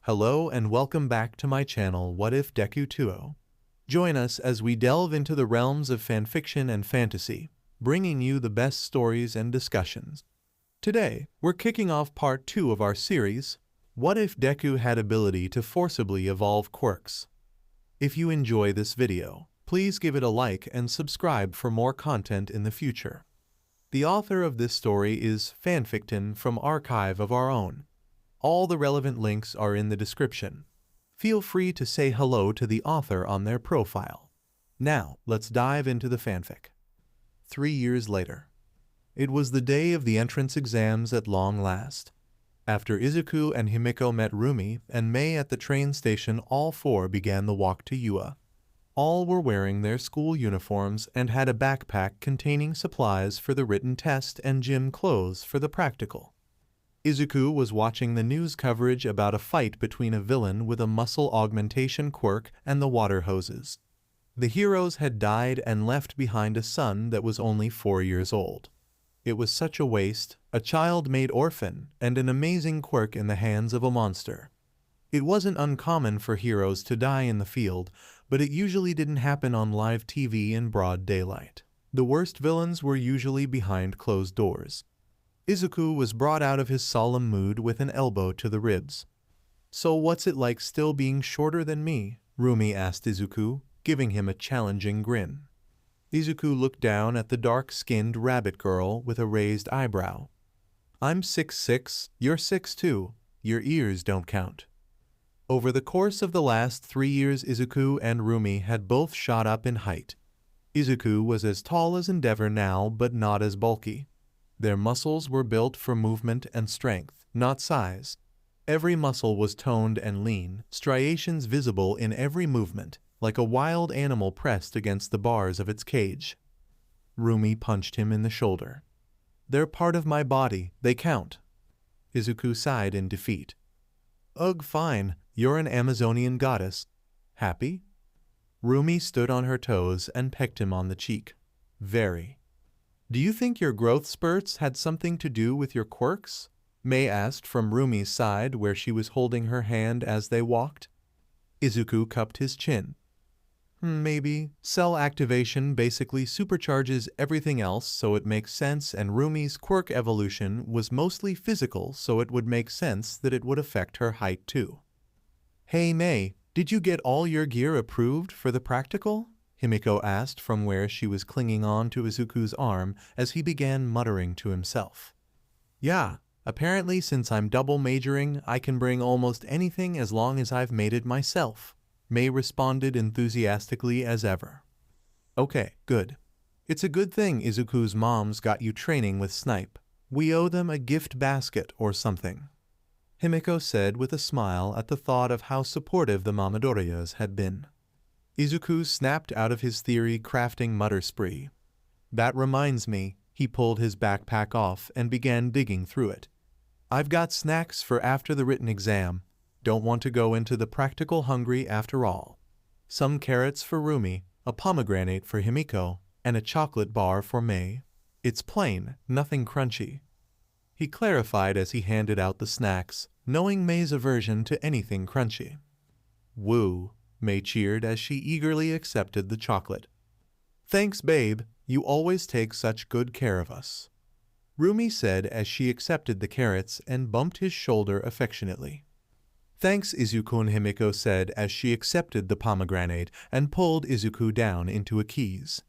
Hello and welcome back to my channel What If Deku 2O. Join us as we delve into the realms of fanfiction and fantasy, bringing you the best stories and discussions. Today, we're kicking off part 2 of our series, What If Deku Had Ability to Forcibly Evolve Quirks? If you enjoy this video, please give it a like and subscribe for more content in the future. The author of this story is Fanficton from Archive of Our Own. All the relevant links are in the description. Feel free to say hello to the author on their profile. Now, let's dive into the fanfic. 3 years later. It was the day of the entrance exams at long last. After Izuku and Himiko met Rumi and Mei at the train station, all four began the walk to Ua. All were wearing their school uniforms and had a backpack containing supplies for the written test and gym clothes for the practical. Izuku was watching the news coverage about a fight between a villain with a muscle augmentation quirk and the water hoses. The heroes had died and left behind a son that was only 4 years old. It was such a waste, a child made orphan, and an amazing quirk in the hands of a monster. It wasn't uncommon for heroes to die in the field, but it usually didn't happen on live TV in broad daylight. The worst villains were usually behind closed doors. Izuku was brought out of his solemn mood with an elbow to the ribs. "So what's it like still being shorter than me?" Rumi asked Izuku, giving him a challenging grin. Izuku looked down at the dark-skinned rabbit girl with a raised eyebrow. "I'm 6'6", you're 6'2", your ears don't count." Over the course of the last 3 years, Izuku and Rumi had both shot up in height. Izuku was as tall as Endeavor now, but not as bulky. Their muscles were built for movement and strength, not size. Every muscle was toned and lean, striations visible in every movement, like a wild animal pressed against the bars of its cage. Rumi punched him in the shoulder. "They're part of my body, they count." Izuku sighed in defeat. "Ugh, fine, you're an Amazonian goddess. Happy?" Rumi stood on her toes and pecked him on the cheek. "Very." "Do you think your growth spurts had something to do with your quirks?" Mei asked from Rumi's side where she was holding her hand as they walked. Izuku cupped his chin. "Maybe. Cell activation basically supercharges everything else, so it makes sense, and Rumi's quirk evolution was mostly physical, so it would make sense that it would affect her height too." "Hey Mei, did you get all your gear approved for the practical?" Himiko asked from where she was clinging on to Izuku's arm as he began muttering to himself. "Yeah, apparently since I'm double majoring, I can bring almost anything as long as I've made it myself," Mei responded enthusiastically as ever. "Okay, good. It's a good thing Izuku's mom's got you training with Snipe. We owe them a gift basket or something," Himiko said with a smile at the thought of how supportive the Mamadoriyas had been. Izuku snapped out of his theory crafting mutter spree. "That reminds me," he pulled his backpack off and began digging through it. "I've got snacks for after the written exam. Don't want to go into the practical hungry after all. Some carrots for Rumi, a pomegranate for Himiko, and a chocolate bar for Mei. It's plain, nothing crunchy." He clarified as he handed out the snacks, knowing Mei's aversion to anything crunchy. "Woo," Mei cheered as she eagerly accepted the chocolate. "Thanks, babe, you always take such good care of us," Rumi said as she accepted the carrots and bumped his shoulder affectionately. "Thanks, Izuku," Himiko said as she accepted the pomegranate and pulled Izuku down into a keys.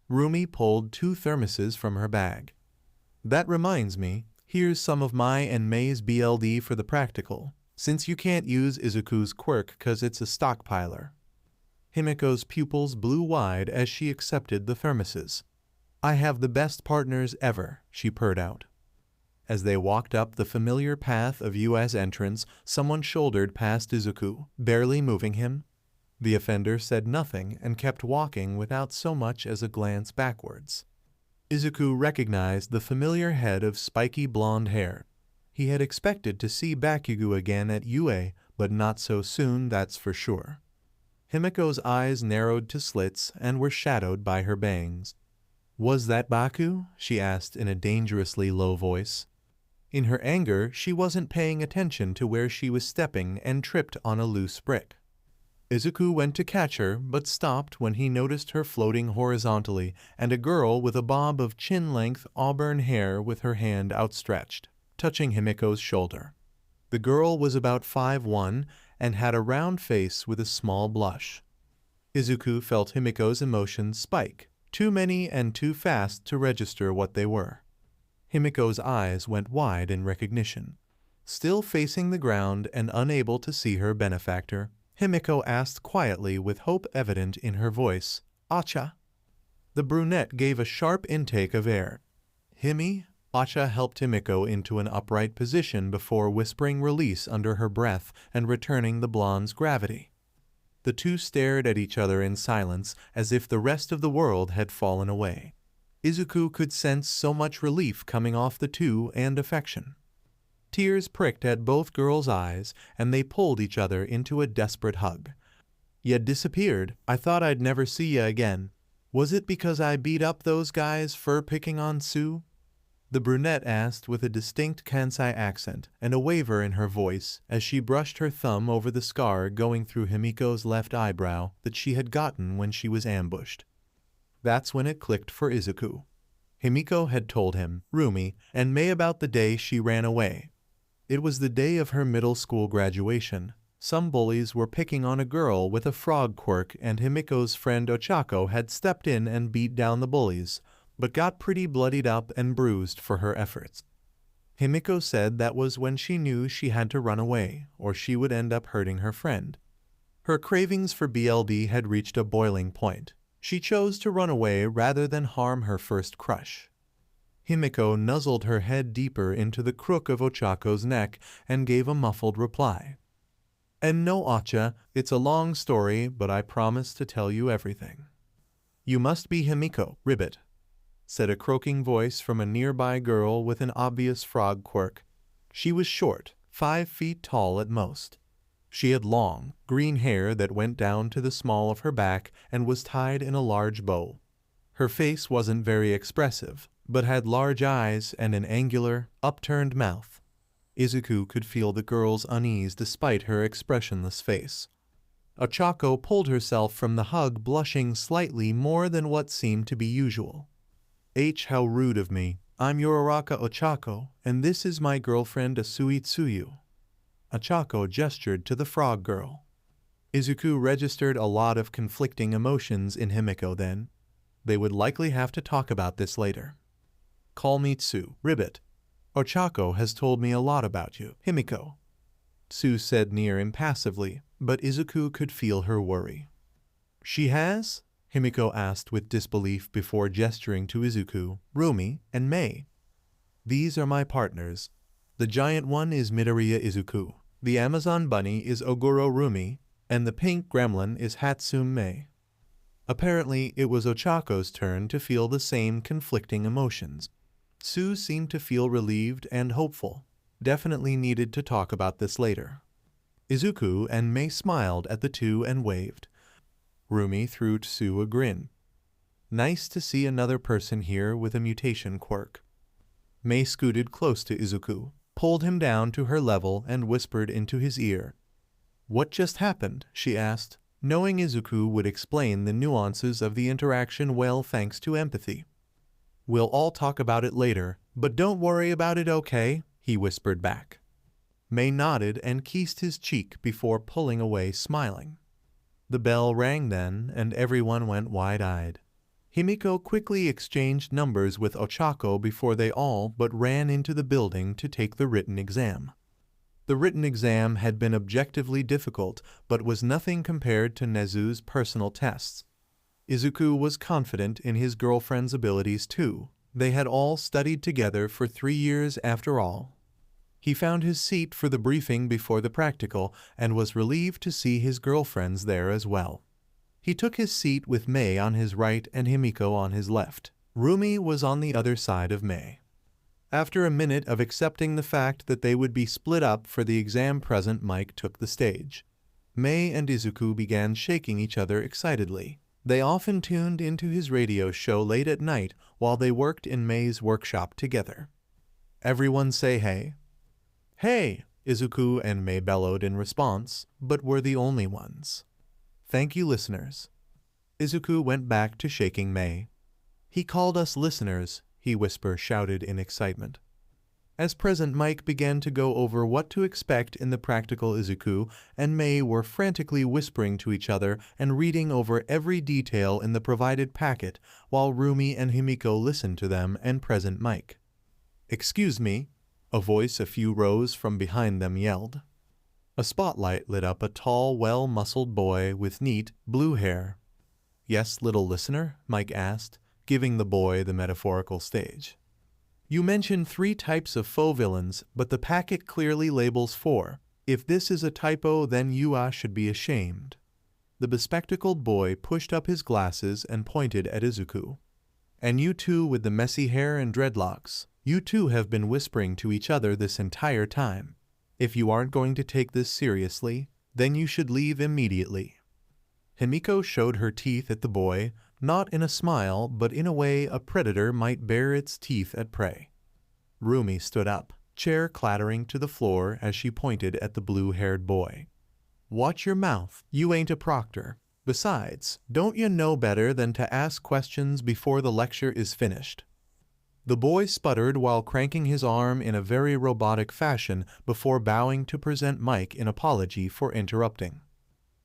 Rumi pulled 2 thermoses from her bag. "That reminds me, here's some of my and Mei's BLD for the practical, since you can't use Izuku's quirk 'cause it's a stockpiler." Himiko's pupils blew wide as she accepted the thermoses. "I have the best partners ever," she purred out. As they walked up the familiar path of Ua's entrance, someone shouldered past Izuku, barely moving him. The offender said nothing and kept walking without so much as a glance backwards. Izuku recognized the familiar head of spiky blonde hair. He had expected to see Bakugo again at UA, but not so soon, that's for sure. Himiko's eyes narrowed to slits and were shadowed by her bangs. "Was that Baku?" she asked in a dangerously low voice. In her anger, she wasn't paying attention to where she was stepping and tripped on a loose brick. Izuku went to catch her, but stopped when he noticed her floating horizontally and a girl with a bob of chin-length auburn hair with her hand outstretched, touching Himiko's shoulder. The girl was about 5'1" and had a round face with a small blush. Izuku felt Himiko's emotions spike, too many and too fast to register what they were. Himiko's eyes went wide in recognition. Still facing the ground and unable to see her benefactor, Himiko asked quietly with hope evident in her voice, "Acha?" The brunette gave a sharp intake of air. "Himi?" Acha helped Himiko into an upright position before whispering release under her breath and returning the blonde's gravity. The two stared at each other in silence as if the rest of the world had fallen away. Izuku could sense so much relief coming off the two and affection. Tears pricked at both girls' eyes, and they pulled each other into a desperate hug. "Ya disappeared. I thought I'd never see ya again. Was it because I beat up those guys fur-picking on Sue?" The brunette asked with a distinct Kansai accent and a waver in her voice as she brushed her thumb over the scar going through Himiko's left eyebrow that she had gotten when she was ambushed. That's when it clicked for Izuku. Himiko had told him, Rumi, and Mei about the day she ran away. It was the day of her middle school graduation. Some bullies were picking on a girl with a frog quirk, and Himiko's friend Ochako had stepped in and beat down the bullies, but got pretty bloodied up and bruised for her efforts. Himiko said that was when she knew she had to run away, or she would end up hurting her friend. Her cravings for BLD had reached a boiling point. She chose to run away rather than harm her first crush. Himiko nuzzled her head deeper into the crook of Ochako's neck and gave a muffled reply. "And no, Acha, it's a long story, but I promise to tell you everything." "You must be Himiko, Ribbit," said a croaking voice from a nearby girl with an obvious frog quirk. She was short, 5 feet tall at most. She had long, green hair that went down to the small of her back and was tied in a large bow. Her face wasn't very expressive, but had large eyes and an angular, upturned mouth. Izuku could feel the girl's unease despite her expressionless face. Ochako pulled herself from the hug blushing slightly more than what seemed to be usual. How rude of me. I'm Yororaka Ochako, and this is my girlfriend Asui Tsuyu." Ochako gestured to the frog girl. Izuku registered a lot of conflicting emotions in Himiko then. They would likely have to talk about this later. "Call me Tsu, Ribbit. Ochako has told me a lot about you, Himiko," Tsu said near impassively, but Izuku could feel her worry. "She has?" Himiko asked with disbelief before gesturing to Izuku, Rumi, and Mei. "These are my partners. The giant one is Midoriya Izuku, the Amazon bunny is Oguro Rumi, and the pink gremlin is Hatsume Mei." Apparently, it was Ochako's turn to feel the same conflicting emotions. Tsu seemed to feel relieved and hopeful. Definitely needed to talk about this later. Izuku and Mei smiled at the two and waved. Rumi threw Tsu a grin. "Nice to see another person here with a mutation quirk." Mei scooted close to Izuku, pulled him down to her level and whispered into his ear. "What just happened?" she asked, knowing Izuku would explain the nuances of the interaction well thanks to empathy. "We'll all talk about it later, but don't worry about it, okay?" he whispered back. Mei nodded and kissed his cheek before pulling away smiling. The bell rang then, and everyone went wide-eyed. Himiko quickly exchanged numbers with Ochako before they all but ran into the building to take the written exam. The written exam had been objectively difficult, but was nothing compared to Nezu's personal tests. Izuku was confident in his girlfriend's abilities too. They had all studied together for 3 years after all. He found his seat for the briefing before the practical and was relieved to see his girlfriends there as well. He took his seat with Mei on his right and Himiko on his left. Rumi was on the other side of Mei. After a minute of accepting the fact that they would be split up for the exam present, Mike took the stage. Mei and Izuku began shaking each other excitedly. They often tuned into his radio show late at night while they worked in Mei's workshop together. Everyone say hey. Hey, Izuku and Mei bellowed in response, but were the only ones. Thank you, listeners. Izuku went back to shaking Mei. He called us listeners, he shouted in excitement. As Present Mike began to go over what to expect in the practical, Izuku and Mei were frantically whispering to each other and reading over every detail in the provided packet, while Rumi and Himiko listened to them and Present Mike. Excuse me, a voice a few rows from behind them yelled. A spotlight lit up a tall, well-muscled boy with neat, blue hair. Yes, little listener, Mike asked, giving the boy the metaphorical stage. You mentioned 3 types of faux villains, but the packet clearly labels 4. If this is a typo, then you should be ashamed. The bespectacled boy pushed up his glasses and pointed at Izuku. And you two with the messy hair and dreadlocks, you two have been whispering to each other this entire time. If you aren't going to take this seriously, then you should leave immediately. Himiko showed her teeth at the boy, not in a smile, but in a way a predator might bare its teeth at prey. Rumi stood up, chair clattering to the floor as she pointed at the blue-haired boy. Watch your mouth, you ain't a proctor. Besides, don't you know better than to ask questions before the lecture is finished? The boy sputtered while cranking his arm in a very robotic fashion before bowing to present Mike in apology for interrupting.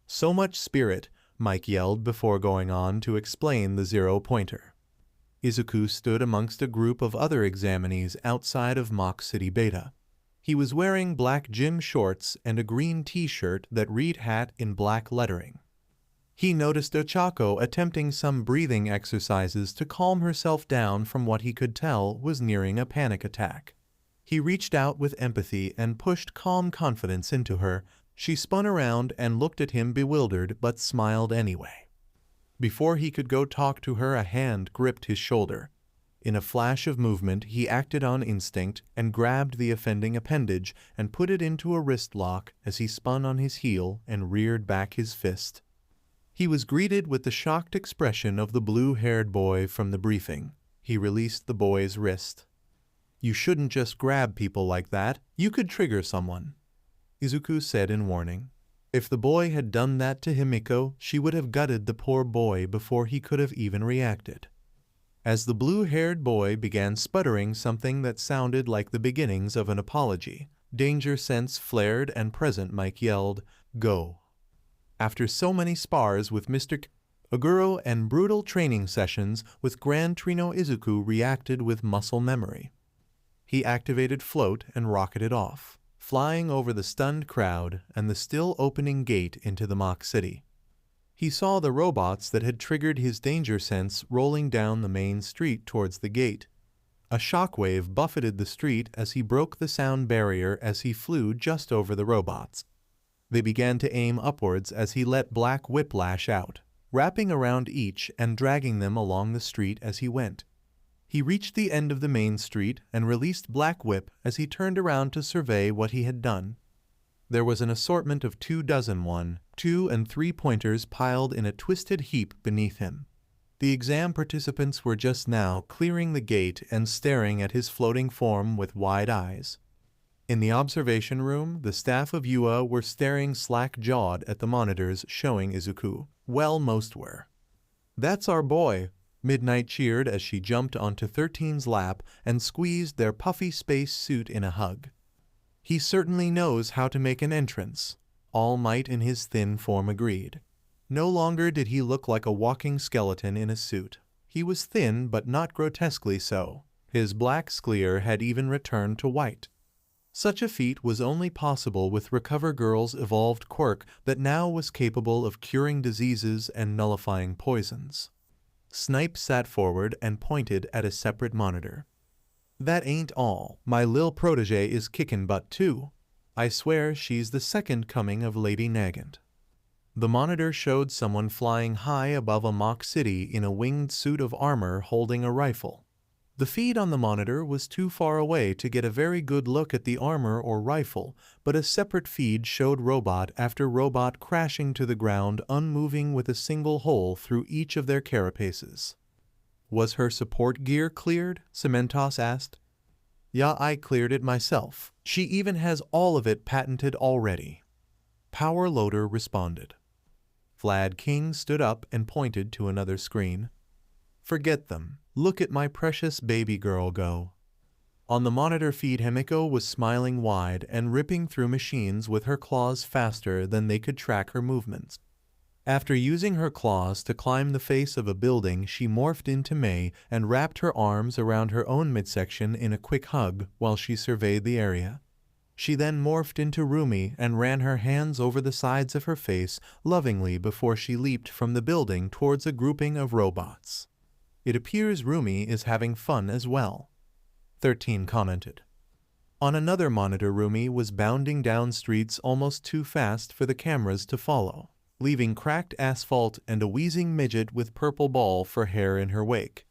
So much spirit, Mike yelled before going on to explain the 0-pointer. Izuku stood amongst a group of other examinees outside of Mach City Beta. He was wearing black gym shorts and a green t-shirt that read hat in black lettering. He noticed Ochako attempting some breathing exercises to calm herself down from what he could tell was nearing a panic attack. He reached out with empathy and pushed calm confidence into her. She spun around and looked at him bewildered but smiled anyway. Before he could go talk to her, a hand gripped his shoulder. In a flash of movement, he acted on instinct and grabbed the offending appendage and put it into a wrist lock as he spun on his heel and reared back his fist. He was greeted with the shocked expression of the blue-haired boy from the briefing. He released the boy's wrist. You shouldn't just grab people like that. You could trigger someone, Izuku said in warning. If the boy had done that to Himiko, she would have gutted the poor boy before he could have even reacted. As the blue-haired boy began sputtering something that sounded like the beginnings of an apology, danger sense flared and Present Mike yelled, Go. After so many spars with Mr. Oguro and brutal training sessions with Grand Trino, Izuku reacted with muscle memory. He activated Float and rocketed off, flying over the stunned crowd and the still opening gate into the Mach City. He saw the robots that had triggered his danger sense rolling down the main street towards the gate. A shockwave buffeted the street as he broke the sound barrier as he flew just over the robots. They began to aim upwards as he let black whiplash out, wrapping around each and dragging them along the street as he went. He reached the end of the main street and released Black Whip as he turned around to survey what he had done. There was an assortment of 24 1, 2 and 3 pointers piled in a twisted heap beneath him. The exam participants were just now clearing the gate and staring at his floating form with wide eyes. In the observation room, the staff of UA were staring slack-jawed at the monitors showing Izuku. Well, most were. That's our boy, Midnight cheered as she jumped onto 13's lap and squeezed their puffy space suit in a hug. He certainly knows how to make an entrance, All Might in his thin form agreed. No longer did he look like a walking skeleton in a suit. He was thin but not grotesquely so. His black sclere had even returned to white. Such a feat was only possible with Recover Girl's evolved quirk that now was capable of curing diseases and nullifying poisons. Snipe sat forward and pointed at a separate monitor. That ain't all. My lil protege is kickin' butt too. I swear she's the second coming of Lady Nagant. The monitor showed someone flying high above a Mach City in a winged suit of armor holding a rifle. The feed on the monitor was too far away to get a very good look at the armor or rifle, but a separate feed showed robot after robot crashing to the ground, unmoving with a single hole through each of their carapaces. Was her support gear cleared? Cementos asked. Yeah, I cleared it myself. She even has all of it patented already. Power Loader responded. Vlad King stood up and pointed to another screen. Forget them. Look at my precious baby girl go. On the monitor feed, Himiko was smiling wide and ripping through machines with her claws faster than they could track her movements. After using her claws to climb the face of a building, she morphed into Mei and wrapped her arms around her own midsection in a quick hug while she surveyed the area. She then morphed into Rumi and ran her hands over the sides of her face lovingly before she leaped from the building towards a grouping of robots. It appears Rumi is having fun as well. 13 commented. On another monitor, Rumi was bounding down streets almost too fast for the cameras to follow, leaving cracked asphalt and a wheezing midget with purple ball for hair in her wake.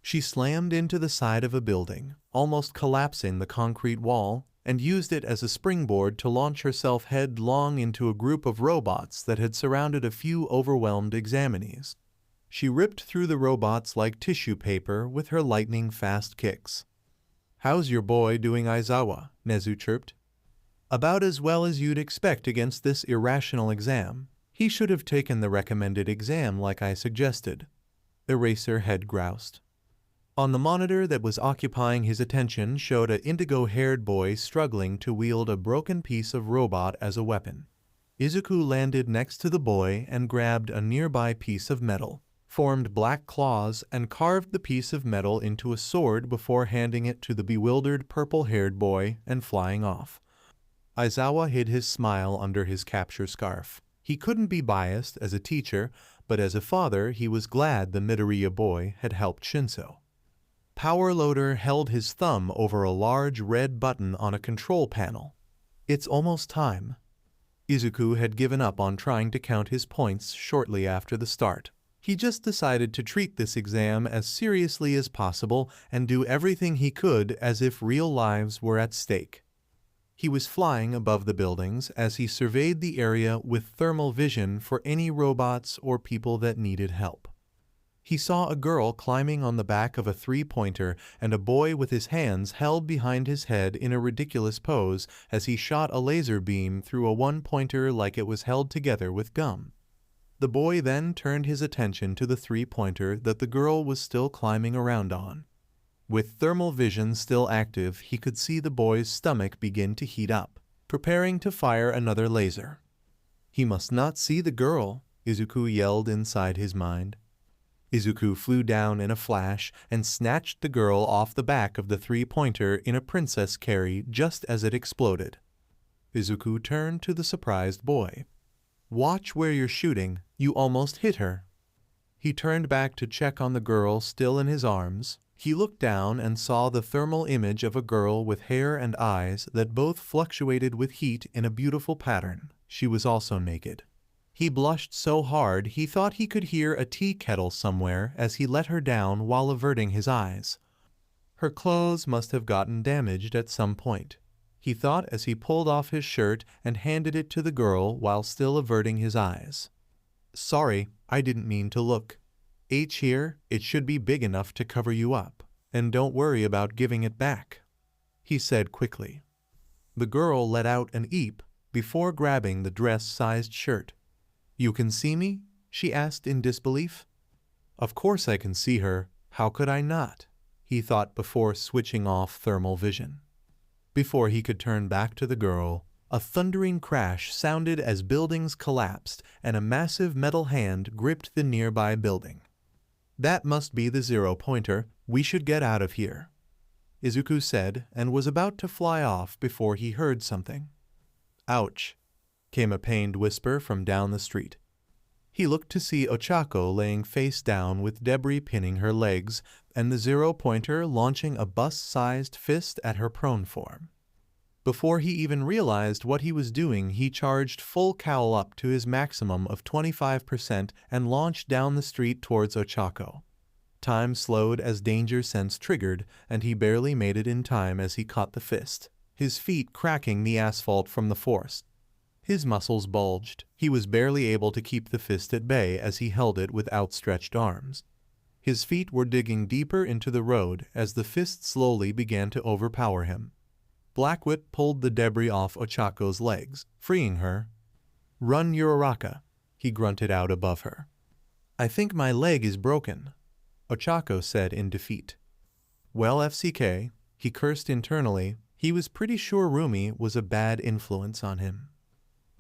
She slammed into the side of a building, almost collapsing the concrete wall, and used it as a springboard to launch herself headlong into a group of robots that had surrounded a few overwhelmed examinees. She ripped through the robots like tissue paper with her lightning-fast kicks. "How's your boy doing, Aizawa?" Nezu chirped. "About as well as you'd expect against this irrational exam. He should have taken the recommended exam like I suggested." Eraserhead groused. On the monitor that was occupying his attention showed an indigo-haired boy struggling to wield a broken piece of robot as a weapon. Izuku landed next to the boy and grabbed a nearby piece of metal, formed black claws, and carved the piece of metal into a sword before handing it to the bewildered purple-haired boy and flying off. Aizawa hid his smile under his capture scarf. He couldn't be biased as a teacher, but as a father he was glad the Midoriya boy had helped Shinso. Power Loader held his thumb over a large red button on a control panel. "It's almost time." Izuku had given up on trying to count his points shortly after the start. He just decided to treat this exam as seriously as possible and do everything he could as if real lives were at stake. He was flying above the buildings as he surveyed the area with thermal vision for any robots or people that needed help. He saw a girl climbing on the back of a three-pointer and a boy with his hands held behind his head in a ridiculous pose as he shot a laser beam through a one-pointer like it was held together with gum. The boy then turned his attention to the three-pointer that the girl was still climbing around on. With thermal vision still active, he could see the boy's stomach begin to heat up, preparing to fire another laser. He must not see the girl, Izuku yelled inside his mind. Izuku flew down in a flash and snatched the girl off the back of the three-pointer in a princess carry just as it exploded. Izuku turned to the surprised boy. "Watch where you're shooting, you almost hit her." He turned back to check on the girl still in his arms. He looked down and saw the thermal image of a girl with hair and eyes that both fluctuated with heat in a beautiful pattern. She was also naked. He blushed so hard he thought he could hear a tea kettle somewhere as he let her down while averting his eyes. Her clothes must have gotten damaged at some point, he thought as he pulled off his shirt and handed it to the girl while still averting his eyes. "Sorry, I didn't mean to look. H here, it should be big enough to cover you up, and don't worry about giving it back," he said quickly. The girl let out an eep before grabbing the dress-sized shirt. "You can see me?" she asked in disbelief. "Of course I can see her. How could I not?" he thought before switching off thermal vision. Before he could turn back to the girl, a thundering crash sounded as buildings collapsed and a massive metal hand gripped the nearby building. "That must be the zero-pointer. We should get out of here," Izuku said, and was about to fly off before he heard something. "Ouch," came a pained whisper from down the street. He looked to see Ochako laying face down with debris pinning her legs and the zero-pointer launching a bust-sized fist at her prone form. Before he even realized what he was doing, he charged full cowl up to his maximum of 25% and launched down the street towards Ochako. Time slowed as danger sense triggered, and he barely made it in time as he caught the fist, his feet cracking the asphalt from the force. His muscles bulged. He was barely able to keep the fist at bay as he held it with outstretched arms. His feet were digging deeper into the road as the fist slowly began to overpower him. Blackwhip pulled the debris off Ochako's legs, freeing her. "Run, Uraraka," he grunted out above her. "I think my leg is broken," Ochako said in defeat. "Well, FCK," he cursed internally. He was pretty sure Rumi was a bad influence on him.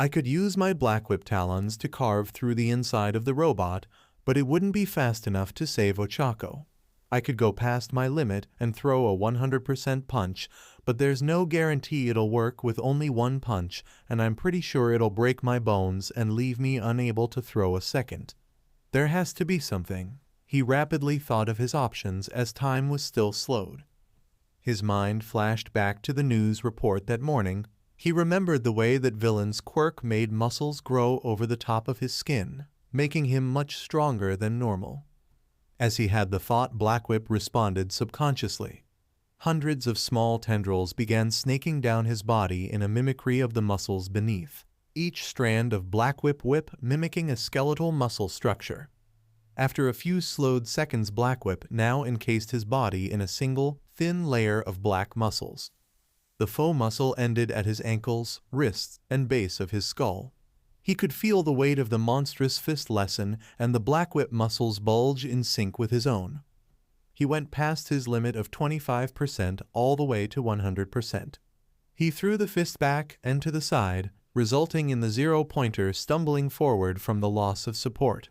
"I could use my Blackwhip talons to carve through the inside of the robot, but it wouldn't be fast enough to save Ochako. I could go past my limit and throw a 100% punch, but there's no guarantee it'll work with only one punch, and I'm pretty sure it'll break my bones and leave me unable to throw a second. There has to be something." He rapidly thought of his options as time was still slowed. His mind flashed back to the news report that morning. He remembered the way that villain's quirk made muscles grow over the top of his skin, making him much stronger than normal. As he had the thought, Blackwhip responded subconsciously. Hundreds of small tendrils began snaking down his body in a mimicry of the muscles beneath, each strand of Blackwhip whip mimicking a skeletal muscle structure. After a few slowed seconds, Blackwhip now encased his body in a single, thin layer of black muscles. The faux muscle ended at his ankles, wrists, and base of his skull. He could feel the weight of the monstrous fist lessen and the Blackwhip muscles bulge in sync with his own. He went past his limit of 25% all the way to 100%. He threw the fist back and to the side, resulting in the zero-pointer stumbling forward from the loss of support.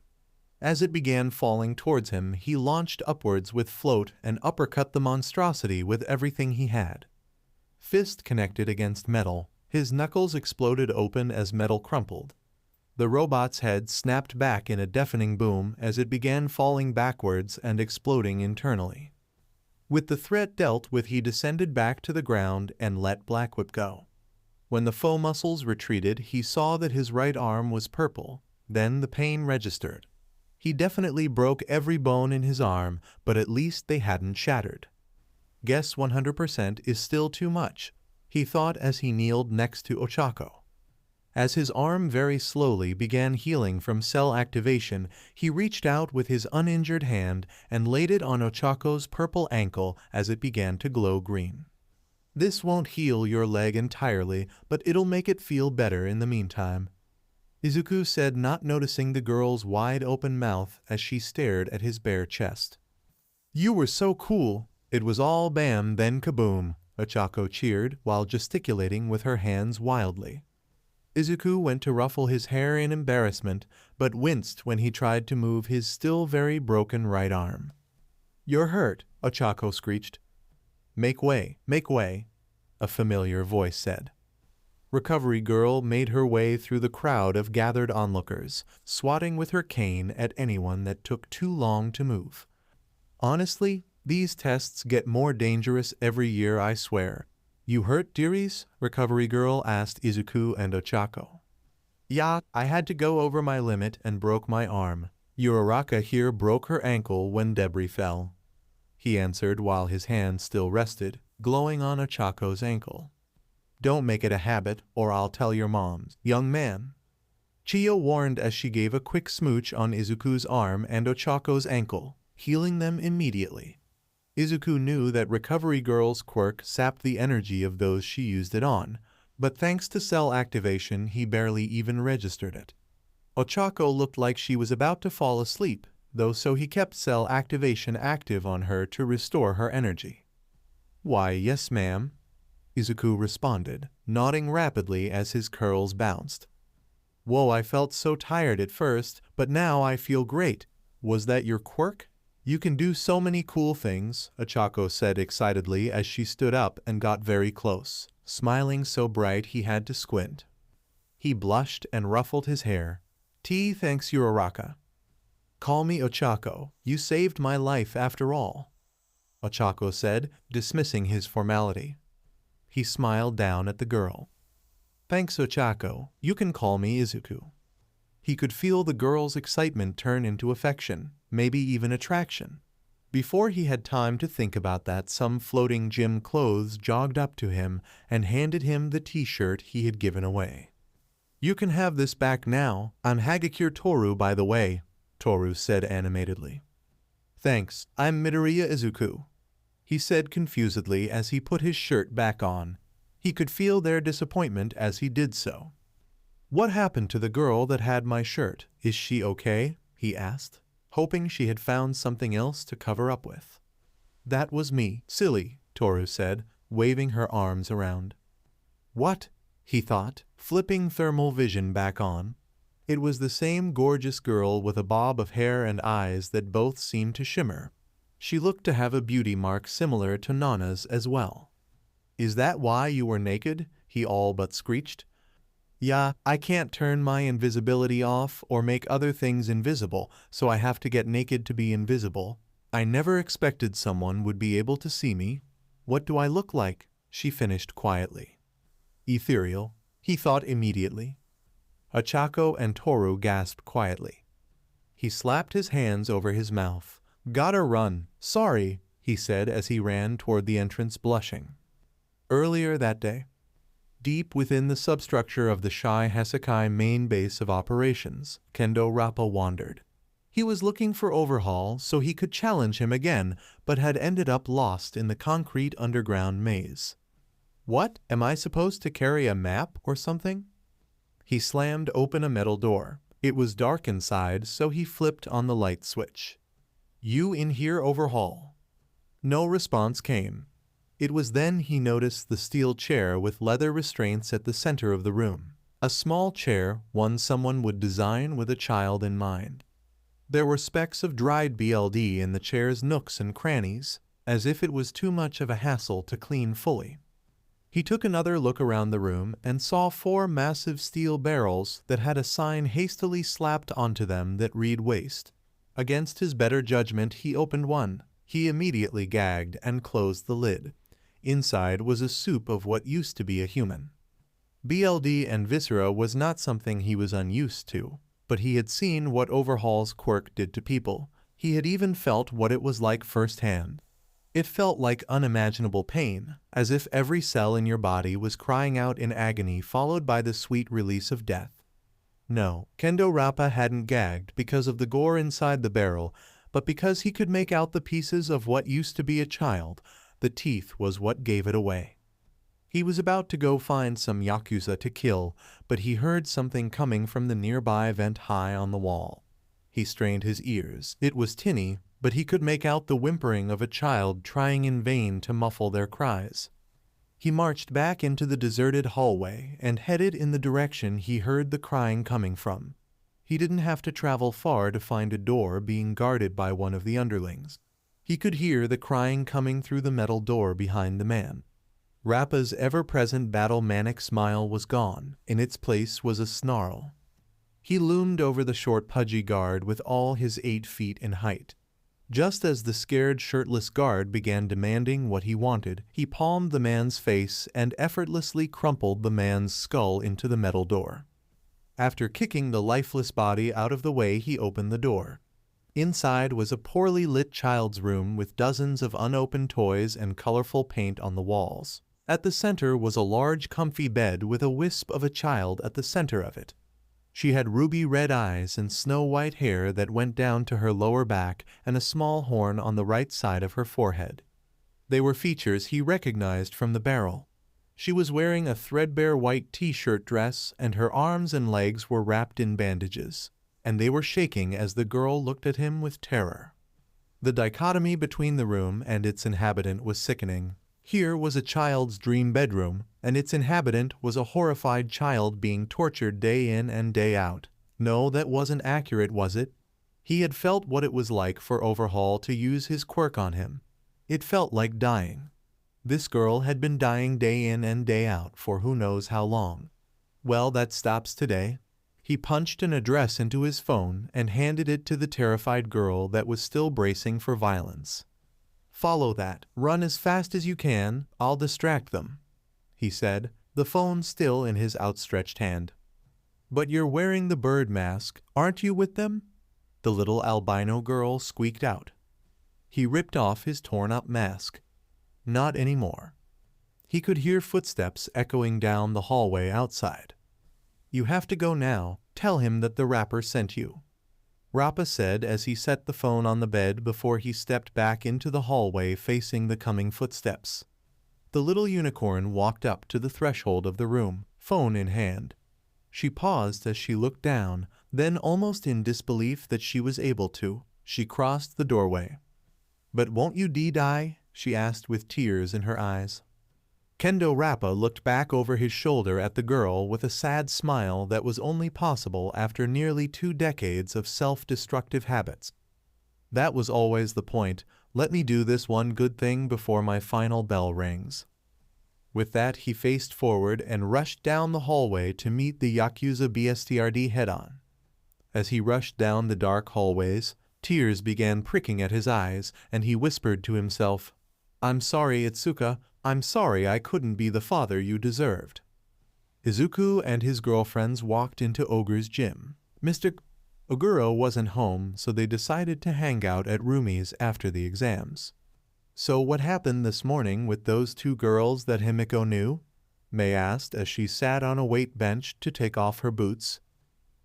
As it began falling towards him, he launched upwards with float and uppercut the monstrosity with everything he had. Fist connected against metal, his knuckles exploded open as metal crumpled. The robot's head snapped back in a deafening boom as it began falling backwards and exploding internally. With the threat dealt with, he descended back to the ground and let Blackwhip go. When the faux muscles retreated, he saw that his right arm was purple. Then the pain registered. He definitely broke every bone in his arm, but at least they hadn't shattered. Guess 100% is still too much, he thought as he kneeled next to Ochako. As his arm very slowly began healing from cell activation, he reached out with his uninjured hand and laid it on Ochako's purple ankle as it began to glow green. "This won't heal your leg entirely, but it'll make it feel better in the meantime," Izuku said, not noticing the girl's wide-open mouth as she stared at his bare chest. "You were so cool." It was all bam, then kaboom, Ochako cheered while gesticulating with her hands wildly. Izuku went to ruffle his hair in embarrassment, but winced when he tried to move his still very broken right arm. "You're hurt," Ochako screeched. Make way," a familiar voice said. Recovery Girl made her way through the crowd of gathered onlookers, swatting with her cane at anyone that took too long to move. "Honestly, these tests get more dangerous every year, I swear. You hurt, dearies?" Recovery Girl asked Izuku and Ochako. "Yeah, I had to go over my limit and broke my arm. Uraraka here broke her ankle when debris fell," he answered while his hand still rested, glowing on Ochako's ankle. "Don't make it a habit, or I'll tell your moms, young man," Chiyo warned as she gave a quick smooch on Izuku's arm and Ochako's ankle, healing them immediately. Izuku knew that Recovery Girl's quirk sapped the energy of those she used it on, but thanks to cell activation he barely even registered it. Ochako looked like she was about to fall asleep, though, so he kept cell activation active on her to restore her energy. "Why, yes ma'am," Izuku responded, nodding rapidly as his curls bounced. "Whoa, I felt so tired at first, but now I feel great. Was that your quirk? You can do so many cool things," Ochako said excitedly as she stood up and got very close, smiling so bright he had to squint. He blushed and ruffled his hair. Thanks, Uraraka." "Call me Ochako. You saved my life after all," Ochako said, dismissing his formality. He smiled down at the girl. "Thanks, Ochako. You can call me Izuku." He could feel the girl's excitement turn into affection, maybe even attraction. Before he had time to think about that, some floating gym clothes jogged up to him and handed him the t-shirt he had given away. "You can have this back now. I'm Hagakure Toru, by the way," Toru said animatedly. Thanks, I'm Midoriya Izuku, he said confusedly as he put his shirt back on. He could feel their disappointment as he did so. What happened to the girl that had my shirt? Is she okay? He asked, hoping she had found something else to cover up with. That was me, silly, Toru said, waving her arms around. What? He thought, flipping thermal vision back on. It was the same gorgeous girl with a bob of hair and eyes that both seemed to shimmer. She looked to have a beauty mark similar to Nana's as well. Is that why you were naked? He all but screeched. Yeah, I can't turn my invisibility off or make other things invisible, so I have to get naked to be invisible. I never expected someone would be able to see me. What do I look like? She finished quietly. Ethereal, he thought immediately. Ochako and Toru gasped quietly. He slapped his hands over his mouth. Gotta run. Sorry, he said as he ran toward the entrance blushing. Earlier that day, deep within the substructure of the Shai Hesekai main base of operations, Kendo Rappa wandered. He was looking for Overhaul so he could challenge him again, but had ended up lost in the concrete underground maze. What? Am I supposed to carry a map or something? He slammed open a metal door. It was dark inside, so he flipped on the light switch. You in here, Overhaul? No response came. It was then he noticed the steel chair with leather restraints at the center of the room. A small chair, one someone would design with a child in mind. There were specks of dried BLD in the chair's nooks and crannies, as if it was too much of a hassle to clean fully. He took another look around the room and saw 4 massive steel barrels that had a sign hastily slapped onto them that read waste. Against his better judgment, he opened one. He immediately gagged and closed the lid. Inside was a soup of what used to be a human. BLD and viscera was not something he was unused to, but he had seen what Overhaul's quirk did to people. He had even felt what it was like firsthand. It felt like unimaginable pain, as if every cell in your body was crying out in agony followed by the sweet release of death. No, Kendo Rappa hadn't gagged because of the gore inside the barrel, but because he could make out the pieces of what used to be a child. The teeth was what gave it away. He was about to go find some Yakuza to kill, but he heard something coming from the nearby vent high on the wall. He strained his ears. It was tinny, but he could make out the whimpering of a child trying in vain to muffle their cries. He marched back into the deserted hallway and headed in the direction he heard the crying coming from. He didn't have to travel far to find a door being guarded by one of the underlings. He could hear the crying coming through the metal door behind the man. Rappa's ever-present battle-manic smile was gone. In its place was a snarl. He loomed over the short pudgy guard with all his 8 feet in height. Just as the scared shirtless guard began demanding what he wanted, he palmed the man's face and effortlessly crumpled the man's skull into the metal door. After kicking the lifeless body out of the way, he opened the door. Inside was a poorly lit child's room with dozens of unopened toys and colorful paint on the walls. At the center was a large comfy bed with a wisp of a child at the center of it. She had ruby red eyes and snow-white hair that went down to her lower back and a small horn on the right side of her forehead. They were features he recognized from the barrel. She was wearing a threadbare white t-shirt dress and her arms and legs were wrapped in bandages, and they were shaking as the girl looked at him with terror. The dichotomy between the room and its inhabitant was sickening. Here was a child's dream bedroom, and its inhabitant was a horrified child being tortured day in and day out. No, that wasn't accurate, was it? He had felt what it was like for Overhaul to use his quirk on him. It felt like dying. This girl had been dying day in and day out for who knows how long. Well, that stops today. He punched an address into his phone and handed it to the terrified girl that was still bracing for violence. Follow that. Run as fast as you can. I'll distract them, he said, the phone still in his outstretched hand. But you're wearing the bird mask, aren't you with them? The little albino girl squeaked out. He ripped off his torn-up mask. Not anymore. He could hear footsteps echoing down the hallway outside. You have to go now. Tell him that the rapper sent you. Rappa said as he set the phone on the bed before he stepped back into the hallway facing the coming footsteps. The little unicorn walked up to the threshold of the room, phone in hand. She paused as she looked down, then almost in disbelief that she was able to, she crossed the doorway. "But won't you die?" she asked with tears in her eyes. Kendo Rappa looked back over his shoulder at the girl with a sad smile that was only possible after nearly 2 decades of self-destructive habits. "That was always the point. Let me do this one good thing before my final bell rings." With that, he faced forward and rushed down the hallway to meet the Yakuza BSTRD head-on. As he rushed down the dark hallways, tears began pricking at his eyes, and he whispered to himself, "I'm sorry, Itsuka. I'm sorry I couldn't be the father you deserved." Izuku and his girlfriends walked into Ogre's gym. Mr. Oguro wasn't home, so they decided to hang out at Rumi's after the exams. "So what happened this morning with those 2 girls that Himiko knew?" Mei asked as she sat on a weight bench to take off her boots.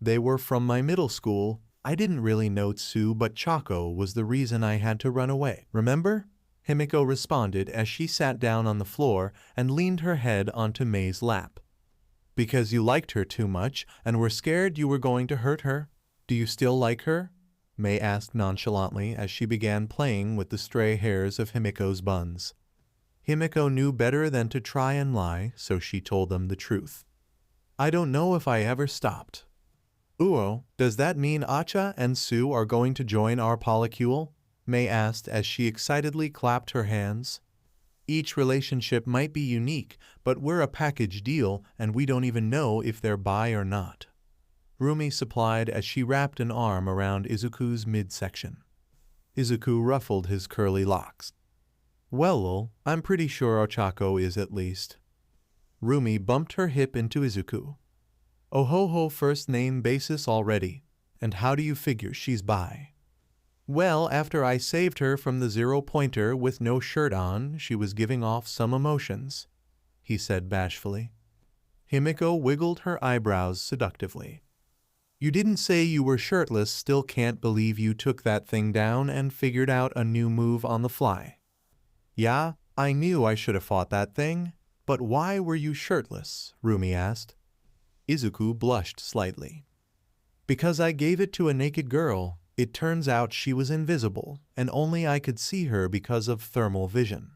"They were from my middle school. I didn't really know Tsu, but Chako was the reason I had to run away. Remember?" Himiko responded as she sat down on the floor and leaned her head onto Mei's lap. "Because you liked her too much and were scared you were going to hurt her? Do you still like her?" Mei asked nonchalantly as she began playing with the stray hairs of Himiko's buns. Himiko knew better than to try and lie, so she told them the truth. "I don't know if I ever stopped." "Uo, does that mean Acha and Tsu are going to join our polycule?" Mei asked as she excitedly clapped her hands. "Each relationship might be unique, but we're a package deal and we don't even know if they're bi or not," Rumi supplied as she wrapped an arm around Izuku's midsection. Izuku ruffled his curly locks. "Well, I'm pretty sure Ochako is at least." Rumi bumped her hip into Izuku. "Ohoho first name basis already, and how do you figure she's bi?" "Well, after I saved her from the 0-pointer with no shirt on, she was giving off some emotions," he said bashfully. Himiko wiggled her eyebrows seductively. "You didn't say you were shirtless, still can't believe you took that thing down and figured out a new move on the fly." "Yeah, I knew I should have fought that thing, but why were you shirtless?" Rumi asked. Izuku blushed slightly. "Because I gave it to a naked girl. It turns out she was invisible, and only I could see her because of thermal vision."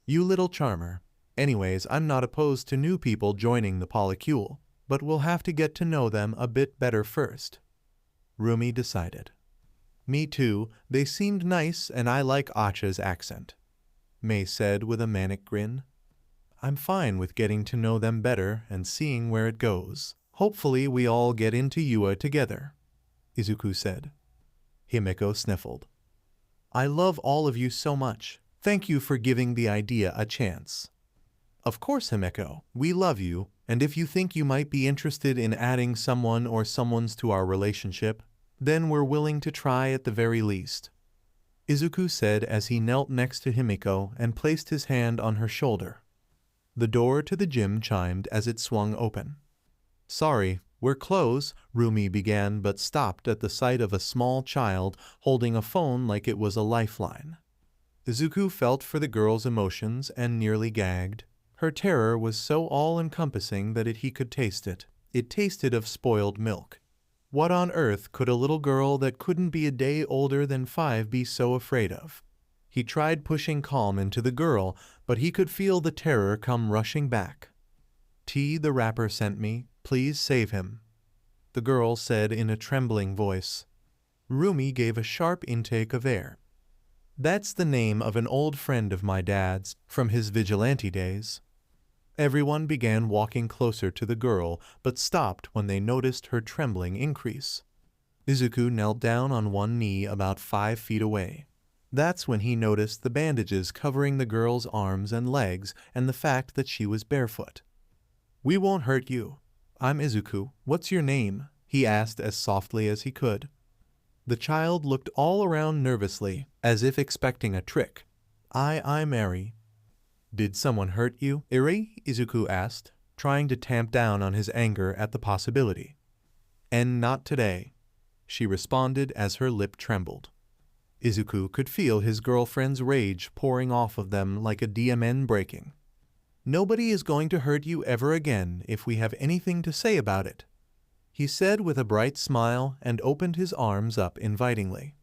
"You little charmer. Anyways, I'm not opposed to new people joining the polycule, but we'll have to get to know them a bit better first," Rumi decided. "Me too. They seemed nice and I like Acha's accent," Mei said with a manic grin. "I'm fine with getting to know them better and seeing where it goes. Hopefully we all get into Yua together," Izuku said. Himiko sniffled. "I love all of you so much. Thank you for giving the idea a chance." "Of course, Himiko. We love you, and if you think you might be interested in adding someone or someones to our relationship, then we're willing to try at the very least," Izuku said as he knelt next to Himiko and placed his hand on her shoulder. The door to the gym chimed as it swung open. "Sorry, we're closed," Rumi began but stopped at the sight of a small child holding a phone like it was a lifeline. Izuku felt for the girl's emotions and nearly gagged. Her terror was so all-encompassing that he could taste it. It tasted of spoiled milk. What on earth could a little girl that couldn't be a day older than 5 be so afraid of? He tried pushing calm into the girl, but he could feel the terror come rushing back. "T, the rapper sent me. Please save him," the girl said in a trembling voice. Rumi gave a sharp intake of air. "That's the name of an old friend of my dad's, from his vigilante days." Everyone began walking closer to the girl, but stopped when they noticed her trembling increase. Izuku knelt down on one knee about 5 feet away. That's when he noticed the bandages covering the girl's arms and legs and the fact that she was barefoot. "We won't hurt you. I'm Izuku. What's your name?" he asked as softly as he could. The child looked all around nervously, as if expecting a trick. I'm Eri." "Did someone hurt you, Eri?" Izuku asked, trying to tamp down on his anger at the possibility. "And not today." she responded as her lip trembled. Izuku could feel his girlfriend's rage pouring off of them like a DMN breaking. "Nobody is going to hurt you ever again if we have anything to say about it," he said with a bright smile and opened his arms up invitingly.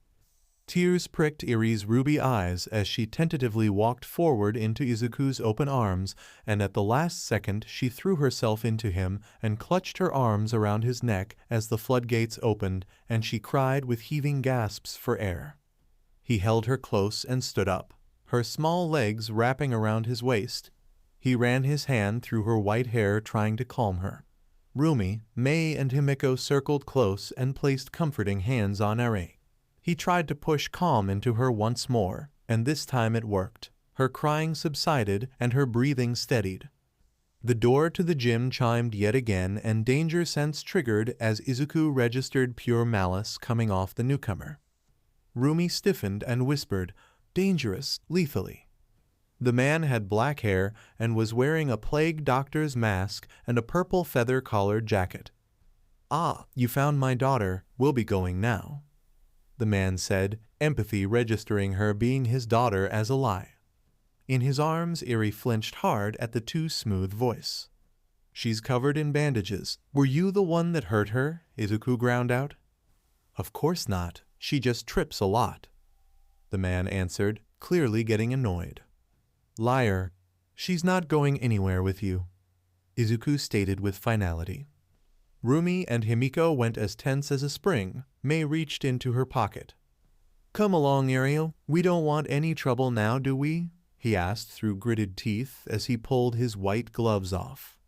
Tears pricked Eri's ruby eyes as she tentatively walked forward into Izuku's open arms, and at the last second she threw herself into him and clutched her arms around his neck as the floodgates opened, and she cried with heaving gasps for air. He held her close and stood up, her small legs wrapping around his waist. He ran his hand through her white hair, trying to calm her. Rumi, Mei, and Himiko circled close and placed comforting hands on Eri. He tried to push calm into her once more, and this time it worked. Her crying subsided and her breathing steadied. The door to the gym chimed yet again, and danger sense triggered as Izuku registered pure malice coming off the newcomer. Rumi stiffened and whispered, "Dangerous," lethally. The man had black hair and was wearing a plague doctor's mask and a purple feather-collared jacket. "Ah, you found my daughter. We'll be going now," the man said, empathy registering her being his daughter as a lie. In his arms, Eri flinched hard at the too smooth voice. "She's covered in bandages. Were you the one that hurt her?" Izuku ground out. "Of course not. She just trips a lot," the man answered, clearly getting annoyed. "Liar. She's not going anywhere with you," Izuku stated with finality. Rumi and Himiko went as tense as a spring. Mei reached into her pocket. "Come along, Ariel. We don't want any trouble now, do we?" he asked through gritted teeth as he pulled his white gloves off.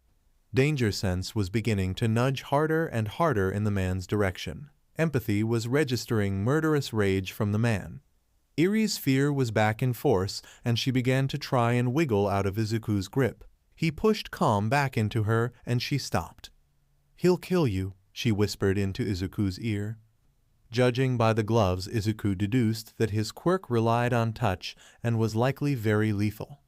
Danger sense was beginning to nudge harder and harder in the man's direction. Empathy was registering murderous rage from the man. Eri's fear was back in force, and she began to try and wiggle out of Izuku's grip. He pushed calm back into her, and she stopped. "He'll kill you," she whispered into Izuku's ear. Judging by the gloves, Izuku deduced that his quirk relied on touch and was likely very lethal.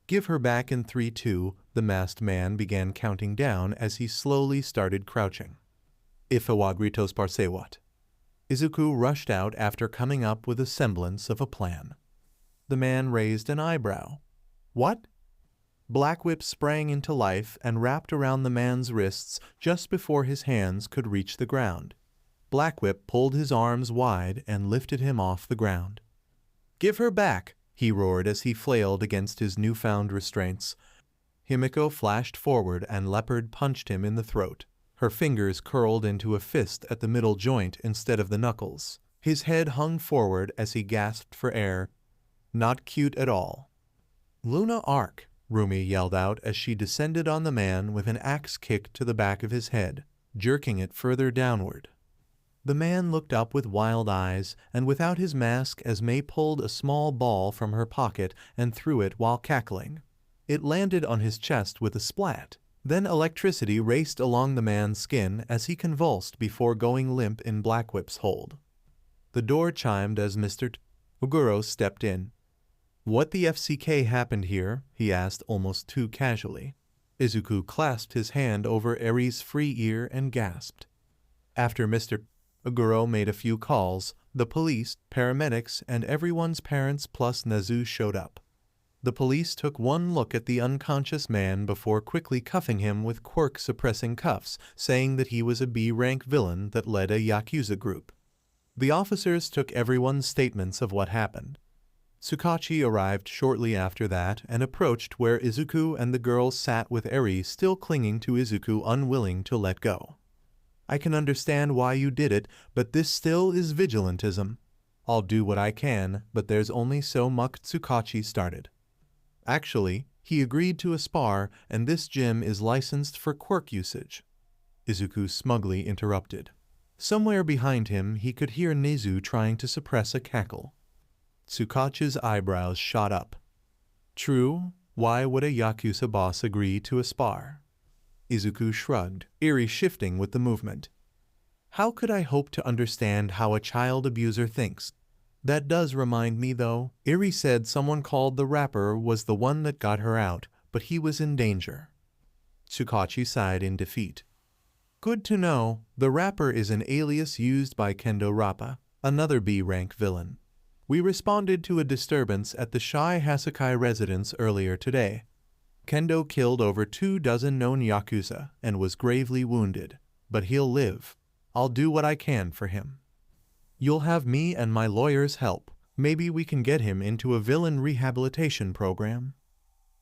"Give her back in 3-2, the masked man began counting down as he slowly started crouching. "Ifawa gritos parsewat." Izuku rushed out after coming up with a semblance of a plan. The man raised an eyebrow. "What?" Black Whip sprang into life and wrapped around the man's wrists just before his hands could reach the ground. Black Whip pulled his arms wide and lifted him off the ground. "Give her back!" he roared as he flailed against his newfound restraints. Himiko flashed forward and Leopard punched him in the throat. Her fingers curled into a fist at the middle joint instead of the knuckles. His head hung forward as he gasped for air. Not cute at all. "Luna Arc," Rumi yelled out as she descended on the man with an axe kick to the back of his head, jerking it further downward. The man looked up with wild eyes and without his mask as Mei pulled a small ball from her pocket and threw it while cackling. It landed on his chest with a splat. Then electricity raced along the man's skin as he convulsed before going limp in Black Whip's hold. The door chimed as Mr. Oguro stepped in. "What the FCK happened here?" he asked almost too casually. Izuku clasped his hand over Eri's free ear and gasped. After Mr. Oguro made a few calls, the police, paramedics, and everyone's parents plus Nezu showed up. The police took one look at the unconscious man before quickly cuffing him with quirk-suppressing cuffs, saying that he was a B-rank villain that led a Yakuza group. The officers took everyone's statements of what happened. Tsukachi arrived shortly after that and approached where Izuku and the girls sat with Eri still clinging to Izuku, unwilling to let go. "I can understand why you did it, but this still is vigilantism. I'll do what I can, but there's only so much," Tsukachi started. "Actually, he agreed to a spar, and this gym is licensed for quirk usage," Izuku smugly interrupted. Somewhere behind him he could hear Nezu trying to suppress a cackle. Tsukachi's eyebrows shot up. "True, why would a Yakuza boss agree to a spar?" Izuku shrugged, Eri shifting with the movement. "How could I hope to understand how a child abuser thinks? That does remind me, though. Eri said someone called the rapper was the one that got her out, but he was in danger." Tsukachi sighed in defeat. Good to know. The Rapper is an alias used by Kendo Rappa, another B-rank villain. We responded to a disturbance at the Shai Hasakai residence earlier today. Kendo killed over 24 known Yakuza and was gravely wounded, but he'll live. I'll do what I can for him. You'll have me and my lawyer's help. Maybe we can get him into a villain rehabilitation program.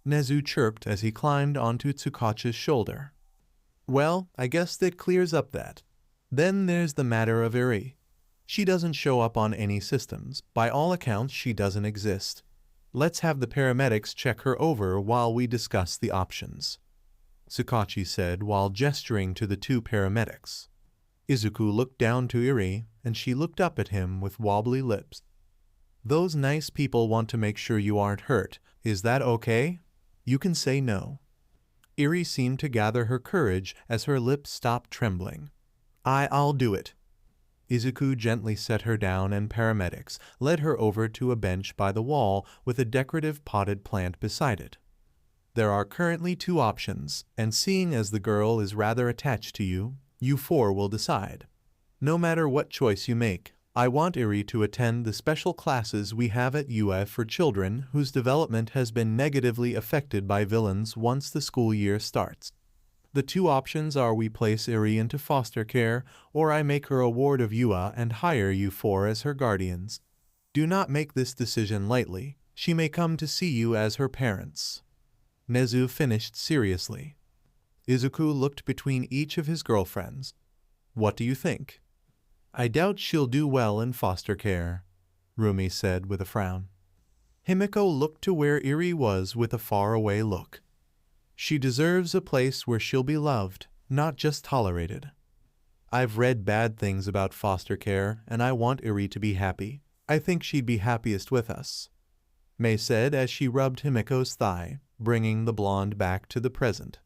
Nezu chirped as he climbed onto Tsukachi's shoulder. Well, I guess that clears up that. Then there's the matter of Eri. She doesn't show up on any systems. By all accounts, she doesn't exist. Let's have the paramedics check her over while we discuss the options, Tsukachi said while gesturing to the two paramedics. Izuku looked down to Eri, and she looked up at him with wobbly lips. Those nice people want to make sure you aren't hurt. Is that okay? You can say no. Eri seemed to gather her courage as her lips stopped trembling. I'll do it. Izuku gently set her down and paramedics led her over to a bench by the wall with a decorative potted plant beside it. There are currently 2 options, and seeing as the girl is rather attached to you, you 4 will decide. No matter what choice you make, I want Eri to attend the special classes we have at UF for children whose development has been negatively affected by villains once the school year starts. The 2 options are we place Eri into foster care, or I make her a ward of UA and hire you 4 as her guardians. Do not make this decision lightly. She may come to see you as her parents. Nezu finished seriously. Izuku looked between each of his girlfriends. What do you think? I doubt she'll do well in foster care, Rumi said with a frown. Himiko looked to where Eri was with a faraway look. She deserves a place where she'll be loved, not just tolerated. I've read bad things about foster care, and I want Eri to be happy. I think she'd be happiest with us, Mei said as she rubbed Himiko's thigh, bringing the blonde back to the present.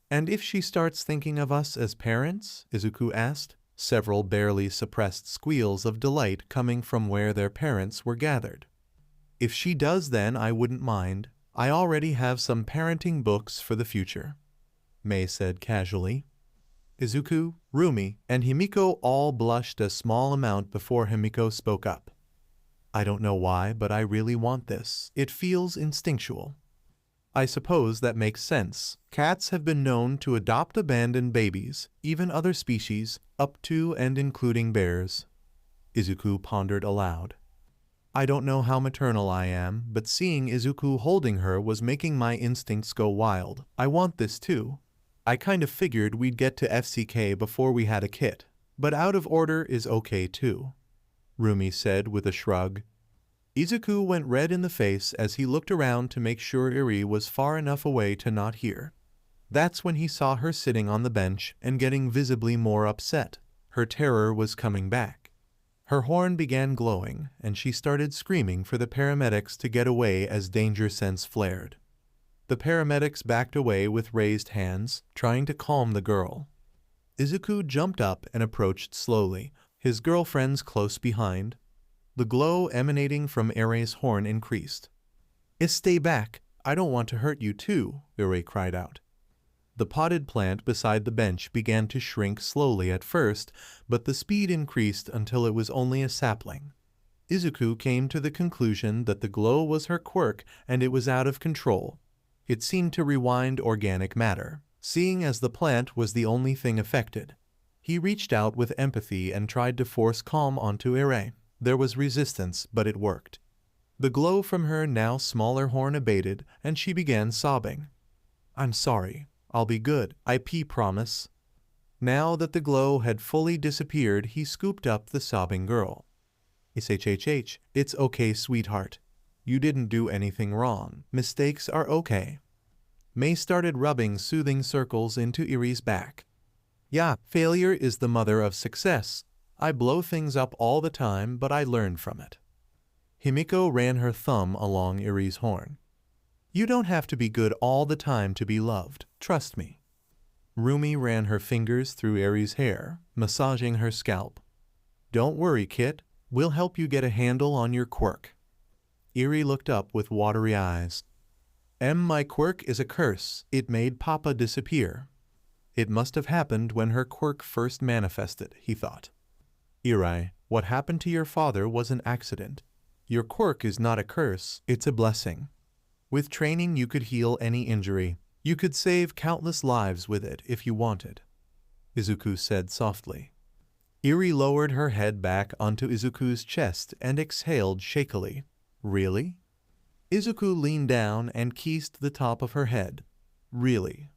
And if she starts thinking of us as parents? Izuku asked, several barely suppressed squeals of delight coming from where their parents were gathered. If she does, then I wouldn't mind. I already have some parenting books for the future, Mei said casually. Izuku, Rumi, and Himiko all blushed a small amount before Himiko spoke up. I don't know why, but I really want this. It feels instinctual. I suppose that makes sense. Cats have been known to adopt abandoned babies, even other species, up to and including bears. Izuku pondered aloud. I don't know how maternal I am, but seeing Izuku holding her was making my instincts go wild. I want this too. I kind of figured we'd get to FCK before we had a kit, but out of order is okay too, Rumi said with a shrug. Izuku went red in the face as he looked around to make sure Eri was far enough away to not hear. That's when he saw her sitting on the bench and getting visibly more upset. Her terror was coming back. Her horn began glowing, and she started screaming for the paramedics to get away as danger sense flared. The paramedics backed away with raised hands, trying to calm the girl. Izuku jumped up and approached slowly, his girlfriends close behind. The glow emanating from Eri's horn increased. Stay back, I don't want to hurt you too, Eri cried out. The potted plant beside the bench began to shrink slowly at first, but the speed increased until it was only a sapling. Izuku came to the conclusion that the glow was her quirk and it was out of control. It seemed to rewind organic matter, seeing as the plant was the only thing affected. He reached out with empathy and tried to force calm onto Eri. There was resistance, but it worked. The glow from her now smaller horn abated, and she began sobbing. I'm sorry. I'll be good, I promise. Now that the glow had fully disappeared, he scooped up the sobbing girl. It's okay, sweetheart. You didn't do anything wrong. Mistakes are okay. Mei started rubbing soothing circles into Eri's back. Yeah, failure is the mother of success. I blow things up all the time, but I learn from it. Himiko ran her thumb along Eri's horn. You don't have to be good all the time to be loved, trust me. Rumi ran her fingers through Eri's hair, massaging her scalp. Don't worry, Kit, we'll help you get a handle on your quirk. Eri looked up with watery eyes. My quirk is a curse, it made Papa disappear. It must have happened when her quirk first manifested, he thought. Eri, what happened to your father was an accident. Your quirk is not a curse, it's a blessing. With training you could heal any injury. You could save countless lives with it if you wanted, Izuku said softly. Eri lowered her head back onto Izuku's chest and exhaled shakily. Really? Izuku leaned down and kissed the top of her head. Really?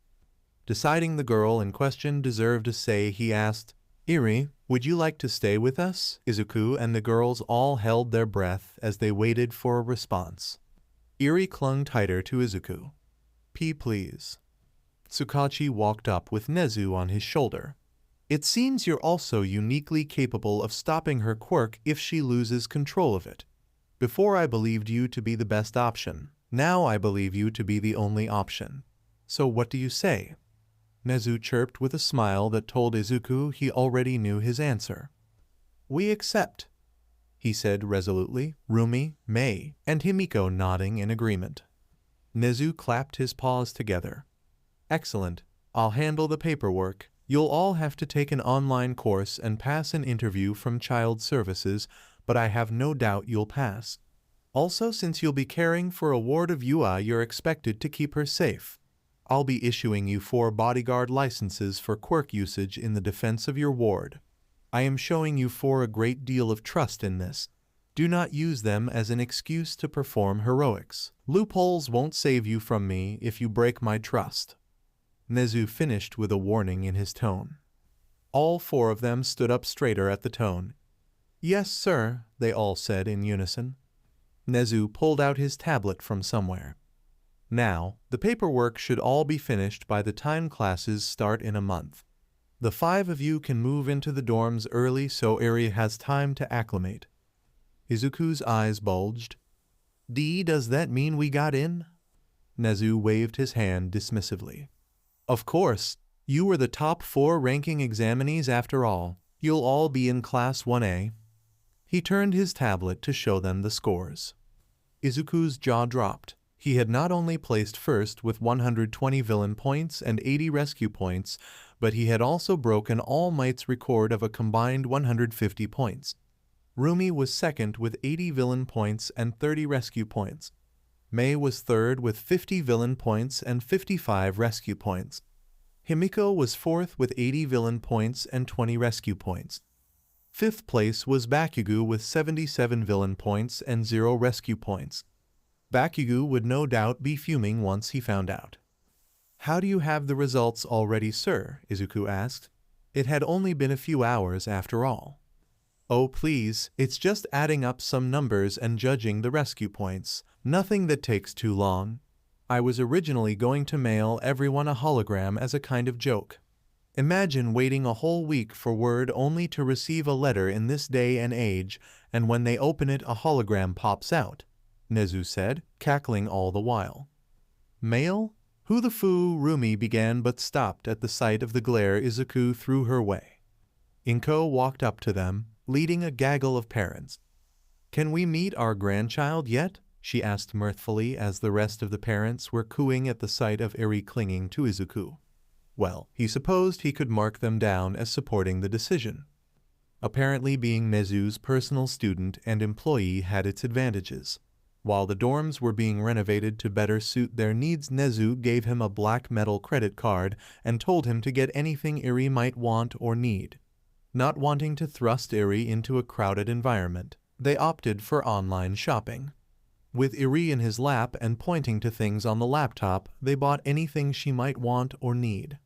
Deciding the girl in question deserved a say, he asked, Eri, would you like to stay with us? Izuku and the girls all held their breath as they waited for a response. Eri clung tighter to Izuku. Please. Tsukachi walked up with Nezu on his shoulder. It seems you're also uniquely capable of stopping her quirk if she loses control of it. Before I believed you to be the best option. Now I believe you to be the only option. So what do you say? Nezu chirped with a smile that told Izuku he already knew his answer. We accept, he said resolutely, Rumi, Mei, and Himiko nodding in agreement. Nezu clapped his paws together. Excellent. I'll handle the paperwork. You'll all have to take an online course and pass an interview from Child Services, but I have no doubt you'll pass. Also, since you'll be caring for a ward of Yua, you're expected to keep her safe. I'll be issuing you 4 bodyguard licenses for quirk usage in the defense of your ward. I am showing you 4 a great deal of trust in this. Do not use them as an excuse to perform heroics. Loopholes won't save you from me if you break my trust. Nezu finished with a warning in his tone. All 4 of them stood up straighter at the tone. Yes, sir, they all said in unison. Nezu pulled out his tablet from somewhere. Now, the paperwork should all be finished by the time classes start in a month. The 5 of you can move into the dorms early so Eri has time to acclimate. Izuku's eyes bulged. Does that mean we got in? Nezu waved his hand dismissively. Of course, you were the top 4 ranking examinees after all. You'll all be in Class 1A. He turned his tablet to show them the scores. Izuku's jaw dropped. He had not only placed first with 120 villain points and 80 rescue points, but he had also broken All Might's record of a combined 150 points. Rumi was second with 80 villain points and 30 rescue points. Mei was third with 50 villain points and 55 rescue points. Himiko was fourth with 80 villain points and 20 rescue points. Fifth place was Bakugo with 77 villain points and 0 rescue points. Bakugo would no doubt be fuming once he found out. How do you have the results already, sir? Izuku asked. It had only been a few hours after all. Oh please, it's just adding up some numbers and judging the rescue points. Nothing that takes too long. I was originally going to mail everyone a hologram as a kind of joke. Imagine waiting a whole week for word only to receive a letter in this day and age, and when they open it a hologram pops out, Nezu said, cackling all the while. Mail? Who the foo? Rumi began but stopped at the sight of the glare Izuku threw her way. Inko walked up to them, leading a gaggle of parents. Can we meet our grandchild yet? She asked mirthfully as the rest of the parents were cooing at the sight of Eri clinging to Izuku. Well, he supposed he could mark them down as supporting the decision. Apparently being Nezu's personal student and employee had its advantages. While the dorms were being renovated to better suit their needs, Nezu gave him a black metal credit card and told him to get anything Eri might want or need. Not wanting to thrust Eri into a crowded environment, they opted for online shopping. With Eri in his lap and pointing to things on the laptop, they bought anything she might want or need.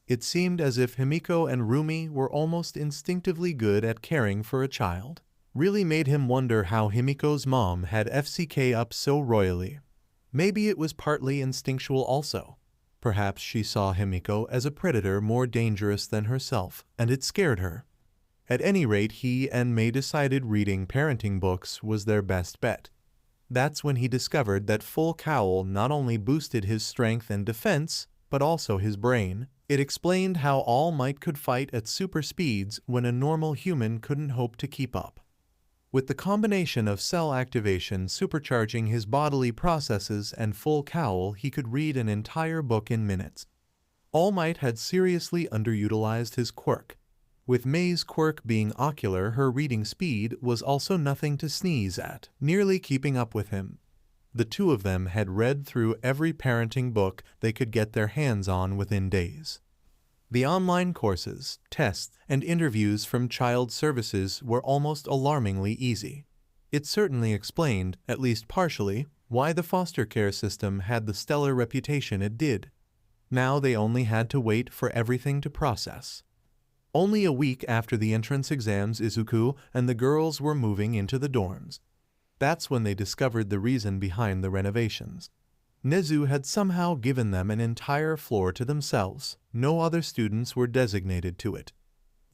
It seemed as if Himiko and Rumi were almost instinctively good at caring for a child. Really made him wonder how Himiko's mom had FCK up so royally. Maybe it was partly instinctual also. Perhaps she saw Himiko as a predator more dangerous than herself, and it scared her. At any rate, he and Mei decided reading parenting books was their best bet. That's when he discovered that Full Cowl not only boosted his strength and defense, but also his brain. It explained how All Might could fight at super speeds when a normal human couldn't hope to keep up. With the combination of cell activation supercharging his bodily processes and Full Cowl, he could read an entire book in minutes. All Might had seriously underutilized his quirk. With May's quirk being ocular, her reading speed was also nothing to sneeze at, nearly keeping up with him. The two of them had read through every parenting book they could get their hands on within days. The online courses, tests, and interviews from child services were almost alarmingly easy. It certainly explained, at least partially, why the foster care system had the stellar reputation it did. Now they only had to wait for everything to process. Only a week after the entrance exams, Izuku and the girls were moving into the dorms. That's when they discovered the reason behind the renovations. Nezu had somehow given them an entire floor to themselves. No other students were designated to it.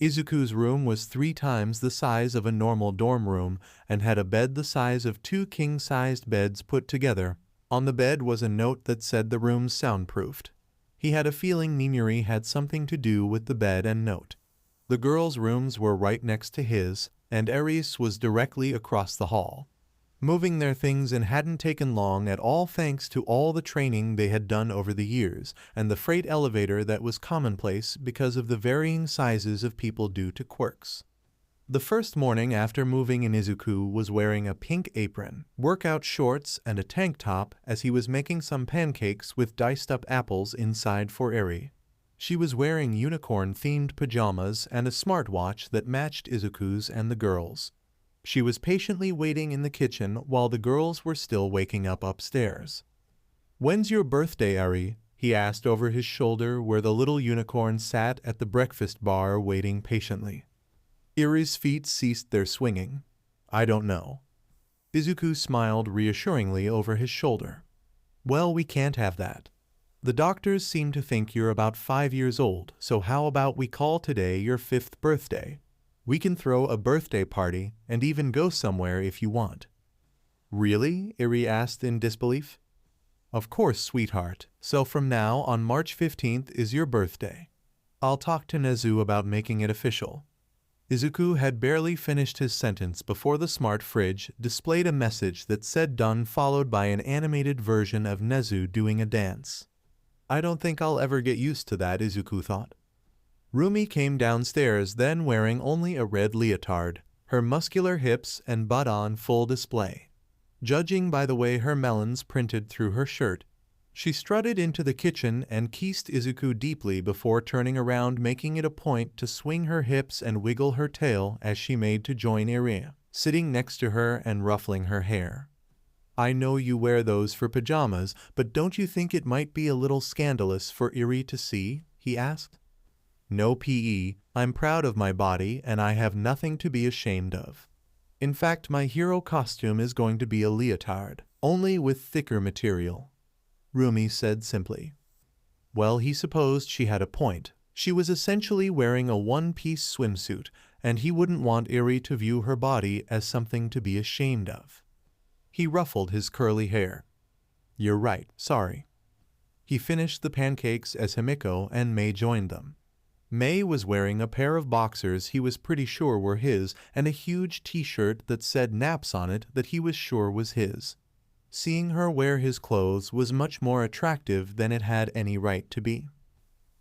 Izuku's room was 3 times the size of a normal dorm room and had a bed the size of 2 king-sized beds put together. On the bed was a note that said the room's soundproofed. He had a feeling Nimuri had something to do with the bed and note. The girls' rooms were right next to his, and Aries was directly across the hall. Moving their things in hadn't taken long at all thanks to all the training they had done over the years, and the freight elevator that was commonplace because of the varying sizes of people due to quirks. The first morning after moving in, Izuku was wearing a pink apron, workout shorts, and a tank top as he was making some pancakes with diced-up apples inside for Eri. She was wearing unicorn-themed pajamas and a smartwatch that matched Izuku's and the girls'. She was patiently waiting in the kitchen while the girls were still waking up upstairs. "When's your birthday, Eri?" he asked over his shoulder where the little unicorn sat at the breakfast bar waiting patiently. Eri's feet ceased their swinging. "I don't know." Izuku smiled reassuringly over his shoulder. "Well, we can't have that. The doctors seem to think you're about 5 years old, so how about we call today your 5th birthday? We can throw a birthday party and even go somewhere if you want." "Really?" Eri asked in disbelief. "Of course, sweetheart. So from now on, March 15th is your birthday. I'll talk to Nezu about making it official." Izuku had barely finished his sentence before the smart fridge displayed a message that said done, followed by an animated version of Nezu doing a dance. "I don't think I'll ever get used to that," Izuku thought. Rumi came downstairs then wearing only a red leotard, her muscular hips and butt on full display. Judging by the way her melons printed through her shirt, she strutted into the kitchen and kissed Izuku deeply before turning around, making it a point to swing her hips and wiggle her tail as she made to join Eri, sitting next to her and ruffling her hair. "I know you wear those for pajamas, but don't you think it might be a little scandalous for Eri to see?" he asked. "No PE, I'm proud of my body and I have nothing to be ashamed of. In fact, my hero costume is going to be a leotard, only with thicker material," Rumi said simply. Well, he supposed she had a point. She was essentially wearing a one-piece swimsuit, and he wouldn't want Eri to view her body as something to be ashamed of. He ruffled his curly hair. "You're right, sorry." He finished the pancakes as Himiko and May joined them. May was wearing a pair of boxers he was pretty sure were his and a huge t-shirt that said Naps on it that he was sure was his. Seeing her wear his clothes was much more attractive than it had any right to be.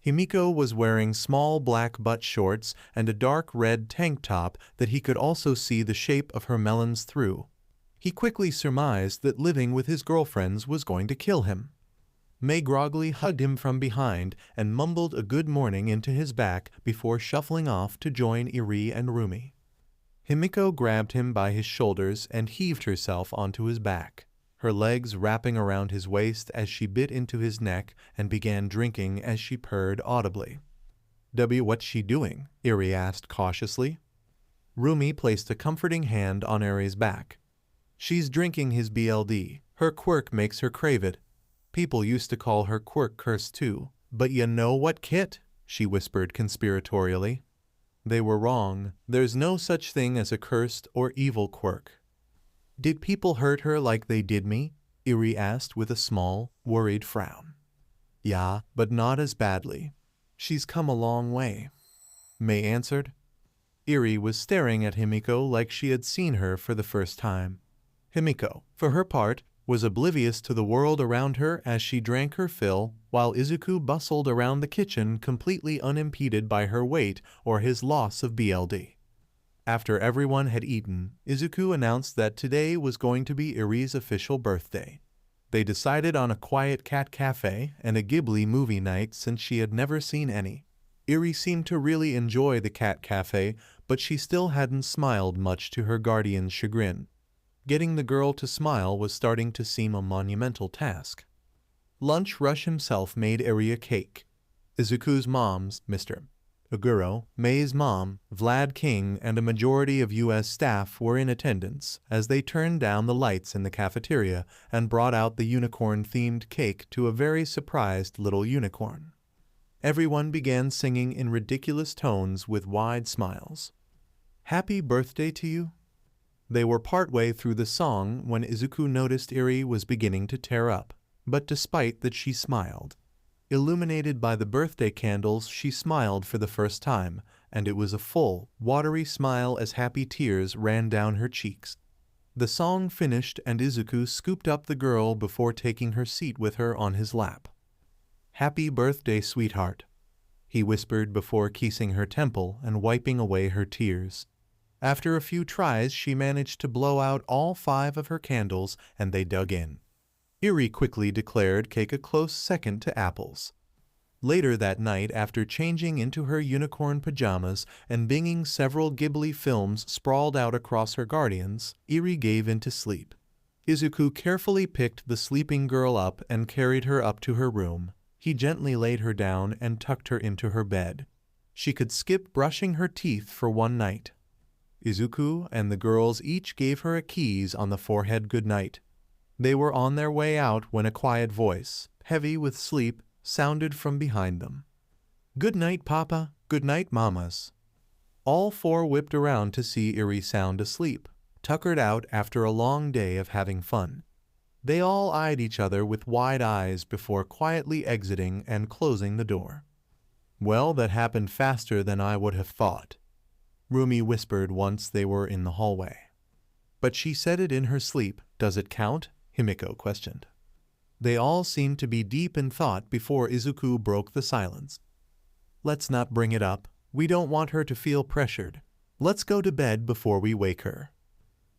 Himiko was wearing small black butt shorts and a dark red tank top that he could also see the shape of her melons through. He quickly surmised that living with his girlfriends was going to kill him. May groggily hugged him from behind and mumbled a good morning into his back before shuffling off to join Eri and Rumi. Himiko grabbed him by his shoulders and heaved herself onto his back, her legs wrapping around his waist as she bit into his neck and began drinking as she purred audibly. "What's she doing?" Eri asked cautiously. Rumi placed a comforting hand on Eri's back. "She's drinking his BLD. Her quirk makes her crave it. People used to call her quirk curse too. But you know what, Kit?" she whispered conspiratorially. They were wrong. There's no such thing as a cursed or evil quirk. "Did people hurt her like they did me?" Eri asked with a small, worried frown. "Yeah, but not as badly. She's come a long way," May answered. Eri was staring at Himiko like she had seen her for the first time. Himiko, for her part, was oblivious to the world around her as she drank her fill, while Izuku bustled around the kitchen completely unimpeded by her weight or his loss of BLD. After everyone had eaten, Izuku announced that today was going to be Iri's official birthday. They decided on a quiet cat cafe and a Ghibli movie night since she had never seen any. Iri seemed to really enjoy the cat cafe, but she still hadn't smiled much to her guardian's chagrin. Getting the girl to smile was starting to seem a monumental task. Lunch Rush himself made Iri a cake. Izuku's moms, Mr. Oguro, Mei's mom, Vlad King, and a majority of U.S. staff were in attendance as they turned down the lights in the cafeteria and brought out the unicorn-themed cake to a very surprised little unicorn. Everyone began singing in ridiculous tones with wide smiles. "Happy birthday to you?" They were partway through the song when Izuku noticed Iri was beginning to tear up, but despite that she smiled. Illuminated by the birthday candles, she smiled for the first time, and it was a full, watery smile as happy tears ran down her cheeks. The song finished and Izuku scooped up the girl before taking her seat with her on his lap. "Happy birthday, sweetheart," he whispered before kissing her temple and wiping away her tears. After a few tries, she managed to blow out all 5 of her candles, and they dug in. Iri quickly declared cake a close second to apples. Later that night, after changing into her unicorn pajamas and binging several Ghibli films sprawled out across her guardians, Iri gave in to sleep. Izuku carefully picked the sleeping girl up and carried her up to her room. He gently laid her down and tucked her into her bed. She could skip brushing her teeth for one night. Izuku and the girls each gave her a kiss on the forehead goodnight. They were on their way out when a quiet voice, heavy with sleep, sounded from behind them. "Good night, Papa. Good night, Mamas." All 4 whipped around to see Iri sound asleep, tuckered out after a long day of having fun. They all eyed each other with wide eyes before quietly exiting and closing the door. "Well, that happened faster than I would have thought," Rumi whispered once they were in the hallway. "But she said it in her sleep. Does it count?" Himiko questioned. They all seemed to be deep in thought before Izuku broke the silence. "Let's not bring it up. We don't want her to feel pressured. Let's go to bed before we wake her."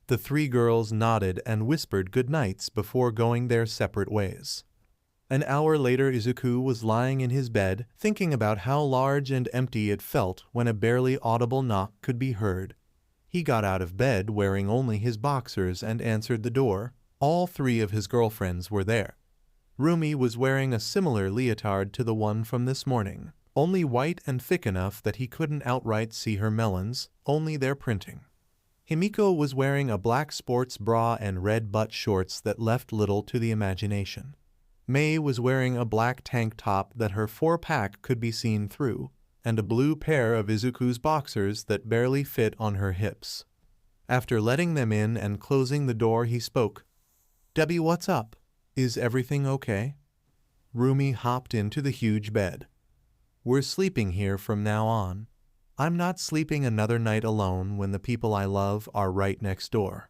The 3 girls nodded and whispered good nights before going their separate ways. An hour later, Izuku was lying in his bed, thinking about how large and empty it felt when a barely audible knock could be heard. He got out of bed wearing only his boxers and answered the door. All 3 of his girlfriends were there. Rumi was wearing a similar leotard to the one from this morning, only white and thick enough that he couldn't outright see her melons, only their printing. Himiko was wearing a black sports bra and red butt shorts that left little to the imagination. Mei was wearing a black tank top that her 4-pack could be seen through, and a blue pair of Izuku's boxers that barely fit on her hips. After letting them in and closing the door, he spoke. "Debbie, what's up? Is everything okay?" Rumi hopped into the huge bed. "We're sleeping here from now on. I'm not sleeping another night alone when the people I love are right next door."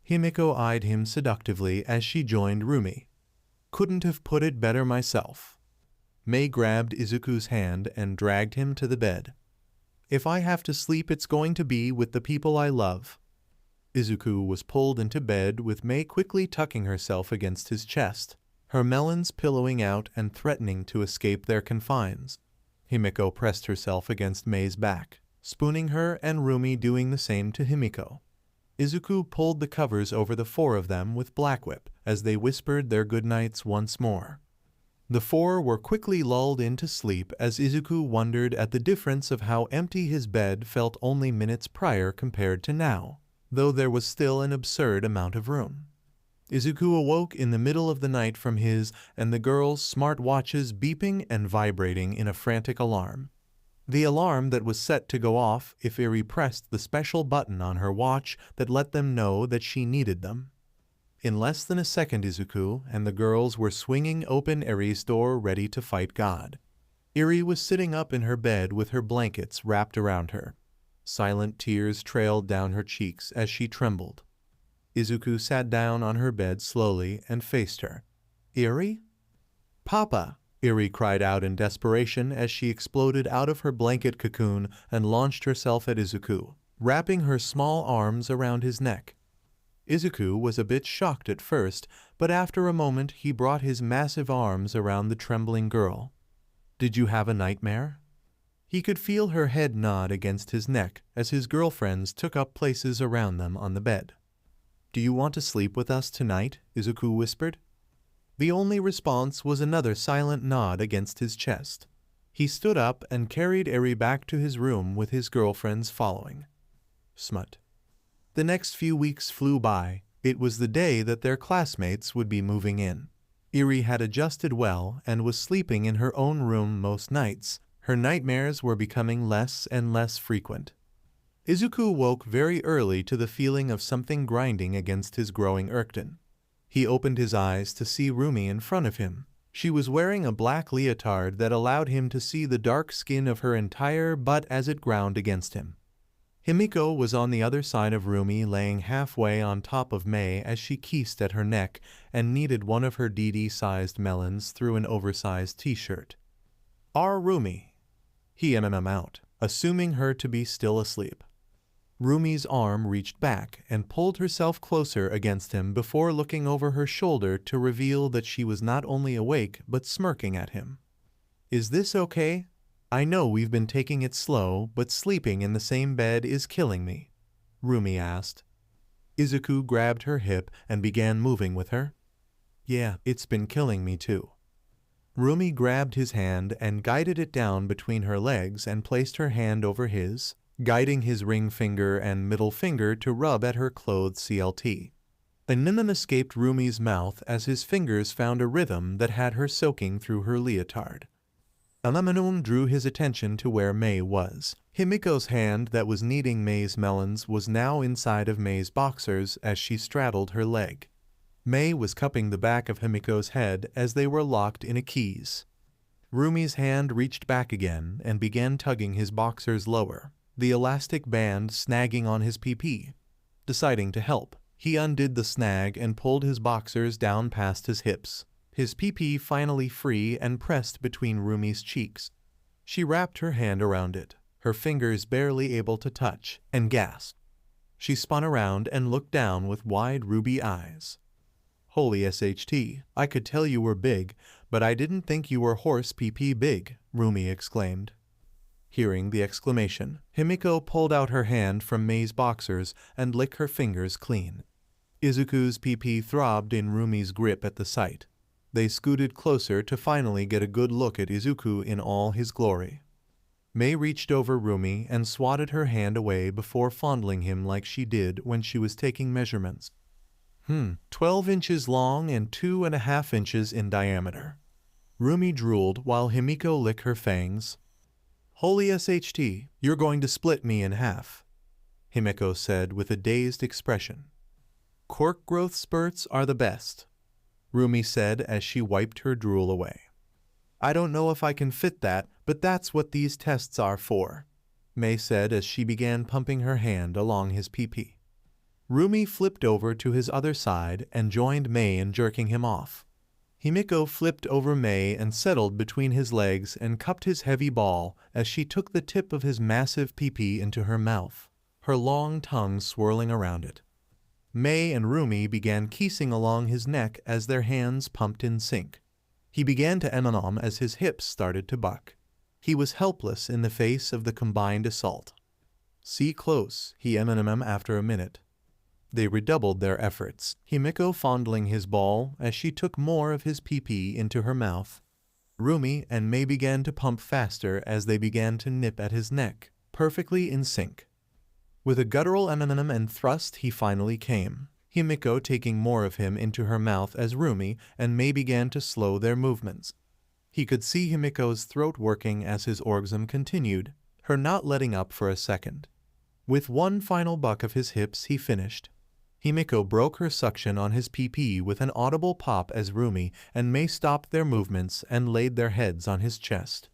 Himiko eyed him seductively as she joined Rumi. "Couldn't have put it better myself." Mei grabbed Izuku's hand and dragged him to the bed. "If I have to sleep, it's going to be with the people I love." Izuku was pulled into bed with Mei quickly tucking herself against his chest, her melons pillowing out and threatening to escape their confines. Himiko pressed herself against Mei's back, spooning her and Rumi doing the same to Himiko. Izuku pulled the covers over the 4 of them with Blackwhip as they whispered their goodnights once more. The 4 were quickly lulled into sleep as Izuku wondered at the difference of how empty his bed felt only minutes prior compared to now, though there was still an absurd amount of room. Izuku awoke in the middle of the night from his and the girls' smart watches beeping and vibrating in a frantic alarm. The alarm that was set to go off if Iri pressed the special button on her watch that let them know that she needed them. In less than a second, Izuku and the girls were swinging open Iri's door ready to fight God. Iri was sitting up in her bed with her blankets wrapped around her. Silent tears trailed down her cheeks as she trembled. Izuku sat down on her bed slowly and faced her. Eri? Papa! Eri cried out in desperation as she exploded out of her blanket cocoon and launched herself at Izuku, wrapping her small arms around his neck. Izuku was a bit shocked at first, but after a moment he brought his massive arms around the trembling girl. Did you have a nightmare? He could feel her head nod against his neck as his girlfriends took up places around them on the bed. Do you want to sleep with us tonight? Izuku whispered. The only response was another silent nod against his chest. He stood up and carried Eri back to his room with his girlfriends following. Smut. The next few weeks flew by. It was the day that their classmates would be moving in. Eri had adjusted well and was sleeping in her own room most nights. Her nightmares were becoming less and less frequent. Izuku woke very early to the feeling of something grinding against his growing Irkton. He opened his eyes to see Rumi in front of him. She was wearing a black leotard that allowed him to see the dark skin of her entire butt as it ground against him. Himiko was on the other side of Rumi, laying halfway on top of Mei as she kissed at her neck and kneaded one of her DD-sized melons through an oversized t-shirt. Our Rumi. He out, assuming her to be still asleep. Rumi's arm reached back and pulled herself closer against him before looking over her shoulder to reveal that she was not only awake but smirking at him. Is this okay? I know we've been taking it slow, but sleeping in the same bed is killing me, Rumi asked. Izuku grabbed her hip and began moving with her. Yeah, it's been killing me too. Rumi grabbed his hand and guided it down between her legs and placed her hand over his, guiding his ring finger and middle finger to rub at her clothed CLT. A ninon escaped Rumi's mouth as his fingers found a rhythm that had her soaking through her leotard. Alamanum drew his attention to where Mei was. Himiko's hand that was kneading Mei's melons was now inside of Mei's boxers as she straddled her leg. Mei was cupping the back of Himiko's head as they were locked in a keys. Rumi's hand reached back again and began tugging his boxers lower, the elastic band snagging on his PP. Deciding to help, he undid the snag and pulled his boxers down past his hips, his PP finally free and pressed between Rumi's cheeks. She wrapped her hand around it, her fingers barely able to touch, and gasped. She spun around and looked down with wide ruby eyes. Holy SHT, I could tell you were big, but I didn't think you were horse PP big, Rumi exclaimed. Hearing the exclamation, Himiko pulled out her hand from Mei's boxers and licked her fingers clean. Izuku's PP throbbed in Rumi's grip at the sight. They scooted closer to finally get a good look at Izuku in all his glory. Mei reached over Rumi and swatted her hand away before fondling him like she did when she was taking measurements. 12 inches long and 2.5 inches in diameter. Rumi drooled while Himiko licked her fangs. Holy SHT, you're going to split me in half, Himiko said with a dazed expression. Quirk growth spurts are the best, Rumi said as she wiped her drool away. I don't know if I can fit that, but that's what these tests are for, Mei said as she began pumping her hand along his PP. Rumi flipped over to his other side and joined Mei in jerking him off. Himiko flipped over Mei and settled between his legs and cupped his heavy ball as she took the tip of his massive PP into her mouth, her long tongue swirling around it. Mei and Rumi began kissing along his neck as their hands pumped in sync. He began to M&M as his hips started to buck. He was helpless in the face of the combined assault. See close, he M&M after a minute. They redoubled their efforts, Himiko fondling his ball as she took more of his PP into her mouth. Rumi and Mei began to pump faster as they began to nip at his neck, perfectly in sync. With a guttural M&M and thrust he finally came, Himiko taking more of him into her mouth as Rumi and Mei began to slow their movements. He could see Himiko's throat working as his orgasm continued, her not letting up for a second. With one final buck of his hips he finished. Himiko broke her suction on his PP with an audible pop as Rumi and Mei stopped their movements and laid their heads on his chest.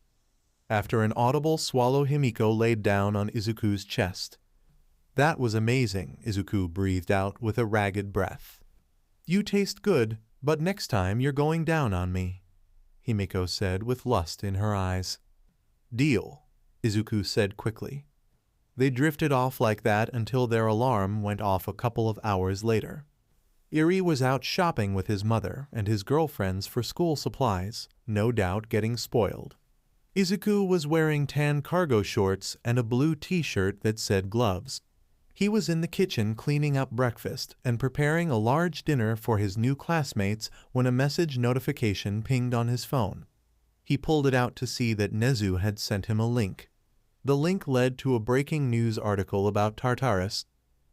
After an audible swallow, Himiko laid down on Izuku's chest. That was amazing, Izuku breathed out with a ragged breath. You taste good, but next time you're going down on me, Himiko said with lust in her eyes. Deal, Izuku said quickly. They drifted off like that until their alarm went off a couple of hours later. Eri was out shopping with his mother and his girlfriends for school supplies, no doubt getting spoiled. Izuku was wearing tan cargo shorts and a blue t-shirt that said gloves. He was in the kitchen cleaning up breakfast and preparing a large dinner for his new classmates when a message notification pinged on his phone. He pulled it out to see that Nezu had sent him a link. The link led to a breaking news article about Tartarus.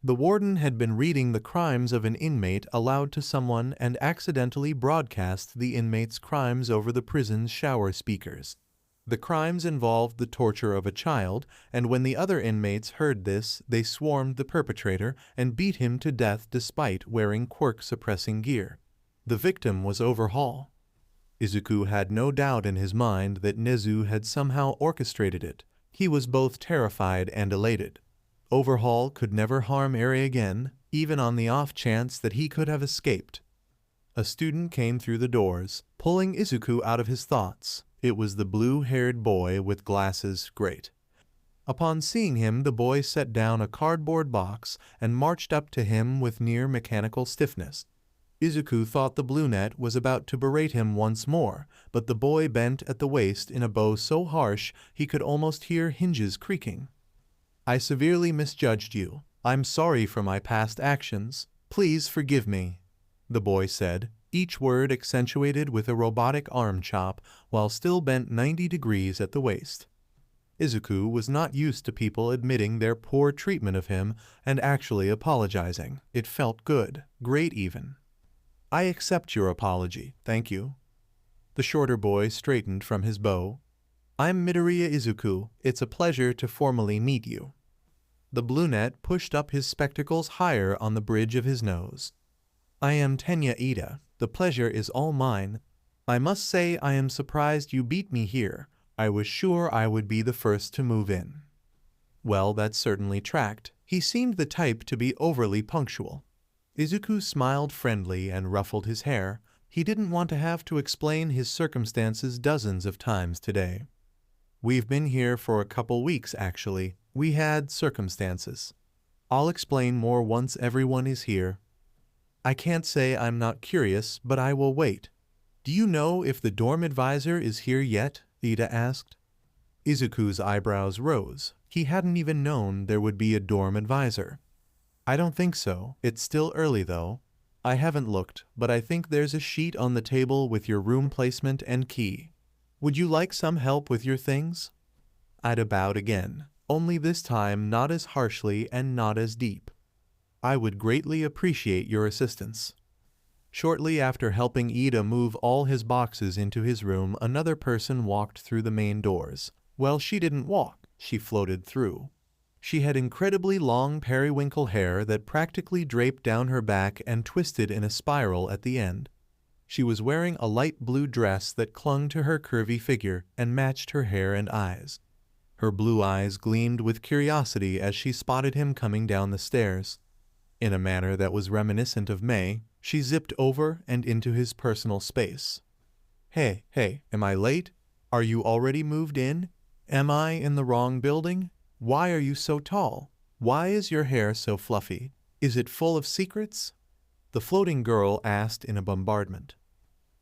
The warden had been reading the crimes of an inmate aloud to someone and accidentally broadcast the inmate's crimes over the prison's shower speakers. The crimes involved the torture of a child, and when the other inmates heard this, they swarmed the perpetrator and beat him to death despite wearing quirk-suppressing gear. The victim was Overhaul. Izuku had no doubt in his mind that Nezu had somehow orchestrated it. He was both terrified and elated. Overhaul could never harm Eri again, even on the off chance that he could have escaped. A student came through the doors, pulling Izuku out of his thoughts. It was the blue-haired boy with glasses, Great. Upon seeing him, the boy set down a cardboard box and marched up to him with near-mechanical stiffness. Izuku thought the brunette was about to berate him once more, but the boy bent at the waist in a bow so harsh he could almost hear hinges creaking. I severely misjudged you. I'm sorry for my past actions. Please forgive me, the boy said, each word accentuated with a robotic arm chop while still bent 90 degrees at the waist. Izuku was not used to people admitting their poor treatment of him and actually apologizing. It felt good, great even. I accept your apology, thank you. The shorter boy straightened from his bow. I'm Midoriya Izuku. It's a pleasure to formally meet you. The brunette pushed up his spectacles higher on the bridge of his nose. I am Tenya Ida. The pleasure is all mine. I must say I am surprised you beat me here. I was sure I would be the first to move in. Well, that certainly tracked. He seemed the type to be overly punctual. Izuku smiled friendly and ruffled his hair. He didn't want to have to explain his circumstances dozens of times today. We've been here for a couple weeks, actually. We had circumstances. I'll explain more once everyone is here. I can't say I'm not curious, but I will wait. Do you know if the dorm advisor is here yet? Ida asked. Izuku's eyebrows rose. He hadn't even known there would be a dorm advisor. I don't think so. It's still early, though. I haven't looked, but I think there's a sheet on the table with your room placement and key. Would you like some help with your things? Ida bowed again, only this time not as harshly and not as deep. I would greatly appreciate your assistance. Shortly after helping Ida move all his boxes into his room, another person walked through the main doors. Well, she didn't walk, she floated through. She had incredibly long periwinkle hair that practically draped down her back and twisted in a spiral at the end. She was wearing a light blue dress that clung to her curvy figure and matched her hair and eyes. Her blue eyes gleamed with curiosity as she spotted him coming down the stairs. In a manner that was reminiscent of May, she zipped over and into his personal space. Hey, am I late? Are you already moved in? Am I in the wrong building? Why are you so tall? Why is your hair so fluffy? Is it full of secrets? The floating girl asked in a bombardment.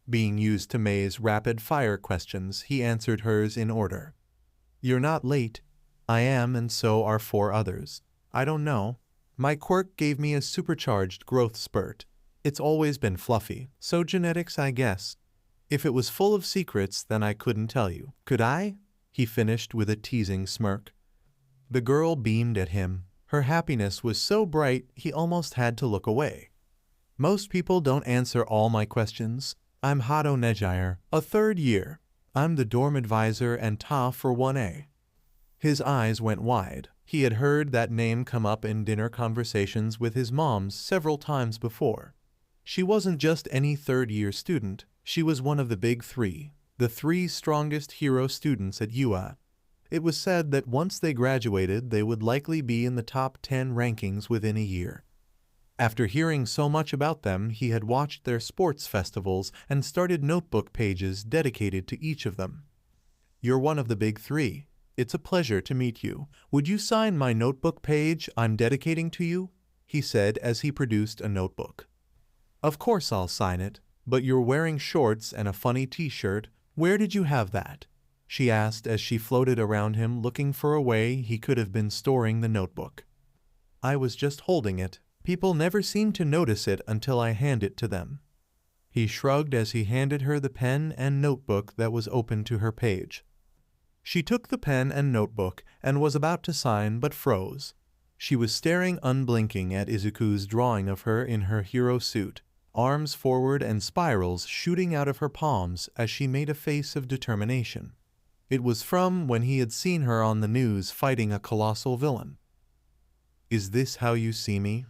Being used to May's rapid-fire questions, he answered hers in order. You're not late. I am, and so are 4 others. I don't know. My quirk gave me a supercharged growth spurt. It's always been fluffy, so genetics, I guess. If it was full of secrets, then I couldn't tell you. Could I? He finished with a teasing smirk. The girl beamed at him. Her happiness was so bright he almost had to look away. Most people don't answer all my questions. I'm Hado Nejire, a 3rd year. I'm the dorm advisor and Ta for 1A. His eyes went wide. He had heard that name come up in dinner conversations with his moms several times before. She wasn't just any 3rd-year student. She was one of the big 3, the 3 strongest hero students at UA. It was said that once they graduated, they would likely be in the top 10 rankings within a year. After hearing so much about them, he had watched their sports festivals and started notebook pages dedicated to each of them. "You're one of the big three. It's a pleasure to meet you. Would you sign my notebook page I'm dedicating to you?" he said as he produced a notebook. "Of course I'll sign it, but you're wearing shorts and a funny t-shirt. Where did you have that?" she asked as she floated around him looking for a way he could have been storing the notebook. "I was just holding it. People never seem to notice it until I hand it to them." He shrugged as he handed her the pen and notebook that was open to her page. She took the pen and notebook and was about to sign but froze. She was staring unblinking at Izuku's drawing of her in her hero suit, arms forward and spirals shooting out of her palms as she made a face of determination. It was from when he had seen her on the news fighting a colossal villain. "Is this how you see me?"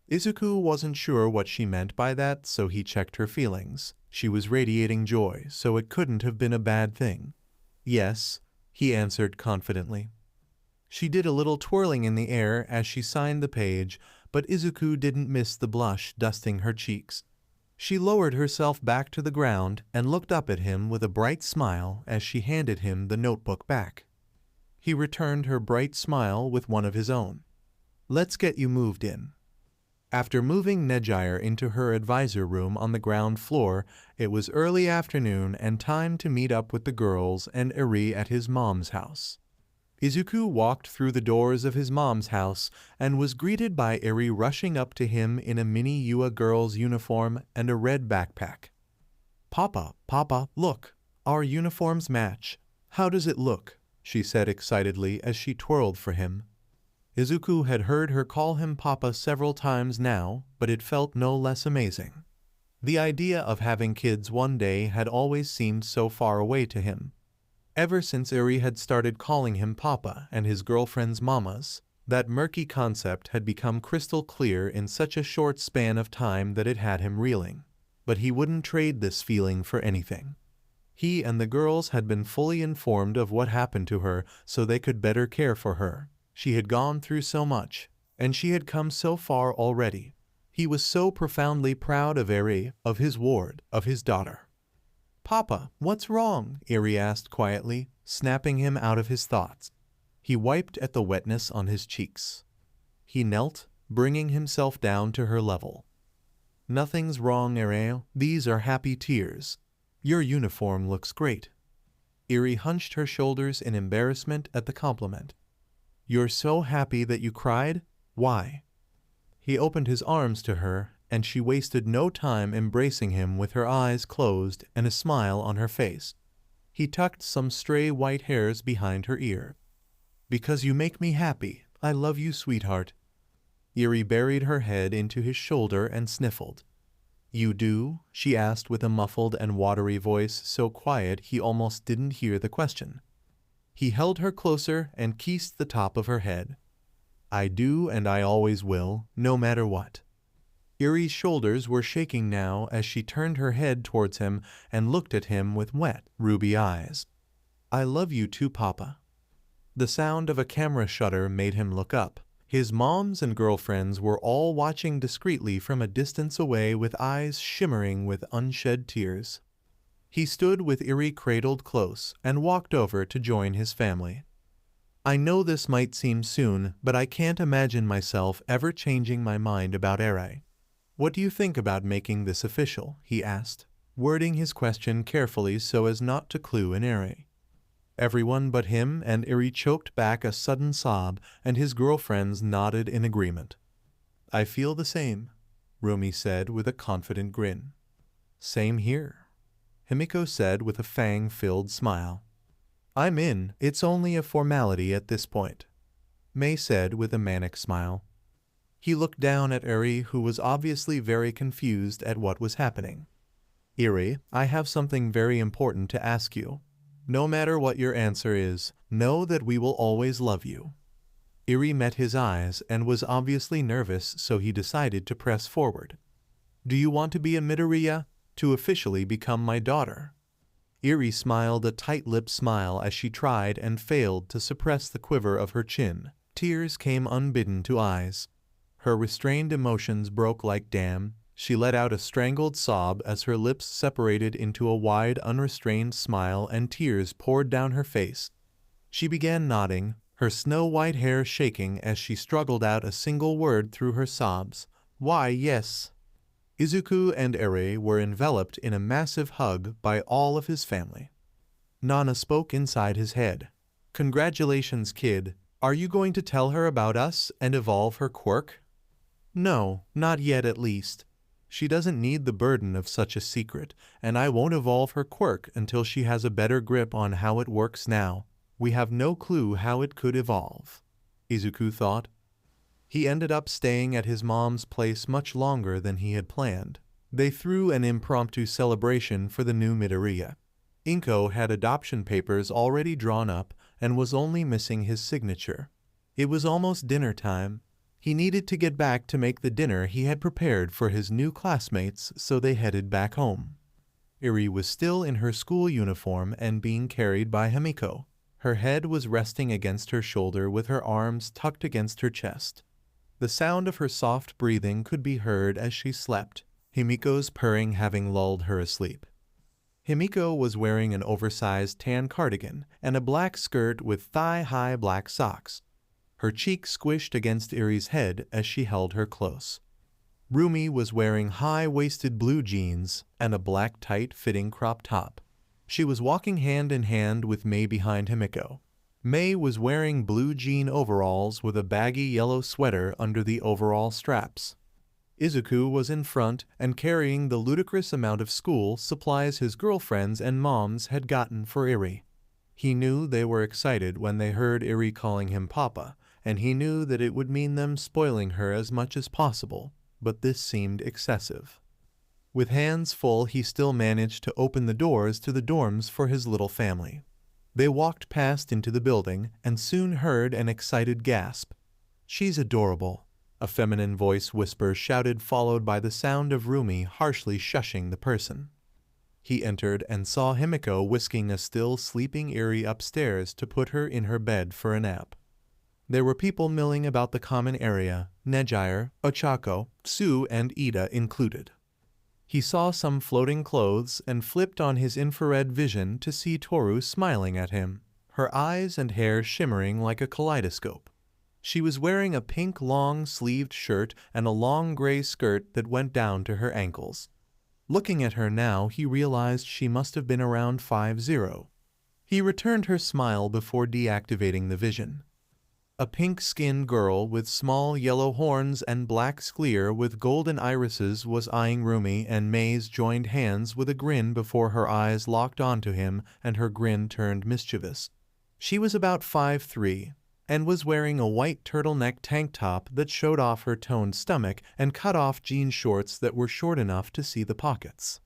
Izuku wasn't sure what she meant by that, so he checked her feelings. She was radiating joy, so it couldn't have been a bad thing. "Yes," he answered confidently. She did a little twirling in the air as she signed the page, but Izuku didn't miss the blush dusting her cheeks. She lowered herself back to the ground and looked up at him with a bright smile as she handed him the notebook back. He returned her bright smile with one of his own. "Let's get you moved in." After moving Nejire into her advisor room on the ground floor, it was early afternoon and time to meet up with the girls and Eri at his mom's house. Izuku walked through the doors of his mom's house and was greeted by Eri rushing up to him in a mini Yua girl's uniform and a red backpack. Papa, look! Our uniforms match. How does it look?" she said excitedly as she twirled for him. Izuku had heard her call him Papa several times now, but it felt no less amazing. The idea of having kids one day had always seemed so far away to him. Ever since Eri had started calling him Papa and his girlfriends Mamas, that murky concept had become crystal clear in such a short span of time that it had him reeling. But he wouldn't trade this feeling for anything. He and the girls had been fully informed of what happened to her so they could better care for her. She had gone through so much, and she had come so far already. He was so profoundly proud of Eri, of his ward, of his daughter. "Papa, what's wrong?" Eri asked quietly, snapping him out of his thoughts. He wiped at the wetness on his cheeks. He knelt, bringing himself down to her level. "Nothing's wrong, Eri. These are happy tears. Your uniform looks great." Eri hunched her shoulders in embarrassment at the compliment. "You're so happy that you cried? Why?" He opened his arms to her, and she wasted no time embracing him with her eyes closed and a smile on her face. He tucked some stray white hairs behind her ear. "Because you make me happy. I love you, sweetheart." Eri buried her head into his shoulder and sniffled. "You do?" she asked with a muffled and watery voice so quiet he almost didn't hear the question. He held her closer and kissed the top of her head. "I do, and I always will, no matter what." Eri's shoulders were shaking now as she turned her head towards him and looked at him with wet, ruby eyes. "I love you too, Papa." The sound of a camera shutter made him look up. His moms and girlfriends were all watching discreetly from a distance away with eyes shimmering with unshed tears. He stood with Eri cradled close and walked over to join his family. "I know this might seem soon, but I can't imagine myself ever changing my mind about Eri." "What do you think about making this official?" he asked, wording his question carefully so as not to clue in Eri. Everyone but him and Eri choked back a sudden sob, and his girlfriends nodded in agreement. "I feel the same," Rumi said with a confident grin. "Same here," Himiko said with a fang-filled smile. "I'm in, it's only a formality at this point," May said with a manic smile. He looked down at Eri, who was obviously very confused at what was happening. "Eri, I have something very important to ask you. No matter what your answer is, know that we will always love you." Eri met his eyes and was obviously nervous, so he decided to press forward. "Do you want to be a Midoriya? To officially become my daughter?" Eri smiled a tight-lipped smile as she tried and failed to suppress the quiver of her chin. Tears came unbidden to eyes. Her restrained emotions broke like dam. She let out a strangled sob as her lips separated into a wide, unrestrained smile and tears poured down her face. She began nodding, her snow-white hair shaking as she struggled out a single word through her sobs. "Why, yes." Izuku and Eri were enveloped in a massive hug by all of his family. Nana spoke inside his head. "Congratulations, kid. Are you going to tell her about us and evolve her quirk?" "No, not yet at least. She doesn't need the burden of such a secret, and I won't evolve her quirk until she has a better grip on how it works now. We have no clue how it could evolve," Izuku thought. He ended up staying at his mom's place much longer than he had planned. They threw an impromptu celebration for the new Midoriya. Inko had adoption papers already drawn up and was only missing his signature. It was almost dinner time. He needed to get back to make the dinner he had prepared for his new classmates, so they headed back home. Eri was still in her school uniform and being carried by Himiko. Her head was resting against her shoulder with her arms tucked against her chest. The sound of her soft breathing could be heard as she slept, Himiko's purring having lulled her asleep. Himiko was wearing an oversized tan cardigan and a black skirt with thigh-high black socks. Her cheek squished against Eri's head as she held her close. Rumi was wearing high-waisted blue jeans and a black tight-fitting crop top. She was walking hand in hand with Mei behind Himiko. Mei was wearing blue jean overalls with a baggy yellow sweater under the overall straps. Izuku was in front and carrying the ludicrous amount of school supplies his girlfriends and moms had gotten for Eri. He knew they were excited when they heard Eri calling him Papa, and he knew that it would mean them spoiling her as much as possible, but this seemed excessive. With hands full, he still managed to open the doors to the dorms for his little family. They walked past into the building and soon heard an excited gasp. "She's adorable," a feminine voice whisper shouted, followed by the sound of Rumi harshly shushing the person. He entered and saw Himiko whisking a still sleeping Eri upstairs to put her in her bed for a nap. There were people milling about the common area, Nejire, Ochako, Tsu and Ida included. He saw some floating clothes and flipped on his infrared vision to see Toru smiling at him, her eyes and hair shimmering like a kaleidoscope. She was wearing a pink long-sleeved shirt and a long gray skirt that went down to her ankles. Looking at her now, he realized she must have been around 50. He returned her smile before deactivating the vision. A pink-skinned girl with small yellow horns and black sclere with golden irises was eyeing Rumi, and Mei's joined hands with a grin before her eyes locked onto him and her grin turned mischievous. She was about 5'3", and was wearing a white turtleneck tank top that showed off her toned stomach and cut-off jean shorts that were short enough to see the pockets.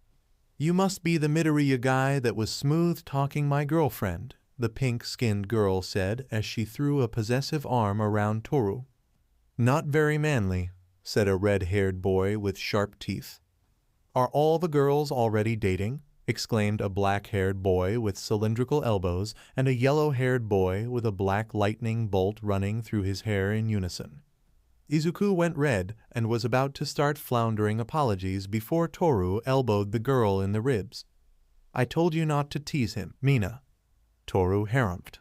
"You must be the Midoriya guy that was smooth-talking my girlfriend," the pink-skinned girl said as she threw a possessive arm around Toru. "Not very manly," said a red-haired boy with sharp teeth. "Are all the girls already dating?" exclaimed a black-haired boy with cylindrical elbows and a yellow-haired boy with a black lightning bolt running through his hair in unison. Izuku went red and was about to start floundering apologies before Toru elbowed the girl in the ribs. "I told you not to tease him, Mina," Toru harumphed.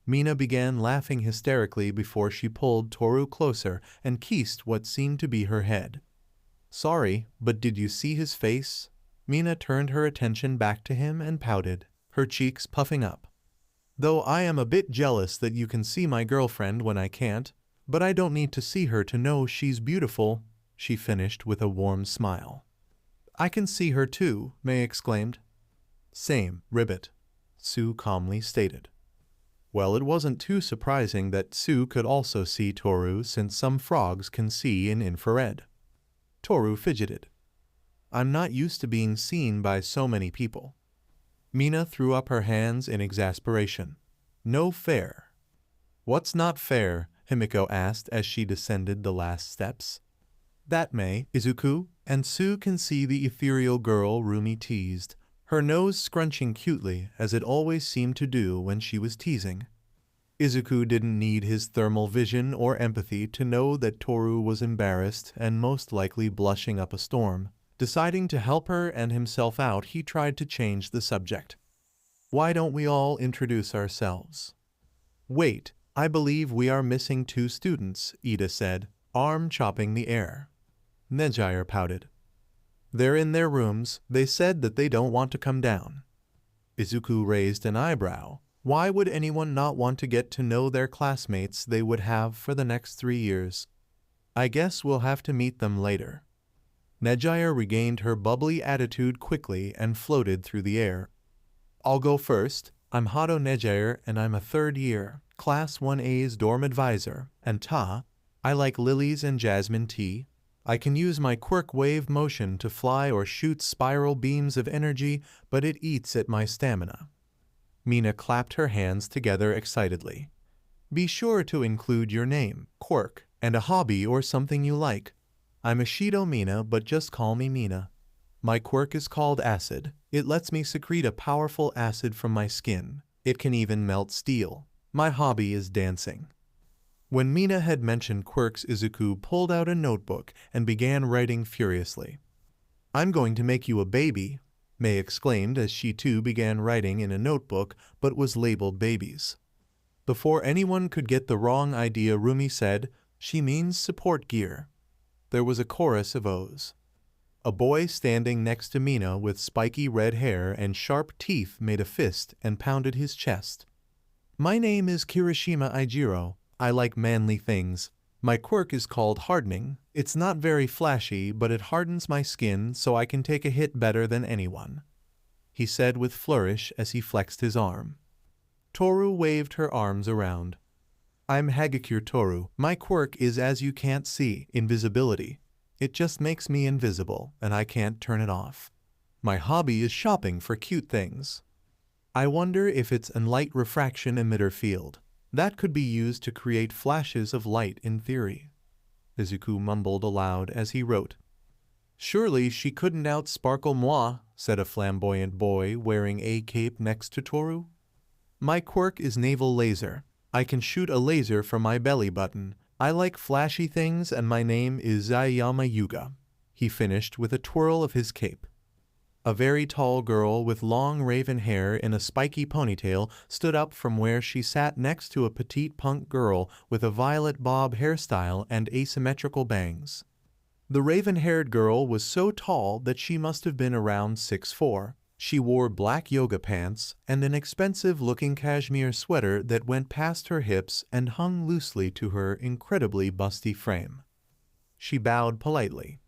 Mina began laughing hysterically before she pulled Toru closer and kissed what seemed to be her head. "Sorry, but did you see his face?" Mina turned her attention back to him and pouted, her cheeks puffing up. "Though I am a bit jealous that you can see my girlfriend when I can't, but I don't need to see her to know she's beautiful," she finished with a warm smile. "I can see her too," Mei exclaimed. "Same, ribbit," Tsu calmly stated. Well, it wasn't too surprising that Tsu could also see Toru, since some frogs can see in infrared. Toru fidgeted. "I'm not used to being seen by so many people." Mina threw up her hands in exasperation. "No fair." "What's not fair?" Himiko asked as she descended the last steps. "That Mei, Izuku, and Tsu can see the ethereal girl," Rumi teased. her nose scrunching cutely as it always seemed to do when she was teasing. Izuku didn't need his thermal vision or empathy to know that Toru was embarrassed and most likely blushing up a storm. Deciding to help her and himself out, he tried to change the subject. Why don't we all introduce ourselves? Wait, I believe we are missing 2 students, Ida said, arm chopping the air. Nejire pouted. They're in their rooms. They said that they don't want to come down. Izuku raised an eyebrow. Why would anyone not want to get to know their classmates they would have for the next 3 years? I guess we'll have to meet them later. Nejire regained her bubbly attitude quickly and floated through the air. I'll go first. I'm Hado Nejire and I'm a 3rd year, Class 1A's dorm advisor, and I like lilies and jasmine tea. I can use my quirk wave motion to fly or shoot spiral beams of energy, but it eats at my stamina. Mina clapped her hands together excitedly. Be sure to include your name, quirk, and a hobby or something you like. I'm Ashido Mina, but just call me Mina. My quirk is called acid. It lets me secrete a powerful acid from my skin. It can even melt steel. My hobby is dancing. When Mina had mentioned quirks, Izuku pulled out a notebook and began writing furiously. I'm going to make you a baby, May exclaimed as she too began writing in a notebook but was labeled babies. Before anyone could get the wrong idea, Rumi said, she means support gear. There was a chorus of O's. A boy standing next to Mina with spiky red hair and sharp teeth made a fist and pounded his chest. My name is Kirishima Ijiro. I like manly things. My quirk is called hardening. It's not very flashy, but it hardens my skin so I can take a hit better than anyone, he said with flourish as he flexed his arm. Toru waved her arms around. I'm Hagakure Toru. My quirk is, as you can't see, invisibility. It just makes me invisible, and I can't turn it off. My hobby is shopping for cute things. I wonder if it's a light refraction emitter field. That could be used to create flashes of light in theory. Izuku mumbled aloud as he wrote. Surely she couldn't outsparkle moi, said a flamboyant boy wearing a cape next to Toru. My quirk is naval laser. I can shoot a laser from my belly button. I like flashy things and my name is Zayama Yuga, he finished with a twirl of his cape. A very tall girl with long raven hair in a spiky ponytail stood up from where she sat next to a petite punk girl with a violet bob hairstyle and asymmetrical bangs. The raven-haired girl was so tall that she must have been around 6'4". She wore black yoga pants and an expensive-looking cashmere sweater that went past her hips and hung loosely to her incredibly busty frame. She bowed politely.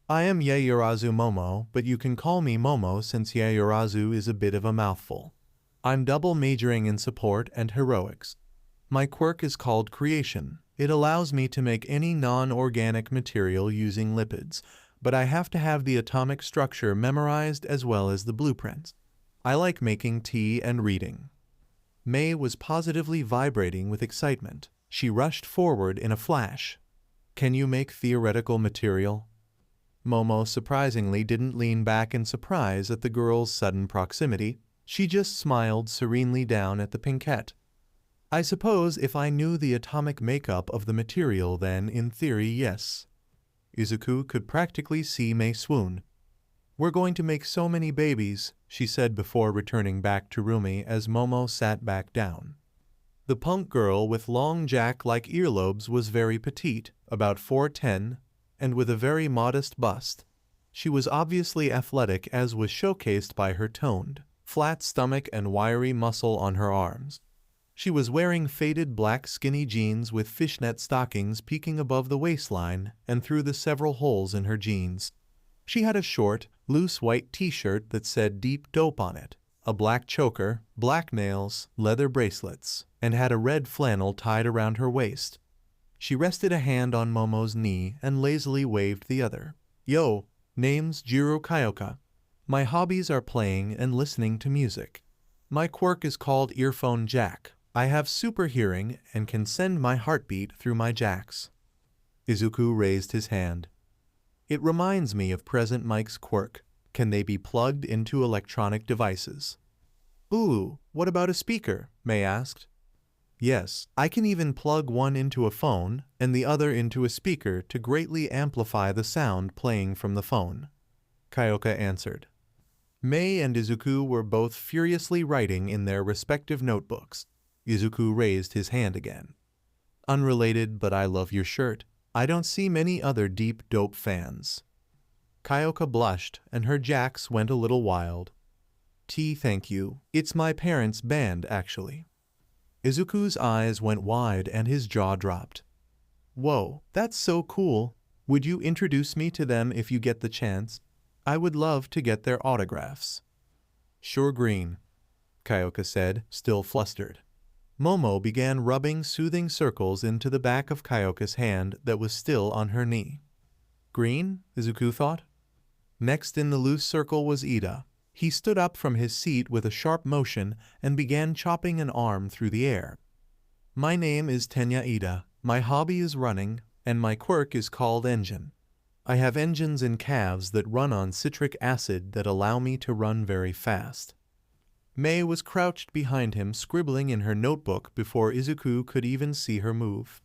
I am Yaoyorozu Momo, but you can call me Momo since Yaoyorozu is a bit of a mouthful. I'm double majoring in support and heroics. My quirk is called creation. It allows me to make any non-organic material using lipids, but I have to have the atomic structure memorized as well as the blueprints. I like making tea and reading. May was positively vibrating with excitement. She rushed forward in a flash. Can you make theoretical material? Momo surprisingly didn't lean back in surprise at the girl's sudden proximity. She just smiled serenely down at the pinkette. I suppose if I knew the atomic makeup of the material, then in theory, yes. Izuku could practically see May swoon. We're going to make so many babies, she said before returning back to Rumi as Momo sat back down. The punk girl with long jack-like earlobes was very petite, about 4'10", and with a very modest bust. She was obviously athletic, as was showcased by her toned, flat stomach and wiry muscle on her arms. She was wearing faded black skinny jeans with fishnet stockings peeking above the waistline and through the several holes in her jeans. She had a short, loose white t-shirt that said Deep Dope on it, a black choker, black nails, leather bracelets, and had a red flannel tied around her waist. She rested a hand on Momo's knee and lazily waved the other. Yo, name's Jiro Kyoka. My hobbies are playing and listening to music. My quirk is called Earphone Jack. I have super hearing and can send my heartbeat through my jacks. Izuku raised his hand. It reminds me of Present Mike's quirk. Can they be plugged into electronic devices? Ooh, what about a speaker? May asked. Yes, I can even plug one into a phone and the other into a speaker to greatly amplify the sound playing from the phone, Kyoka answered. May and Izuku were both furiously writing in their respective notebooks. Izuku raised his hand again. Unrelated, but I love your shirt. I don't see many other deep dope fans. Kyoka blushed, and her jacks went a little wild. Thank you. It's my parents' band, actually. Izuku's eyes went wide and his jaw dropped. Whoa, that's so cool. Would you introduce me to them if you get the chance? I would love to get their autographs. Sure green, Kyoka said, still flustered. Momo began rubbing soothing circles into the back of Kyoka's hand that was still on her knee. Green? Izuku thought. Next in the loose circle was Ida. He stood up from his seat with a sharp motion and began chopping an arm through the air. My name is Tenya Ida. My hobby is running, and my quirk is called Engine. I have engines in calves that run on citric acid that allow me to run very fast. May was crouched behind him, scribbling in her notebook before Izuku could even see her move.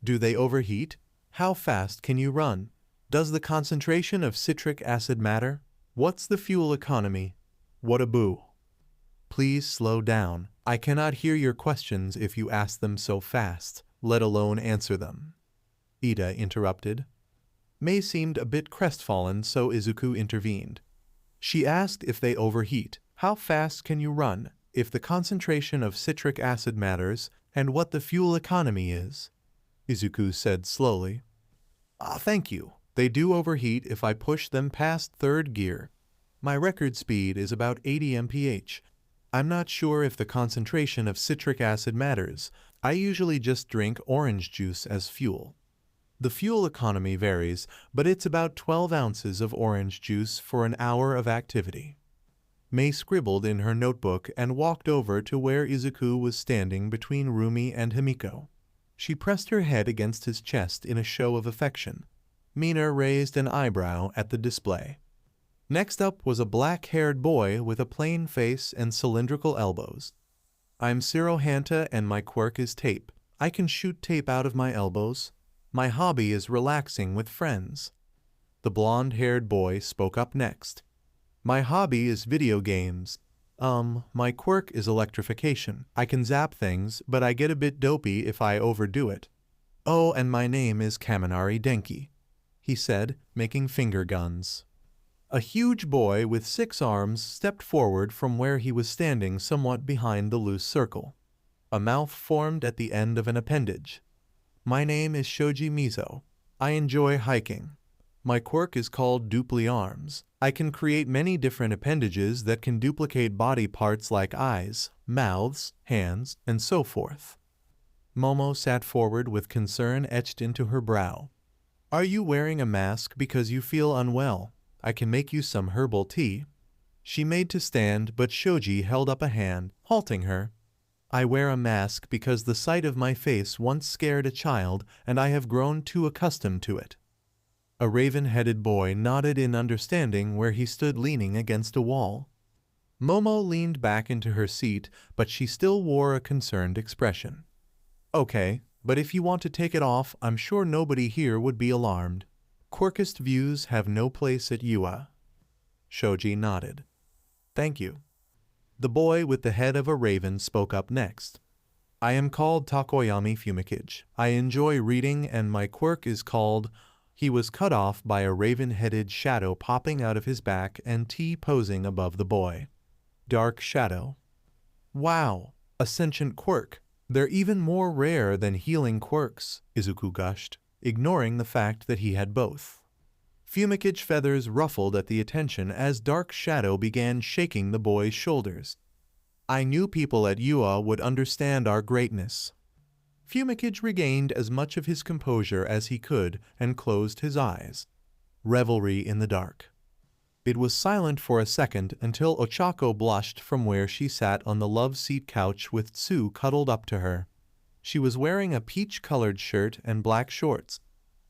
Do they overheat? How fast can you run? Does the concentration of citric acid matter? What's the fuel economy? What a boo. Please slow down. I cannot hear your questions if you ask them so fast, let alone answer them. Ida interrupted. May seemed a bit crestfallen, so Izuku intervened. She asked if they overheat. How fast can you run? If the concentration of citric acid matters, and what the fuel economy is. Izuku said slowly. Thank you. They do overheat if I push them past third gear. My record speed is about 80 mph. I'm not sure if the concentration of citric acid matters. I usually just drink orange juice as fuel. The fuel economy varies, but it's about 12 ounces of orange juice for an hour of activity. May scribbled in her notebook and walked over to where Izuku was standing between Rumi and Himiko. She pressed her head against his chest in a show of affection. Mina raised an eyebrow at the display. Next up was a black-haired boy with a plain face and cylindrical elbows. I'm Ciro Hanta and my quirk is tape. I can shoot tape out of my elbows. My hobby is relaxing with friends. The blonde-haired boy spoke up next. My hobby is video games. My quirk is electrification. I can zap things, but I get a bit dopey if I overdo it. Oh, and my name is Kaminari Denki, he said, making finger guns. A huge boy with 6 arms stepped forward from where he was standing somewhat behind the loose circle. A mouth formed at the end of an appendage. My name is Shoji Mizo. I enjoy hiking. My quirk is called Dupli Arms. I can create many different appendages that can duplicate body parts like eyes, mouths, hands, and so forth. Momo sat forward with concern etched into her brow. Are you wearing a mask because you feel unwell? I can make you some herbal tea. She made to stand, but Shoji held up a hand, halting her. I wear a mask because the sight of my face once scared a child, and I have grown too accustomed to it. A raven-headed boy nodded in understanding where he stood leaning against a wall. Momo leaned back into her seat, but she still wore a concerned expression. Okay, but if you want to take it off, I'm sure nobody here would be alarmed. Quirkist views have no place at UA. Shoji nodded. Thank you. The boy with the head of a raven spoke up next. I am called Takoyami Fumikage. I enjoy reading and my quirk is called... He was cut off by a raven-headed shadow popping out of his back and T-posing above the boy. Dark shadow. Wow, a sentient quirk. They're even more rare than healing quirks, Izuku gushed, ignoring the fact that he had both. Fumikage feathers ruffled at the attention as Dark Shadow began shaking the boy's shoulders. I knew people at UA would understand our greatness. Fumikage regained as much of his composure as he could and closed his eyes. Revelry in the dark. It was silent for a second until Ochako blushed from where she sat on the love seat couch with Tsu cuddled up to her. She was wearing a peach-colored shirt and black shorts.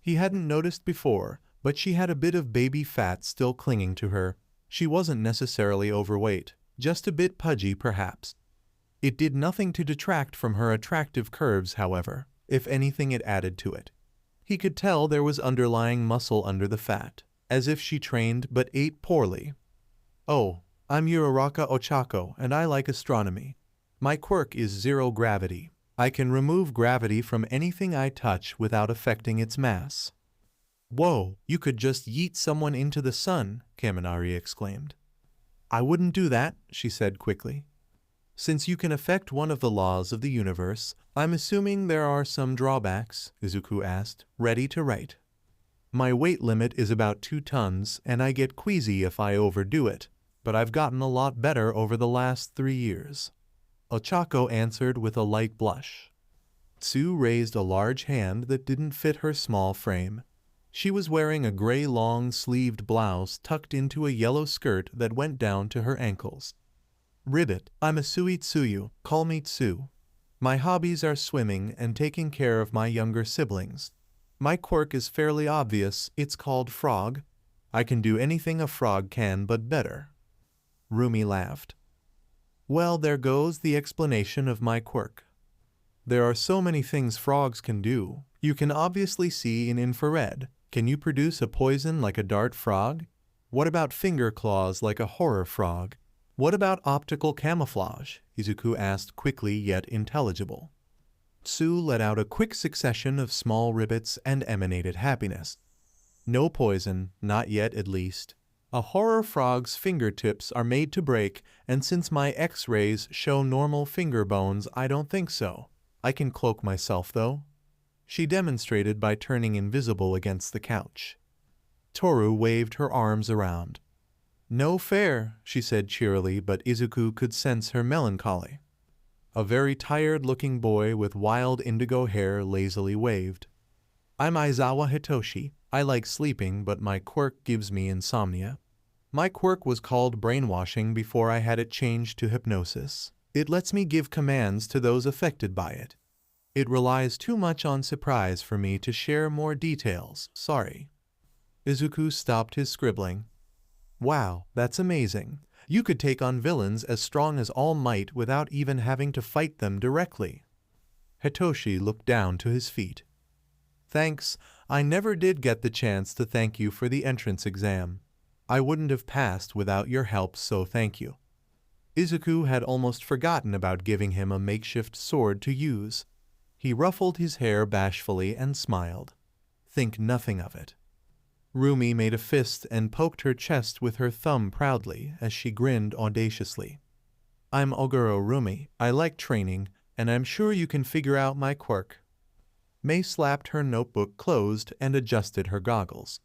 He hadn't noticed before, but she had a bit of baby fat still clinging to her. She wasn't necessarily overweight, just a bit pudgy perhaps. It did nothing to detract from her attractive curves, however. If anything, it added to it. He could tell there was underlying muscle under the fat, as if she trained but ate poorly. "Oh, I'm Uraraka Ochako, and I like astronomy. My quirk is zero gravity. I can remove gravity from anything I touch without affecting its mass." "Whoa, you could just yeet someone into the sun," Kaminari exclaimed. "I wouldn't do that," she said quickly. "Since you can affect one of the laws of the universe, I'm assuming there are some drawbacks," Izuku asked, ready to write. "My weight limit is about 2 tons, and I get queasy if I overdo it, but I've gotten a lot better over the last 3 years." Ochako answered with a light blush. Tsu raised a large hand that didn't fit her small frame. She was wearing a gray long-sleeved blouse tucked into a yellow skirt that went down to her ankles. "Ribbit, I'm a Sui Tsuyu, call me Tsu. My hobbies are swimming and taking care of my younger siblings. My quirk is fairly obvious, it's called frog. I can do anything a frog can but better." Rumi laughed. "Well, there goes the explanation of my quirk. There are so many things frogs can do. You can obviously see in infrared. Can you produce a poison like a dart frog? What about finger claws like a horror frog? What about optical camouflage?" Izuku asked quickly yet intelligible. Tsu let out a quick succession of small ribbits and emanated happiness. "No poison, not yet at least. A horror frog's fingertips are made to break, and since my X-rays show normal finger bones, I don't think so. I can cloak myself though." She demonstrated by turning invisible against the couch. Toru waved her arms around. "No fair," she said cheerily, but Izuku could sense her melancholy. A very tired-looking boy with wild indigo hair lazily waved. "I'm Aizawa Hitoshi. I like sleeping, but my quirk gives me insomnia. My quirk was called brainwashing before I had it changed to hypnosis. It lets me give commands to those affected by it. It relies too much on surprise for me to share more details, sorry." Izuku stopped his scribbling. "Wow, that's amazing. You could take on villains as strong as All Might without even having to fight them directly." Hitoshi looked down to his feet. "Thanks, I never did get the chance to thank you for the entrance exam. I wouldn't have passed without your help, so thank you." Izuku had almost forgotten about giving him a makeshift sword to use. He ruffled his hair bashfully and smiled. "Think nothing of it." Rumi made a fist and poked her chest with her thumb proudly as she grinned audaciously. "I'm Oguro Rumi. I like training, and I'm sure you can figure out my quirk." Mei slapped her notebook closed and adjusted her goggles.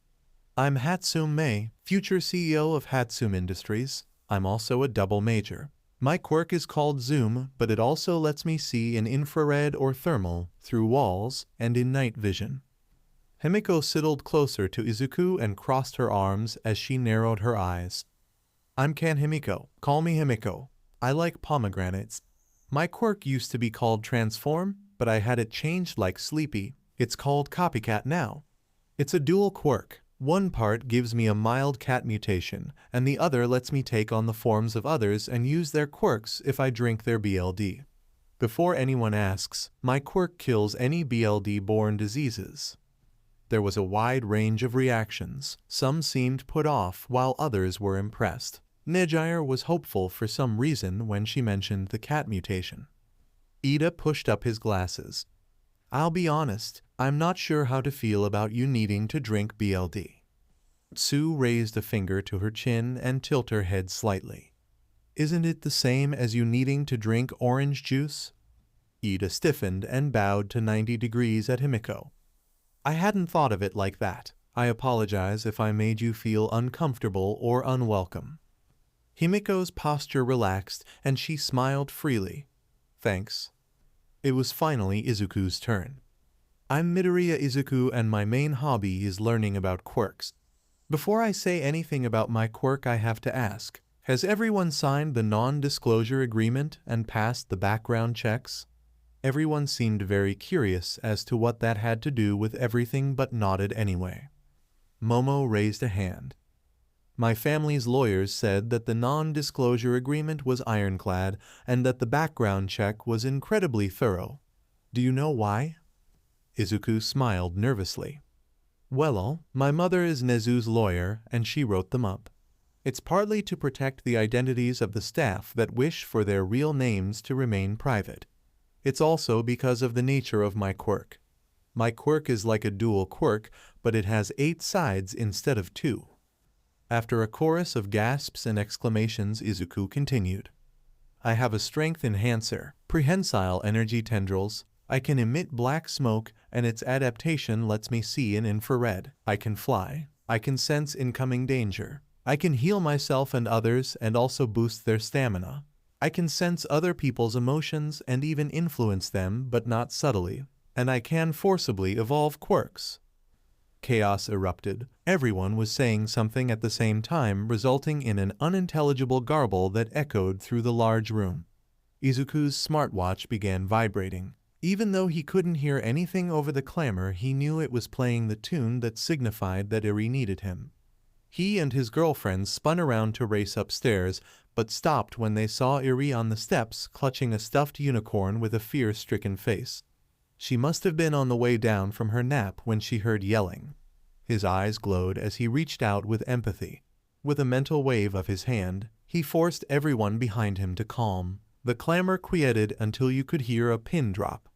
"I'm Hatsum Mei, future CEO of Hatsum Industries. I'm also a double major. My quirk is called Zoom, but it also lets me see in infrared or thermal, through walls, and in night vision." Himiko sidled closer to Izuku and crossed her arms as she narrowed her eyes. "I'm Kan Himiko. Call me Himiko. I like pomegranates. My quirk used to be called Transform, but I had it changed like Sleepy. It's called Copycat now. It's a dual quirk. One part gives me a mild cat mutation, and the other lets me take on the forms of others and use their quirks if I drink their BLD. Before anyone asks, my quirk kills any BLD-borne diseases." There was a wide range of reactions. Some seemed put off, while others were impressed. Nejire was hopeful for some reason when she mentioned the cat mutation. Ida pushed up his glasses. "I'll be honest, I'm not sure how to feel about you needing to drink BLD." Tsu raised a finger to her chin and tilted her head slightly. "Isn't it the same as you needing to drink orange juice?" Ida stiffened and bowed to 90 degrees at Himiko. "I hadn't thought of it like that. I apologize if I made you feel uncomfortable or unwelcome." Himiko's posture relaxed and she smiled freely. "Thanks." It was finally Izuku's turn. "I'm Midoriya Izuku and my main hobby is learning about quirks. Before I say anything about my quirk, I have to ask, has everyone signed the non-disclosure agreement and passed the background checks?" Everyone seemed very curious as to what that had to do with everything but nodded anyway. Momo raised a hand. My family's lawyers said that the non-disclosure agreement was ironclad and that the background check was incredibly thorough. Do you know why? Izuku smiled nervously. Well, my mother is Nezu's lawyer and she wrote them up. It's partly to protect the identities of the staff that wish for their real names to remain private. It's also because of the nature of my quirk. My quirk is like a dual quirk, but it has 8 sides instead of 2. After a chorus of gasps and exclamations, Izuku continued. I have a strength enhancer, prehensile energy tendrils. I can emit black smoke, and its adaptation lets me see in infrared. I can fly. I can sense incoming danger. I can heal myself and others and also boost their stamina. I can sense other people's emotions and even influence them, but not subtly. And I can forcibly evolve quirks. Chaos erupted. Everyone was saying something at the same time, resulting in an unintelligible garble that echoed through the large room. Izuku's smartwatch began vibrating. Even though he couldn't hear anything over the clamor, he knew it was playing the tune that signified that Eri needed him. He and his girlfriend spun around to race upstairs, but stopped when they saw Eri on the steps clutching a stuffed unicorn with a fear-stricken face. She must have been on the way down from her nap when she heard yelling. His eyes glowed as he reached out with empathy. With a mental wave of his hand, he forced everyone behind him to calm. The clamor quieted until you could hear a pin drop.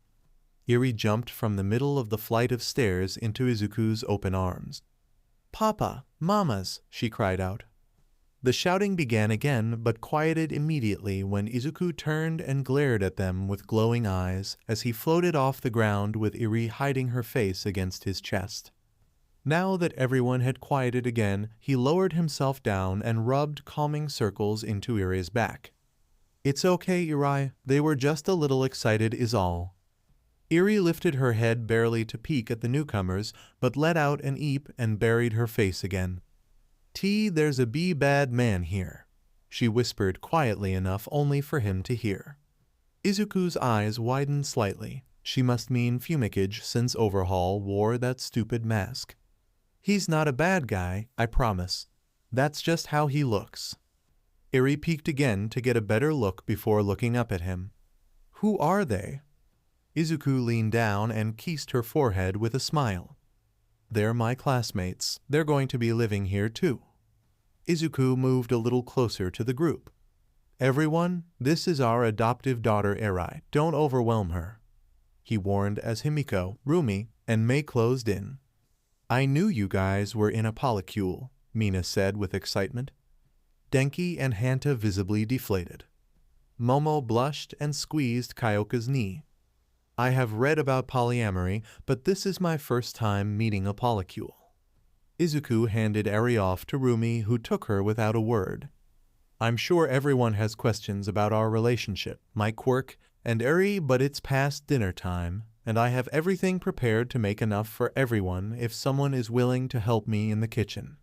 Eri jumped from the middle of the flight of stairs into Izuku's open arms. Papa, Mamas, she cried out. The shouting began again, but quieted immediately when Izuku turned and glared at them with glowing eyes as he floated off the ground with Eri hiding her face against his chest. Now that everyone had quieted again, he lowered himself down and rubbed calming circles into Eri's back. It's okay, Eri, they were just a little excited is all. Eri lifted her head barely to peek at the newcomers, but let out an eep and buried her face again. There's a bad man here, she whispered quietly enough only for him to hear. Izuku's eyes widened slightly. She must mean Fumikage since Overhaul wore that stupid mask. He's not a bad guy, I promise. That's just how he looks. Eri peeked again to get a better look before looking up at him. Who are they? Izuku leaned down and kissed her forehead with a smile. They're my classmates. They're going to be living here too. Izuku moved a little closer to the group. Everyone, this is our adoptive daughter Eri. Don't overwhelm her, he warned as Himiko, Rumi, and Mei closed in. I knew you guys were in a polycule, Mina said with excitement. Denki and Hanta visibly deflated. Momo blushed and squeezed Kyoka's knee. I have read about polyamory, but this is my first time meeting a polycule. Izuku handed Eri off to Rumi, who took her without a word. I'm sure everyone has questions about our relationship, my quirk, and Eri, but it's past dinner time, and I have everything prepared to make enough for everyone if someone is willing to help me in the kitchen.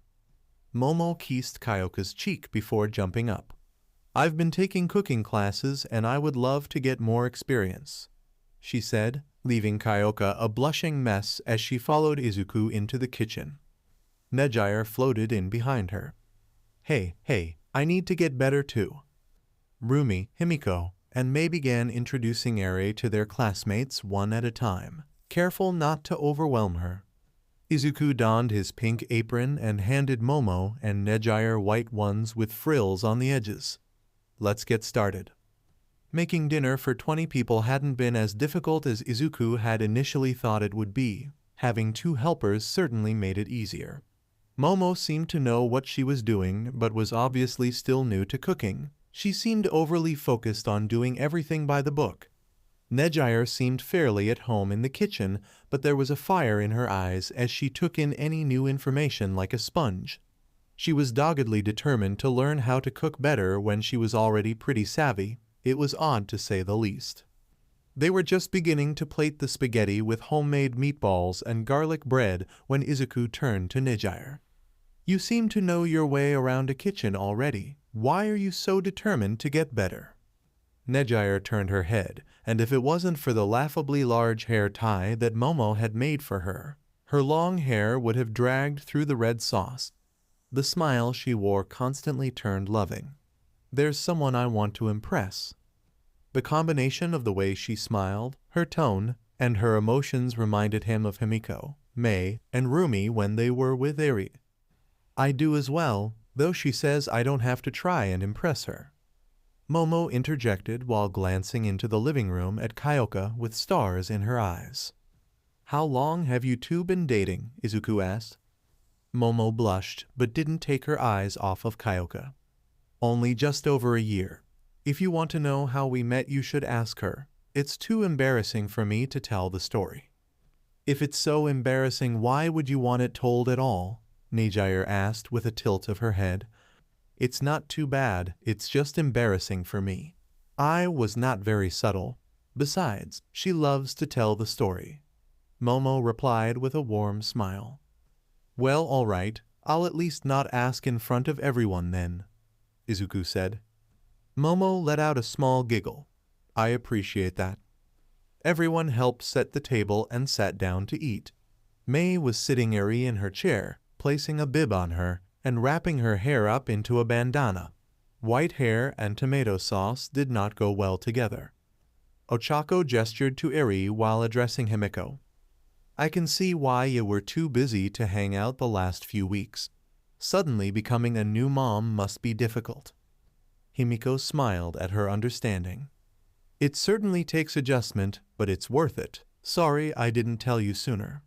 Momo kissed Kyoka's cheek before jumping up. I've been taking cooking classes and I would love to get more experience, she said, leaving Kyoka a blushing mess as she followed Izuku into the kitchen. Nejire floated in behind her. Hey, I need to get better too. Rumi, Himiko, and Mei began introducing Eri to their classmates one at a time, careful not to overwhelm her. Izuku donned his pink apron and handed Momo and Nejire white ones with frills on the edges. Let's get started. Making dinner for 20 people hadn't been as difficult as Izuku had initially thought it would be. Having 2 helpers certainly made it easier. Momo seemed to know what she was doing, but was obviously still new to cooking. She seemed overly focused on doing everything by the book. Nejire seemed fairly at home in the kitchen, but there was a fire in her eyes as she took in any new information like a sponge. She was doggedly determined to learn how to cook better when she was already pretty savvy. It was odd to say the least. They were just beginning to plate the spaghetti with homemade meatballs and garlic bread when Izuku turned to Nejire. You seem to know your way around a kitchen already. Why are you so determined to get better? Nejire turned her head, and if it wasn't for the laughably large hair tie that Momo had made for her, her long hair would have dragged through the red sauce. The smile she wore constantly turned loving. "There's someone I want to impress." The combination of the way she smiled, her tone, and her emotions reminded him of Himiko, Mei, and Rumi when they were with Eri. "I do as well, though she says I don't have to try and impress her." Momo interjected while glancing into the living room at Kyoka with stars in her eyes. "How long have you two been dating?" Izuku asked. Momo blushed, but didn't take her eyes off of Kyoka. "Only just over a year. If you want to know how we met, you should ask her. It's too embarrassing for me to tell the story." "If it's so embarrassing, why would you want it told at all?" Nijire asked with a tilt of her head. "It's not too bad, it's just embarrassing for me." I was not very subtle. Besides, she loves to tell the story. Momo replied with a warm smile. "Well, all right, I'll at least not ask in front of everyone then," Izuku said. Momo let out a small giggle. "I appreciate that." Everyone helped set the table and sat down to eat. Mei was sitting Eri in her chair, placing a bib on her, and wrapping her hair up into a bandana. White hair and tomato sauce did not go well together. Ochako gestured to Eri while addressing Himiko. "I can see why you were too busy to hang out the last few weeks. Suddenly becoming a new mom must be difficult." Himiko smiled at her understanding. "It certainly takes adjustment, but it's worth it. Sorry I didn't tell you sooner."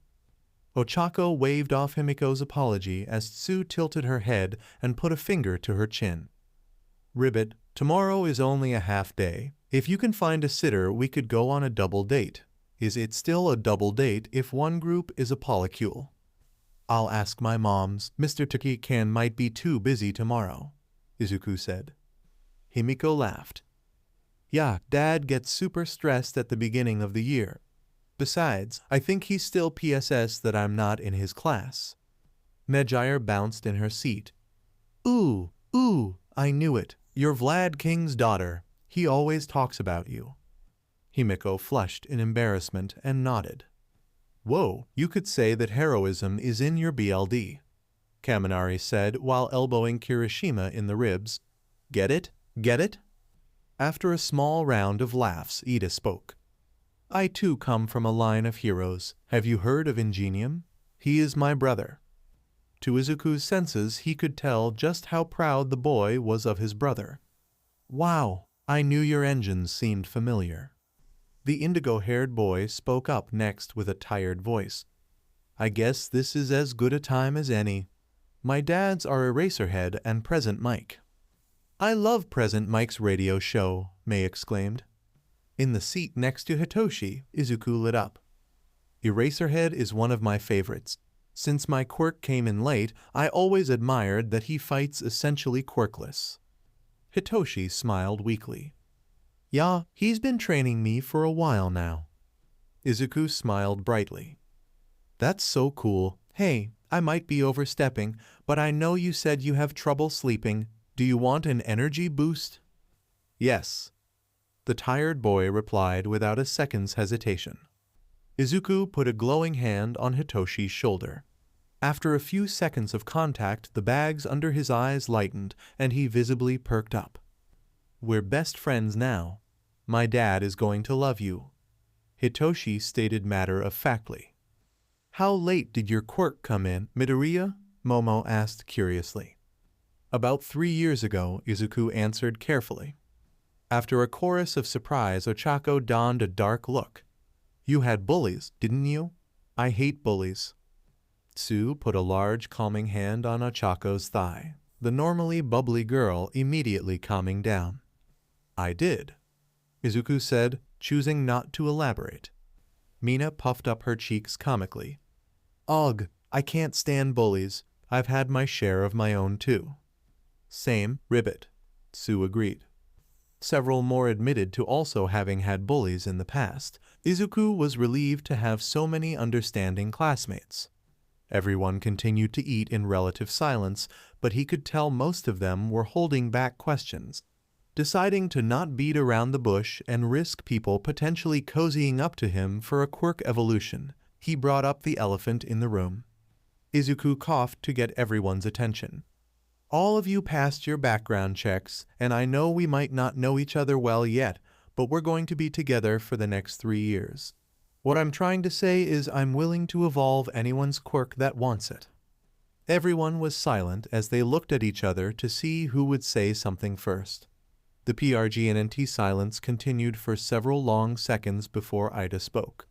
Ochako waved off Himiko's apology as Tsu tilted her head and put a finger to her chin. "Ribbit, tomorrow is only a half day. If you can find a sitter, we could go on a double date. Is it still a double date if one group is a polycule?" "I'll ask my moms. Mr. Takikan might be too busy tomorrow," Izuku said. Himiko laughed. "Yeah, Dad gets super stressed at the beginning of the year. Besides, I think he's still PSS that I'm not in his class." Nijire bounced in her seat. Ooh, I knew it. You're Vlad King's daughter. He always talks about you." Himiko flushed in embarrassment and nodded. "Whoa, you could say that heroism is in your BLD," Kaminari said while elbowing Kirishima in the ribs. "Get it? Get it?" After a small round of laughs, Ida spoke. "I too come from a line of heroes. Have you heard of Ingenium? He is my brother." To Izuku's senses, he could tell just how proud the boy was of his brother. "Wow, I knew your engines seemed familiar." The indigo-haired boy spoke up next with a tired voice. "I guess this is as good a time as any. My dads are Eraserhead and Present Mike." "I love Present Mike's radio show," Mei exclaimed. In the seat next to Hitoshi, Izuku lit up. "Eraserhead is one of my favorites. Since my quirk came in late, I always admired that he fights essentially quirkless." Hitoshi smiled weakly. "Yeah, he's been training me for a while now." Izuku smiled brightly. "That's so cool. Hey, I might be overstepping, but I know you said you have trouble sleeping. Do you want an energy boost?" "Yes," the tired boy replied without a second's hesitation. Izuku put a glowing hand on Hitoshi's shoulder. After a few seconds of contact, the bags under his eyes lightened, and he visibly perked up. "We're best friends now. My dad is going to love you," Hitoshi stated matter-of-factly. "How late did your quirk come in, Midoriya?" Momo asked curiously. "About 3 years ago," Izuku answered carefully. After a chorus of surprise, Ochako donned a dark look. "You had bullies, didn't you? I hate bullies." Tsu put a large calming hand on Ochako's thigh, the normally bubbly girl immediately calming down. "I did," Izuku said, choosing not to elaborate. Mina puffed up her cheeks comically. "Ugh, I can't stand bullies. I've had my share of my own too." "Same, Ribbit," Tsu agreed. Several more admitted to also having had bullies in the past. Izuku was relieved to have so many understanding classmates. Everyone continued to eat in relative silence, but he could tell most of them were holding back questions. Deciding to not beat around the bush and risk people potentially cozying up to him for a quirk evolution, he brought up the elephant in the room. Izuku coughed to get everyone's attention. All of you passed your background checks, and I know we might not know each other well yet, but we're going to be together for the next 3 years. What I'm trying to say is I'm willing to evolve anyone's quirk that wants it." Everyone was silent as they looked at each other to see who would say something first. The PRGNNT silence continued for several long seconds before Ida spoke.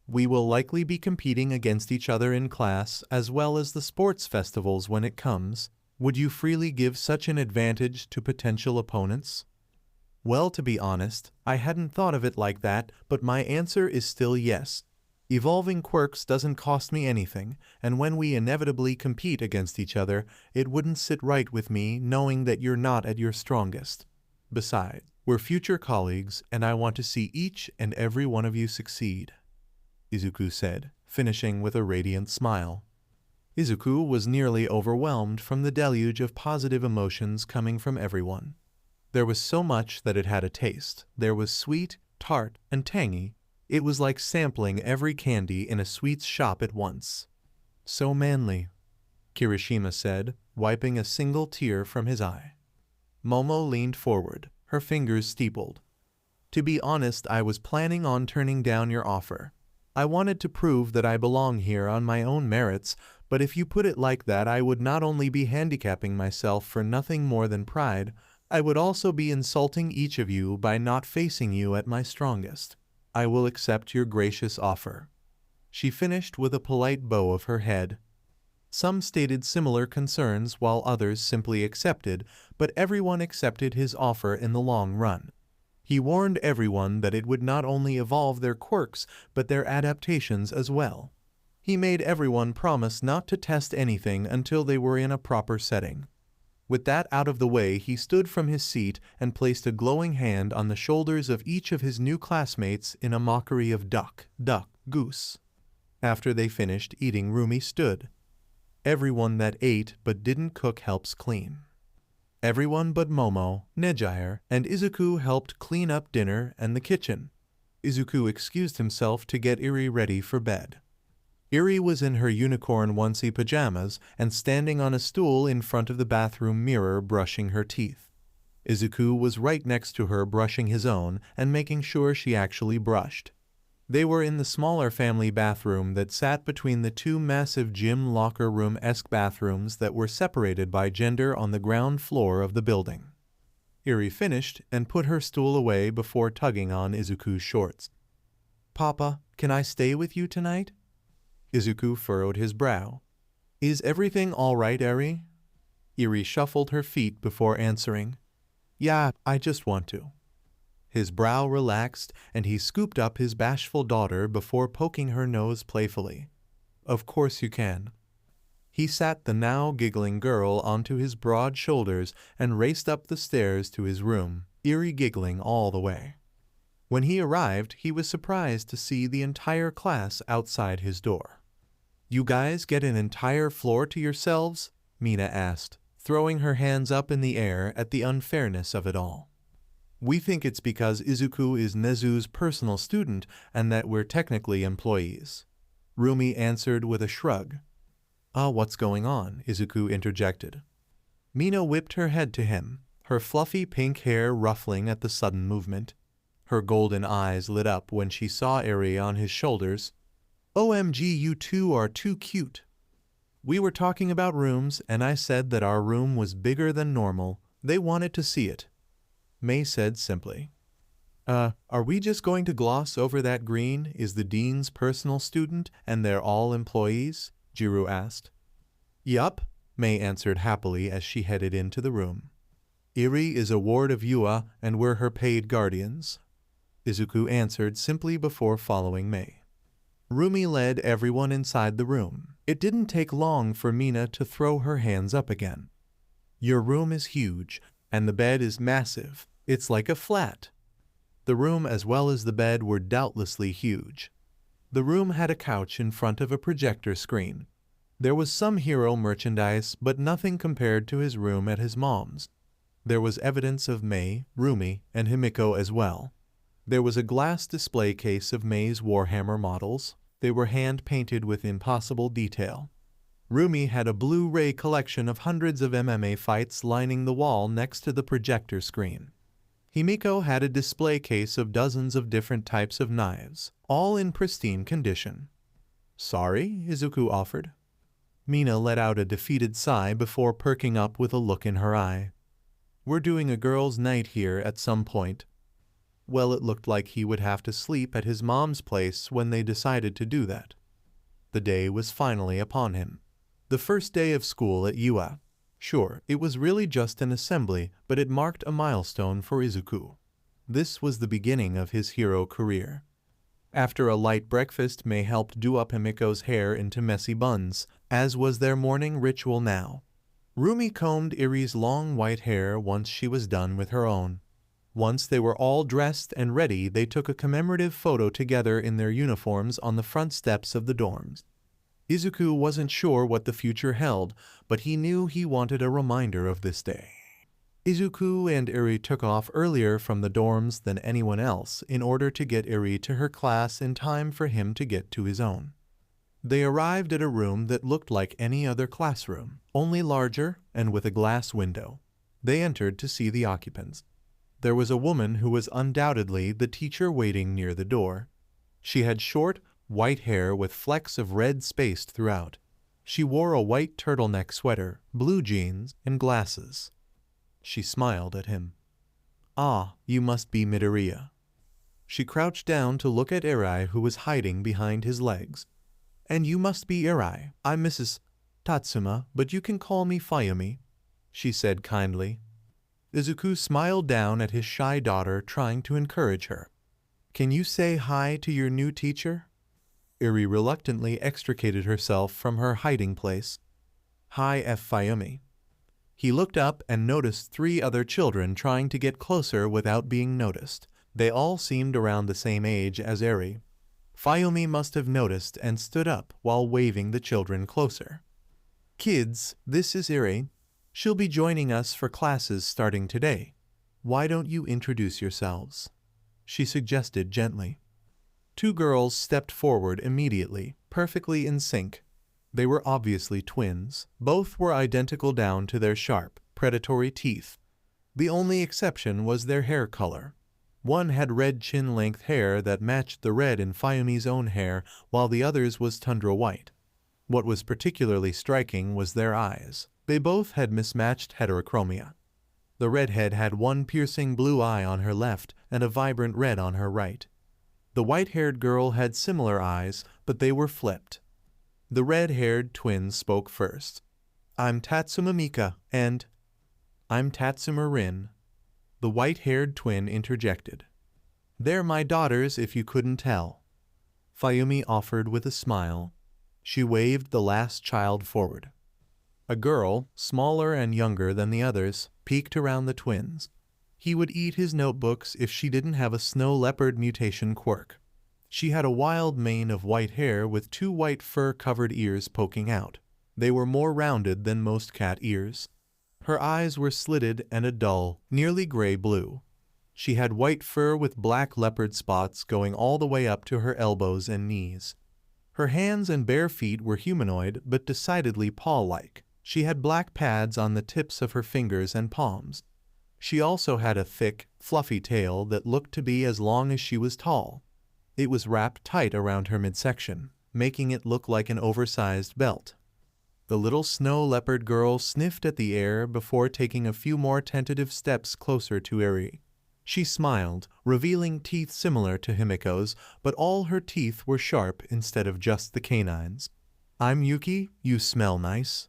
"We will likely be competing against each other in class as well as the sports festivals when it comes. Would you freely give such an advantage to potential opponents?" Well, to be honest, I hadn't thought of it like that, but my answer is still yes. Evolving quirks doesn't cost me anything, and when we inevitably compete against each other, it wouldn't sit right with me knowing that you're not at your strongest. Besides, we're future colleagues, and I want to see each and every one of you succeed," Izuku said, finishing with a radiant smile. Izuku was nearly overwhelmed from the deluge of positive emotions coming from everyone. There was so much that it had a taste. There was sweet, tart, and tangy. It was like sampling every candy in a sweets shop at once. "So manly," Kirishima said, wiping a single tear from his eye. Momo leaned forward, her fingers steepled. "To be honest, I was planning on turning down your offer. I wanted to prove that I belong here on my own merits, but if you put it like that, I would not only be handicapping myself for nothing more than pride, I would also be insulting each of you by not facing you at my strongest. I will accept your gracious offer." She finished with a polite bow of her head. Some stated similar concerns while others simply accepted, but everyone accepted his offer in the long run. He warned everyone that it would not only evolve their quirks, but their adaptations as well. He made everyone promise not to test anything until they were in a proper setting. With that out of the way, he stood from his seat and placed a glowing hand on the shoulders of each of his new classmates in a mockery of duck, duck, goose. After they finished eating, Rumi stood. "Everyone that ate but didn't cook helps clean." Everyone but Momo, Nejire, and Izuku helped clean up dinner and the kitchen. Izuku excused himself to get Iri ready for bed. Iri was in her unicorn onesie pajamas and standing on a stool in front of the bathroom mirror brushing her teeth. Izuku was right next to her brushing his own and making sure she actually brushed. They were in the smaller family bathroom that sat between the two massive gym locker room-esque bathrooms that were separated by gender on the ground floor of the building. Iri finished and put her stool away before tugging on Izuku's shorts. "Papa, can I stay with you tonight?" Izuku furrowed his brow. "Is everything all right, Eri?" Iri shuffled her feet before answering. "Yeah, I just want to." His brow relaxed, and he scooped up his bashful daughter before poking her nose playfully. "Of course you can." He sat the now giggling girl onto his broad shoulders and raced up the stairs to his room, Iri giggling all the way. When he arrived, he was surprised to see the entire class outside his door. "You guys get an entire floor to yourselves?" Mina asked, throwing her hands up in the air at the unfairness of it all. "We think it's because Izuku is Nezu's personal student and that we're technically employees," Rumi answered with a shrug. What's going on?" Izuku interjected. Mina whipped her head to him, her fluffy pink hair ruffling at the sudden movement. Her golden eyes lit up when she saw Eri on his shoulders. "OMG, you two are too cute." "We were talking about rooms, and I said that our room was bigger than normal. They wanted to see it," May said simply. Are we just going to gloss over that Green is the dean's personal student and they're all employees?" Jiru asked. "Yup," May answered happily as she headed into the room. "Iri is a ward of Yua and we're her paid guardians," Izuku answered simply before following May. Rumi led everyone inside the room. It didn't take long for Mina to throw her hands up again. "Your room is huge, and the bed is massive. It's like a flat." The room as well as the bed were doubtlessly huge. The room had a couch in front of a projector screen. There was some hero merchandise, but nothing compared to his room at his mom's. There was evidence of May, Rumi, and Himiko as well. There was a glass display case of May's Warhammer models. They were hand-painted with impossible detail. Rumi had a Blu-ray collection of hundreds of MMA fights lining the wall next to the projector screen. Himiko had a display case of dozens of different types of knives, all in pristine condition. "Sorry," Izuku offered. Mina let out a defeated sigh before perking up with a look in her eye. "We're doing a girls' night here at some point." Well, it looked like he would have to sleep at his mom's place when they decided to do that. The day was finally upon him. The first day of school at UA. Sure, it was really just an assembly, but it marked a milestone for Izuku. This was the beginning of his hero career. After a light breakfast, May helped do up Himiko's hair into messy buns, as was their morning ritual now. Rumi combed Iri's long white hair once she was done with her own. Once they were all dressed and ready, they took a commemorative photo together in their uniforms on the front steps of the dorms. Izuku wasn't sure what the future held, but he knew he wanted a reminder of this day. Izuku and Iri took off earlier from the dorms than anyone else in order to get Iri to her class in time for him to get to his own. They arrived at a room that looked like any other classroom, only larger and with a glass window. They entered to see the occupants. There was a woman who was undoubtedly the teacher waiting near the door. She had short, white hair with flecks of red spaced throughout. She wore a white turtleneck sweater, blue jeans, and glasses. She smiled at him. "Ah, you must be Midoriya." She crouched down to look at Iri, who was hiding behind his legs. "And you must be Iri. I'm Mrs. Tatsuma, but you can call me Fayumi," she said kindly. Izuku smiled down at his shy daughter, trying to encourage her. "Can you say hi to your new teacher?" Iri reluctantly extricated herself from her hiding place. "Hi, Fayumi." He looked up and noticed 3 other children trying to get closer without being noticed. They all seemed around the same age as Iri. Fayumi must have noticed and stood up while waving the children closer. "Kids, this is Iri. She'll be joining us for classes starting today. Why don't you introduce yourselves?" she suggested gently. 2 girls stepped forward immediately, perfectly in sync. They were obviously twins. Both were identical down to their sharp, predatory teeth. The only exception was their hair color. One had red chin-length hair that matched the red in Fayumi's own hair, while the other's was tundra white. What was particularly striking was their eyes. They both had mismatched heterochromia. The redhead had one piercing blue eye on her left and a vibrant red on her right. The white-haired girl had similar eyes, but they were flipped. The red-haired twin spoke first. "I'm Tatsuma Mika, and—" "I'm Tatsuma Rin," the white-haired twin interjected. "They're my daughters, if you couldn't tell," Fayumi offered with a smile. She waved the last child forward. A girl, smaller and younger than the others, peeked around the twins. He would eat his notebooks if she didn't have a snow leopard mutation quirk. She had a wild mane of white hair with 2 white fur-covered ears poking out. They were more rounded than most cat ears. Her eyes were slitted and a dull, nearly gray blue. She had white fur with black leopard spots going all the way up to her elbows and knees. Her hands and bare feet were humanoid but decidedly paw-like. She had black pads on the tips of her fingers and palms. She also had a thick, fluffy tail that looked to be as long as she was tall. It was wrapped tight around her midsection, making it look like an oversized belt. The little snow leopard girl sniffed at the air before taking a few more tentative steps closer to Iri. She smiled, revealing teeth similar to Himiko's, but all her teeth were sharp instead of just the canines. "I'm Yuki, you smell nice."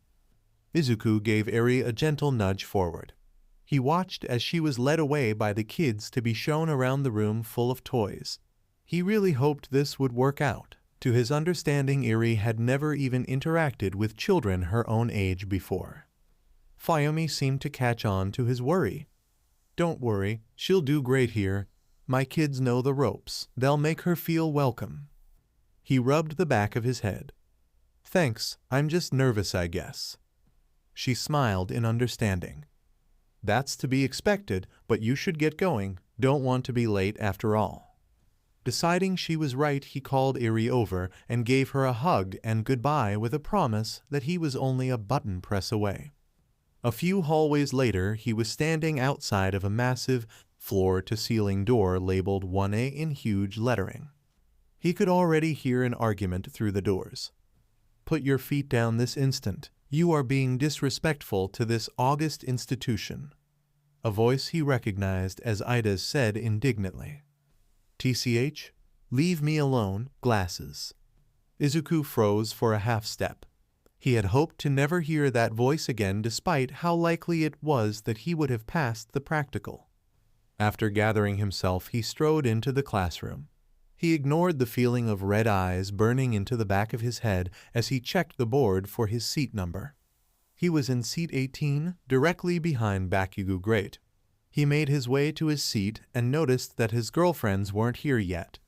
Izuku gave Iri a gentle nudge forward. He watched as she was led away by the kids to be shown around the room full of toys. He really hoped this would work out. To his understanding, Iri had never even interacted with children her own age before. Fayumi seemed to catch on to his worry. "Don't worry, she'll do great here. My kids know the ropes. They'll make her feel welcome." He rubbed the back of his head. "Thanks, I'm just nervous, I guess." She smiled in understanding. "That's to be expected, but you should get going. Don't want to be late after all." Deciding she was right, he called Eri over and gave her a hug and goodbye with a promise that he was only a button press away. A few hallways later, he was standing outside of a massive, floor-to-ceiling door labeled 1A in huge lettering. He could already hear an argument through the doors. "Put your feet down this instant. You are being disrespectful to this august institution." A voice he recognized as Ida's said indignantly. "TCH, leave me alone, glasses." Izuku froze for a half-step. He had hoped to never hear that voice again despite how likely it was that he would have passed the practical. After gathering himself, he strode into the classroom. He ignored the feeling of red eyes burning into the back of his head as he checked the board for his seat number. He was in seat 18, directly behind Bakugo Great. He made his way to his seat and noticed that his girlfriends weren't here yet.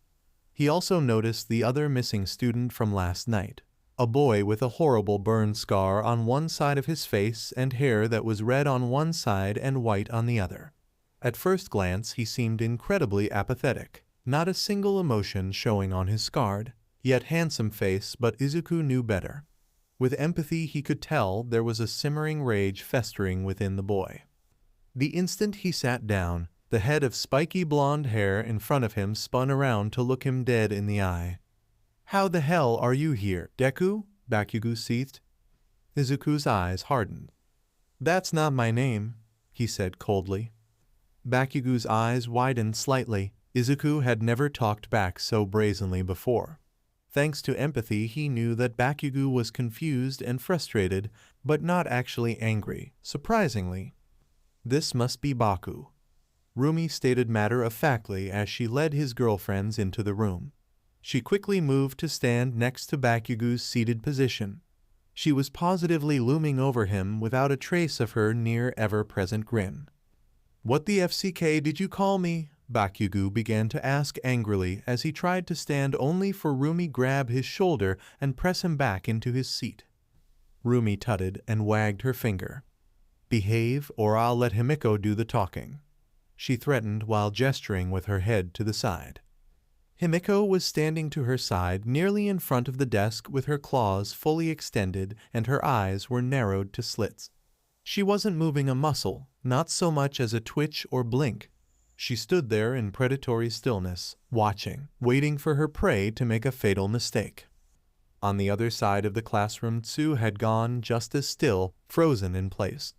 He also noticed the other missing student from last night, a boy with a horrible burn scar on one side of his face and hair that was red on one side and white on the other. At first glance, he seemed incredibly apathetic, not a single emotion showing on his scarred, yet handsome face, but Izuku knew better. With empathy, he could tell there was a simmering rage festering within the boy. The instant he sat down, the head of spiky blonde hair in front of him spun around to look him dead in the eye. "How the hell are you here, Deku?" Bakugo seethed. Izuku's eyes hardened. "That's not my name," he said coldly. Bakugo's eyes widened slightly. Izuku had never talked back so brazenly before. Thanks to empathy, he knew that Bakugo was confused and frustrated, but not actually angry, surprisingly. "This must be Baku," Rumi stated matter-of-factly as she led his girlfriends into the room. She quickly moved to stand next to Bakugo's seated position. She was positively looming over him without a trace of her near ever-present grin. "What the FCK did you call me?" Bakugo began to ask angrily as he tried to stand only for Rumi grab his shoulder and press him back into his seat. Rumi tutted and wagged her finger. "Behave or I'll let Himiko do the talking," she threatened while gesturing with her head to the side. Himiko was standing to her side nearly in front of the desk with her claws fully extended and her eyes were narrowed to slits. She wasn't moving a muscle, not so much as a twitch or blink. She stood there in predatory stillness, watching, waiting for her prey to make a fatal mistake. On the other side of the classroom, Tsu had gone just as still, frozen in place.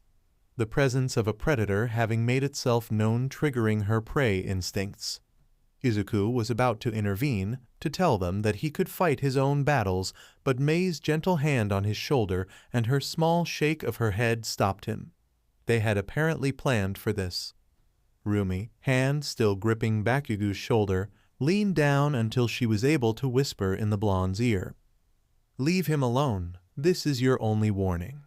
The presence of a predator having made itself known triggering her prey instincts. Izuku was about to intervene, to tell them that he could fight his own battles, but Mei's gentle hand on his shoulder and her small shake of her head stopped him. They had apparently planned for this. Rumi, hand still gripping Bakugo's shoulder, leaned down until she was able to whisper in the blonde's ear. "Leave him alone. This is your only warning."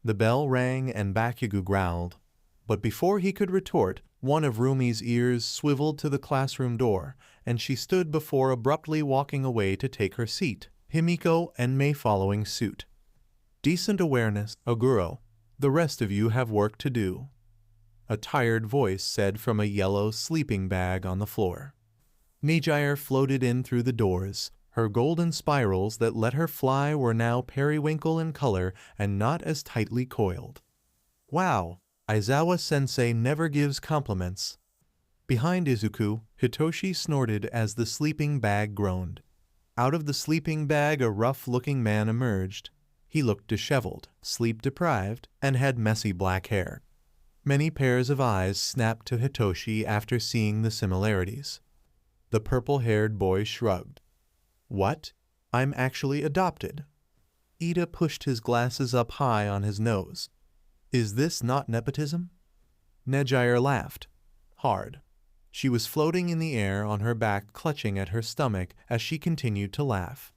The bell rang and Bakugo growled. But before he could retort, one of Rumi's ears swiveled to the classroom door, and she stood before abruptly walking away to take her seat, Himiko and Mei following suit. "Decent awareness, Oguro. The rest of you have work to do," a tired voice said from a yellow sleeping bag on the floor. Nijire floated in through the doors. Her golden spirals that let her fly were now periwinkle in color and not as tightly coiled. "Wow, Aizawa-sensei never gives compliments." Behind Izuku, Hitoshi snorted as the sleeping bag groaned. Out of the sleeping bag a rough-looking man emerged. He looked disheveled, sleep-deprived, and had messy black hair. Many pairs of eyes snapped to Hitoshi after seeing the similarities. The purple-haired boy shrugged. "What? I'm actually adopted." Ida pushed his glasses up high on his nose. "Is this not nepotism?" Nijire laughed. Hard. She was floating in the air on her back, clutching at her stomach as she continued to laugh.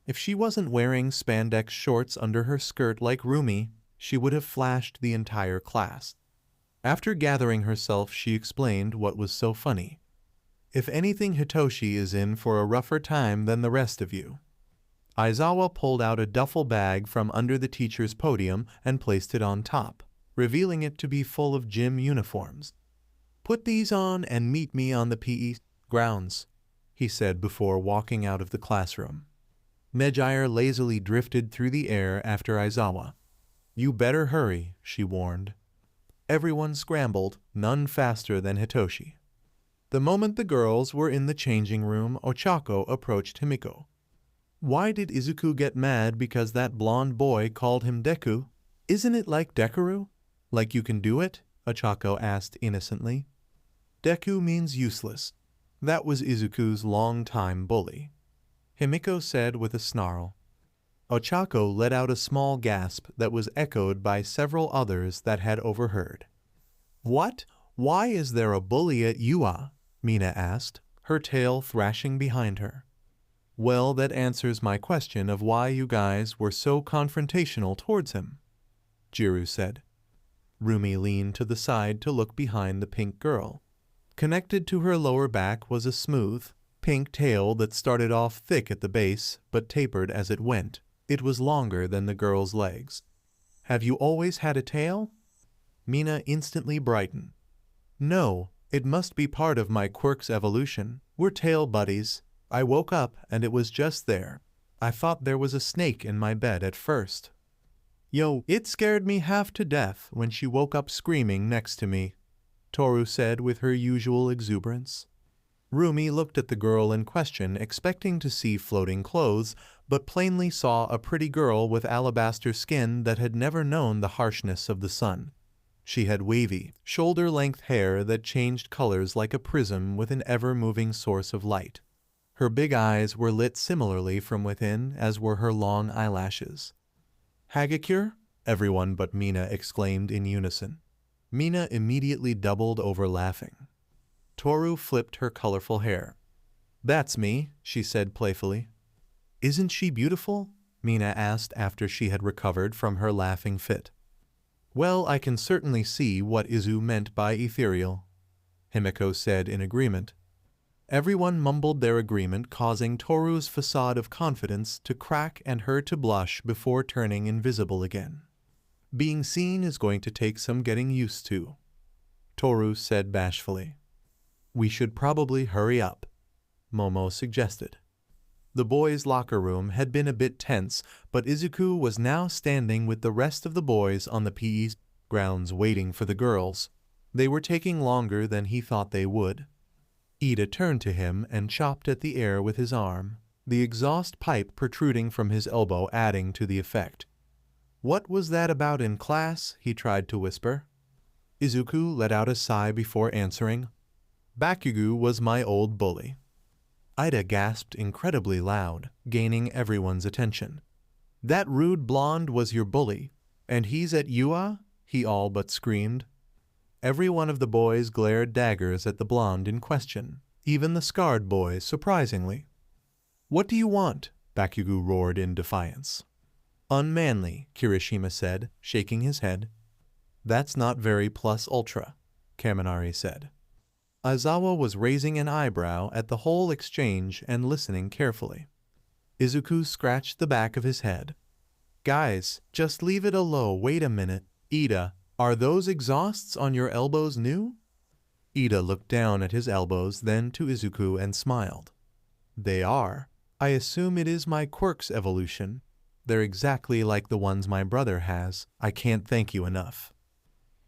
If she wasn't wearing spandex shorts under her skirt like Rumi, she would have flashed the entire class. After gathering herself, she explained what was so funny. "If anything, Hitoshi is in for a rougher time than the rest of you." Aizawa pulled out a duffel bag from under the teacher's podium and placed it on top, revealing it to be full of gym uniforms. "Put these on and meet me on the PE grounds." he said before walking out of the classroom. Medjire lazily drifted through the air after Aizawa. You better hurry, she warned. Everyone scrambled, none faster than Hitoshi. The moment the girls were in the changing room, Ochako approached Himiko. Why did Izuku get mad because that blonde boy called him Deku? Isn't it like Dekaru? Like you can do it? Ochako asked innocently. Deku means useless. That was Izuku's long-time bully. Himiko said with a snarl. Ochako let out a small gasp that was echoed by several others that had overheard. What? Why is there a bully at Ua? Mina asked, her tail thrashing behind her. Well, that answers my question of why you guys were so confrontational towards him, Jiru said. Rumi leaned to the side to look behind the pink girl. Connected to her lower back was a smooth, pink tail that started off thick at the base but tapered as it went. It was longer than the girl's legs. Have you always had a tail? Mina instantly brightened. No, it must be part of my quirk's evolution. We're tail buddies. I woke up and it was just there. I thought there was a snake in my bed at first. Yo, it scared me half to death when she woke up screaming next to me, Toru said with her usual exuberance. Rumi looked at the girl in question, expecting to see floating clothes, but plainly saw a pretty girl with alabaster skin that had never known the harshness of the sun. She had wavy, shoulder-length hair that changed colors like a prism with an ever-moving source of light. Her big eyes were lit similarly from within, as were her long eyelashes. Hagakure? Everyone but Mina exclaimed in unison. Mina immediately doubled over laughing. Toru flipped her colorful hair. That's me, she said playfully. Isn't she beautiful? Mina asked after she had recovered from her laughing fit. Well, I can certainly see what Izu meant by ethereal, Himiko said in agreement. Everyone mumbled their agreement, causing Toru's facade of confidence to crack and her to blush before turning invisible again. Being seen is going to take some getting used to, Toru said bashfully. We should probably hurry up, Momo suggested. The boys' locker room had been a bit tense, but Izuku was now standing with the rest of the boys on the PE grounds waiting for the girls. They were taking longer than he thought they would. Ida turned to him and chopped at the air with his arm, the exhaust pipe protruding from his elbow adding to the effect. What was that about in class? He tried to whisper. Izuku let out a sigh before answering. Bakugu was my old bully. Ida gasped incredibly loud, gaining everyone's attention. That rude blonde was your bully, and he's at Ua? He all but screamed. Every one of the boys glared daggers at the blonde in question, even the scarred boys, surprisingly. What do you want? Bakugu roared in defiance. Unmanly, Kirishima said, shaking his head. That's not very plus ultra, Kaminari said. Aizawa was raising an eyebrow at the whole exchange and listening carefully. Izuku scratched the back of his head. Guys, just leave it alone. Wait a minute. Ida, are those exhausts on your elbows new? Ida looked down at his elbows, then to Izuku and smiled. They are. I assume it is my quirk's evolution. They're exactly like the ones my brother has. I can't thank you enough.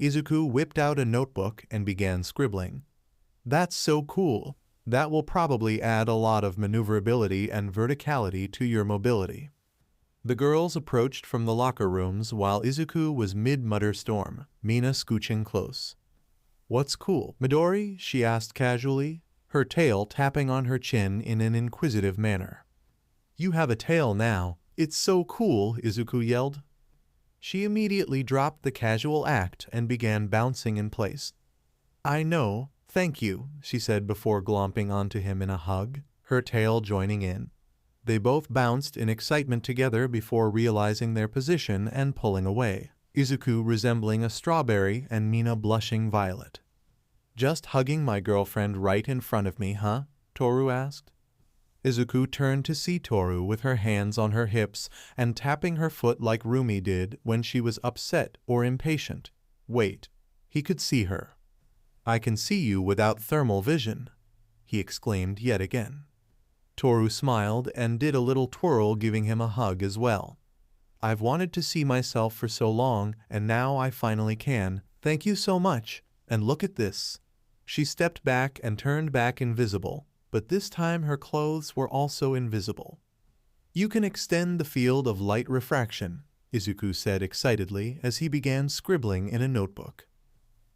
Izuku whipped out a notebook and began scribbling. That's so cool. That will probably add a lot of maneuverability and verticality to your mobility. The girls approached from the locker rooms while Izuku was mid-mutter storm, Mina scooching close. What's cool, Midori? She asked casually, her tail tapping on her chin in an inquisitive manner. You have a tail now. It's so cool, Izuku yelled. She immediately dropped the casual act and began bouncing in place. I know. Thank you, she said before glomping onto him in a hug, her tail joining in. They both bounced in excitement together before realizing their position and pulling away, Izuku resembling a strawberry and Mina blushing violet. Just hugging my girlfriend right in front of me, huh? Toru asked. Izuku turned to see Toru with her hands on her hips and tapping her foot like Rumi did when she was upset or impatient. Wait, he could see her. I can see you without thermal vision, he exclaimed yet again. Toru smiled and did a little twirl, giving him a hug as well. I've wanted to see myself for so long, and now I finally can. Thank you so much, and look at this. She stepped back and turned back invisible, but this time her clothes were also invisible. You can extend the field of light refraction, Izuku said excitedly as he began scribbling in a notebook.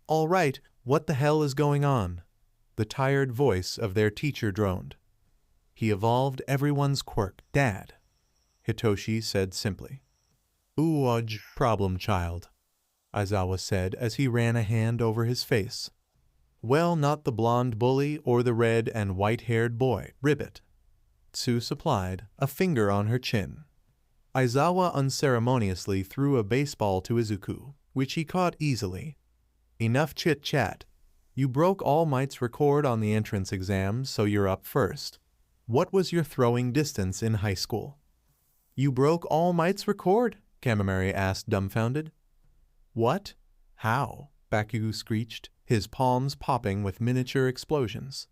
All right, what the hell is going on? The tired voice of their teacher droned. He evolved everyone's quirk, Dad, Hitoshi said simply. Problem child, Aizawa said as he ran a hand over his face. Well, not the blonde bully or the red and white-haired boy, Ribbit, Tsu supplied, a finger on her chin. Aizawa unceremoniously threw a baseball to Izuku, which he caught easily. Enough chit-chat. You broke All Might's record on the entrance exams, so you're up first. What was your throwing distance in high school? You broke All Might's record? Kamimari asked, dumbfounded. What? How? Bakugo screeched, his palms popping with miniature explosions.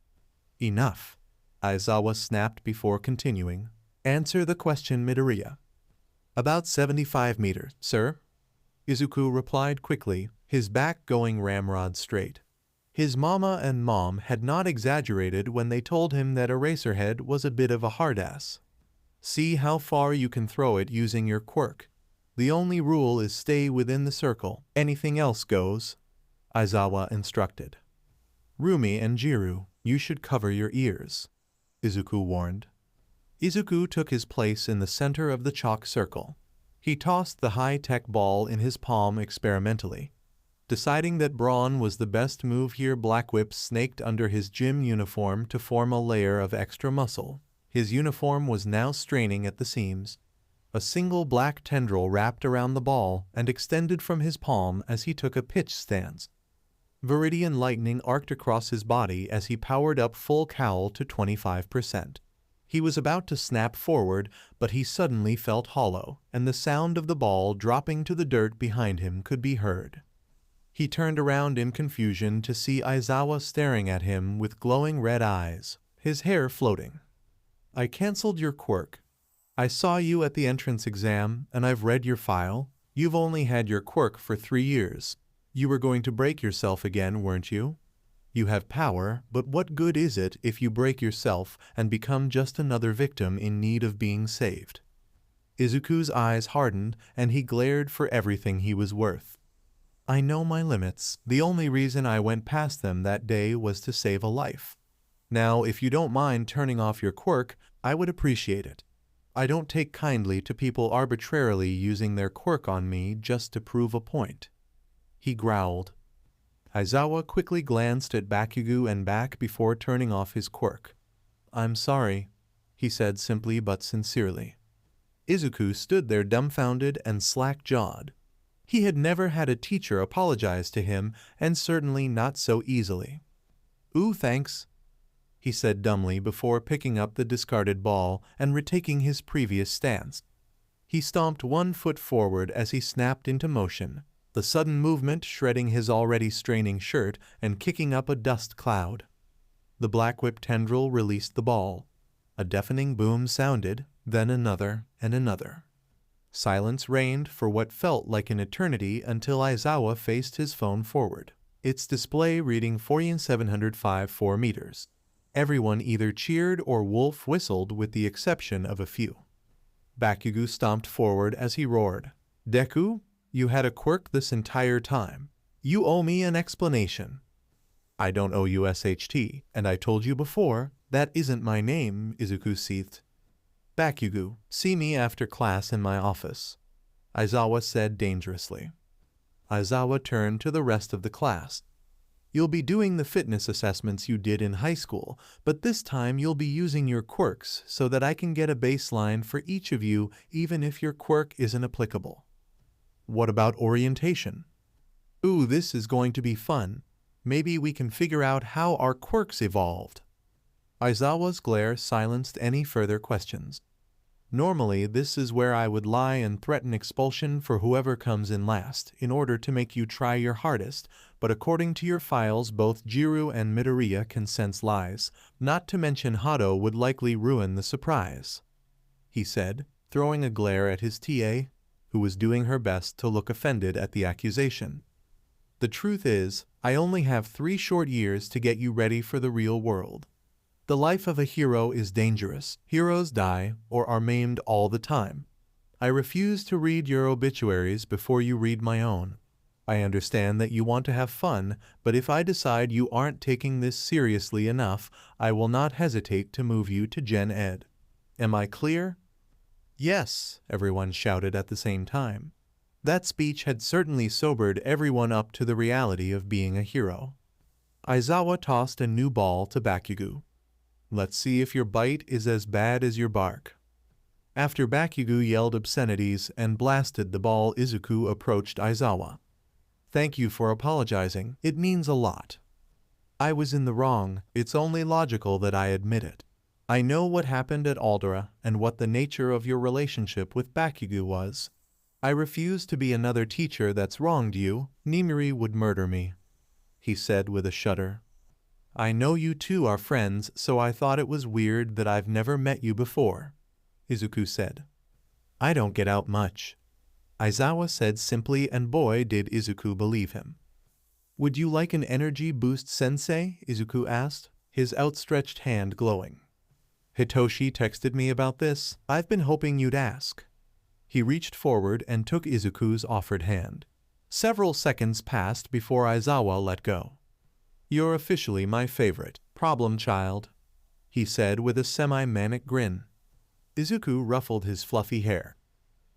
Enough, Aizawa snapped before continuing. Answer the question, Midoriya. About 75 meters, sir, Izuku replied quickly, his back going ramrod straight. His mama and mom had not exaggerated when they told him that Eraserhead was a bit of a hard-ass. See how far you can throw it using your quirk. The only rule is stay within the circle. Anything else goes, Aizawa instructed. Rumi and Jiru, you should cover your ears, Izuku warned. Izuku took his place in the center of the chalk circle. He tossed the high-tech ball in his palm experimentally. Deciding that brawn was the best move here, Blackwhip snaked under his gym uniform to form a layer of extra muscle. His uniform was now straining at the seams. A single black tendril wrapped around the ball and extended from his palm as he took a pitch stance. Viridian lightning arced across his body as he powered up full cowl to 25%. He was about to snap forward, but he suddenly felt hollow, and the sound of the ball dropping to the dirt behind him could be heard. He turned around in confusion to see Aizawa staring at him with glowing red eyes, his hair floating. I canceled your quirk. I saw you at the entrance exam, and I've read your file. You've only had your quirk for 3 years. You were going to break yourself again, weren't you? You have power, but what good is it if you break yourself and become just another victim in need of being saved? Izuku's eyes hardened, and he glared for everything he was worth. I know my limits. The only reason I went past them that day was to save a life. Now, if you don't mind turning off your quirk, I would appreciate it. I don't take kindly to people arbitrarily using their quirk on me just to prove a point. He growled. Aizawa quickly glanced at Bakugo and back before turning off his quirk. I'm sorry, he said simply but sincerely. Izuku stood there dumbfounded and slack-jawed. He had never had a teacher apologize to him, and certainly not so easily. Ooh, thanks, he said dumbly before picking up the discarded ball and retaking his previous stance. He stomped 1 foot forward as he snapped into motion, the sudden movement shredding his already straining shirt and kicking up a dust cloud. The Blackwhip tendril released the ball. A deafening boom sounded, then another and another. Silence reigned for what felt like an eternity until Aizawa faced his phone forward, its display reading 4,705 meters. Everyone either cheered or wolf whistled with the exception of a few. Bakugo stomped forward as he roared. Deku, you had a quirk this entire time. You owe me an explanation. I don't owe you SHT, and I told you before, that isn't my name, Izuku seethed. Bakugo, see me after class in my office, Aizawa said dangerously. Aizawa turned to the rest of the class. You'll be doing the fitness assessments you did in high school, but this time you'll be using your quirks so that I can get a baseline for each of you even if your quirk isn't applicable. What about orientation? Ooh, this is going to be fun. Maybe we can figure out how our quirks evolved. Aizawa's glare silenced any further questions. Normally, this is where I would lie and threaten expulsion for whoever comes in last, in order to make you try your hardest, but according to your files both Jiru and Midoriya can sense lies, not to mention Hado would likely ruin the surprise," he said, throwing a glare at his TA, who was doing her best to look offended at the accusation. "The truth is, I only have 3 short years to get you ready for the real world. The life of a hero is dangerous. Heroes die or are maimed all the time. I refuse to read your obituaries before you read my own. I understand that you want to have fun, but if I decide you aren't taking this seriously enough, I will not hesitate to move you to Gen Ed. Am I clear?" "Yes," everyone shouted at the same time. That speech had certainly sobered everyone up to the reality of being a hero. Aizawa tossed a new ball to Bakugo. "Let's see if your bite is as bad as your bark." After Bakugo yelled obscenities and blasted the ball, Izuku approached Aizawa. "Thank you for apologizing. It means a lot. I was in the wrong. It's only logical that I admit it. I know what happened at Aldera and what the nature of your relationship with Bakugo was. I refuse to be another teacher that's wronged you. Nimiri would murder me," he said with a shudder. "I know you two are friends, so I thought it was weird that I've never met you before," Izuku said. "I don't get out much," Aizawa said simply, and boy did Izuku believe him. "Would you like an energy boost, sensei?" Izuku asked, his outstretched hand glowing. "Hitoshi texted me about this. I've been hoping you'd ask." He reached forward and took Izuku's offered hand. Several seconds passed before Aizawa let go. "You're officially my favorite, problem child," he said with a semi-manic grin. Izuku ruffled his fluffy hair.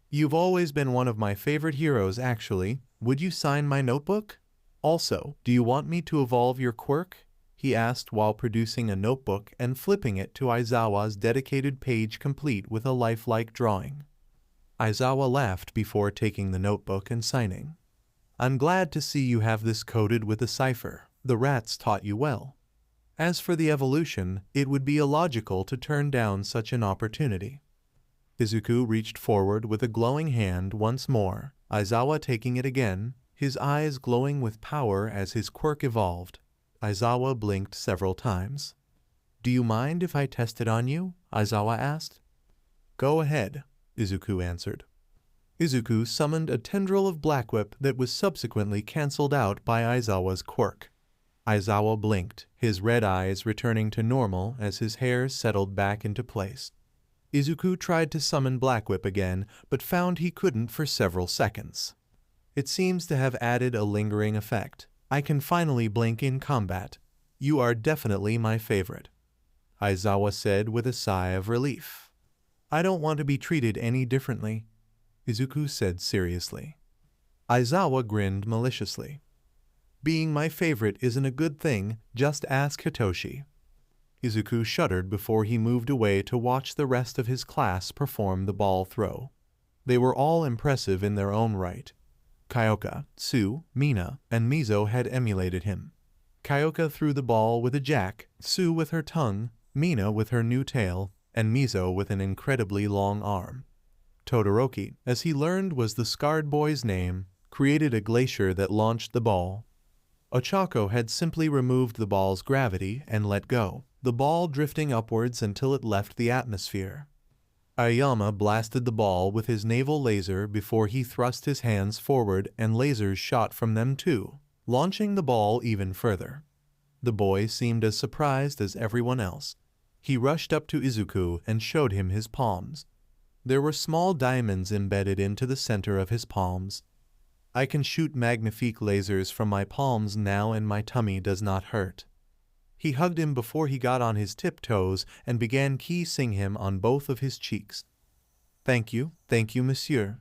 "You've always been one of my favorite heroes, actually. Would you sign my notebook? Also, do you want me to evolve your quirk?" he asked while producing a notebook and flipping it to Aizawa's dedicated page complete with a lifelike drawing. Aizawa laughed before taking the notebook and signing. "I'm glad to see you have this coded with a cipher. The rats taught you well. As for the evolution, it would be illogical to turn down such an opportunity." Izuku reached forward with a glowing hand once more, Aizawa taking it again, his eyes glowing with power as his quirk evolved. Aizawa blinked several times. "Do you mind if I test it on you?" Aizawa asked. "Go ahead," Izuku answered. Izuku summoned a tendril of Black Whip that was subsequently cancelled out by Aizawa's quirk. Aizawa blinked, his red eyes returning to normal as his hair settled back into place. Izuku tried to summon Black Whip again, but found he couldn't for several seconds. "It seems to have added a lingering effect. I can finally blink in combat. You are definitely my favorite," Aizawa said with a sigh of relief. "I don't want to be treated any differently," Izuku said seriously. Aizawa grinned maliciously. "Being my favorite isn't a good thing, just ask Hitoshi." Izuku shuddered before he moved away to watch the rest of his class perform the ball throw. They were all impressive in their own right. Kyoka, Tsu, Mina, and Mizo had emulated him. Kyoka threw the ball with a jack, Tsu with her tongue, Mina with her new tail, and Mizo with an incredibly long arm. Todoroki, as he learned was the scarred boy's name, created a glacier that launched the ball. Ochako had simply removed the ball's gravity and let go, the ball drifting upwards until it left the atmosphere. Aoyama blasted the ball with his naval laser before he thrust his hands forward and lasers shot from them too, launching the ball even further. The boy seemed as surprised as everyone else. He rushed up to Izuku and showed him his palms. There were small diamonds embedded into the center of his palms. "I can shoot magnifique lasers from my palms now and my tummy does not hurt." He hugged him before he got on his tiptoes and began kissing him on both of his cheeks. Thank you, monsieur."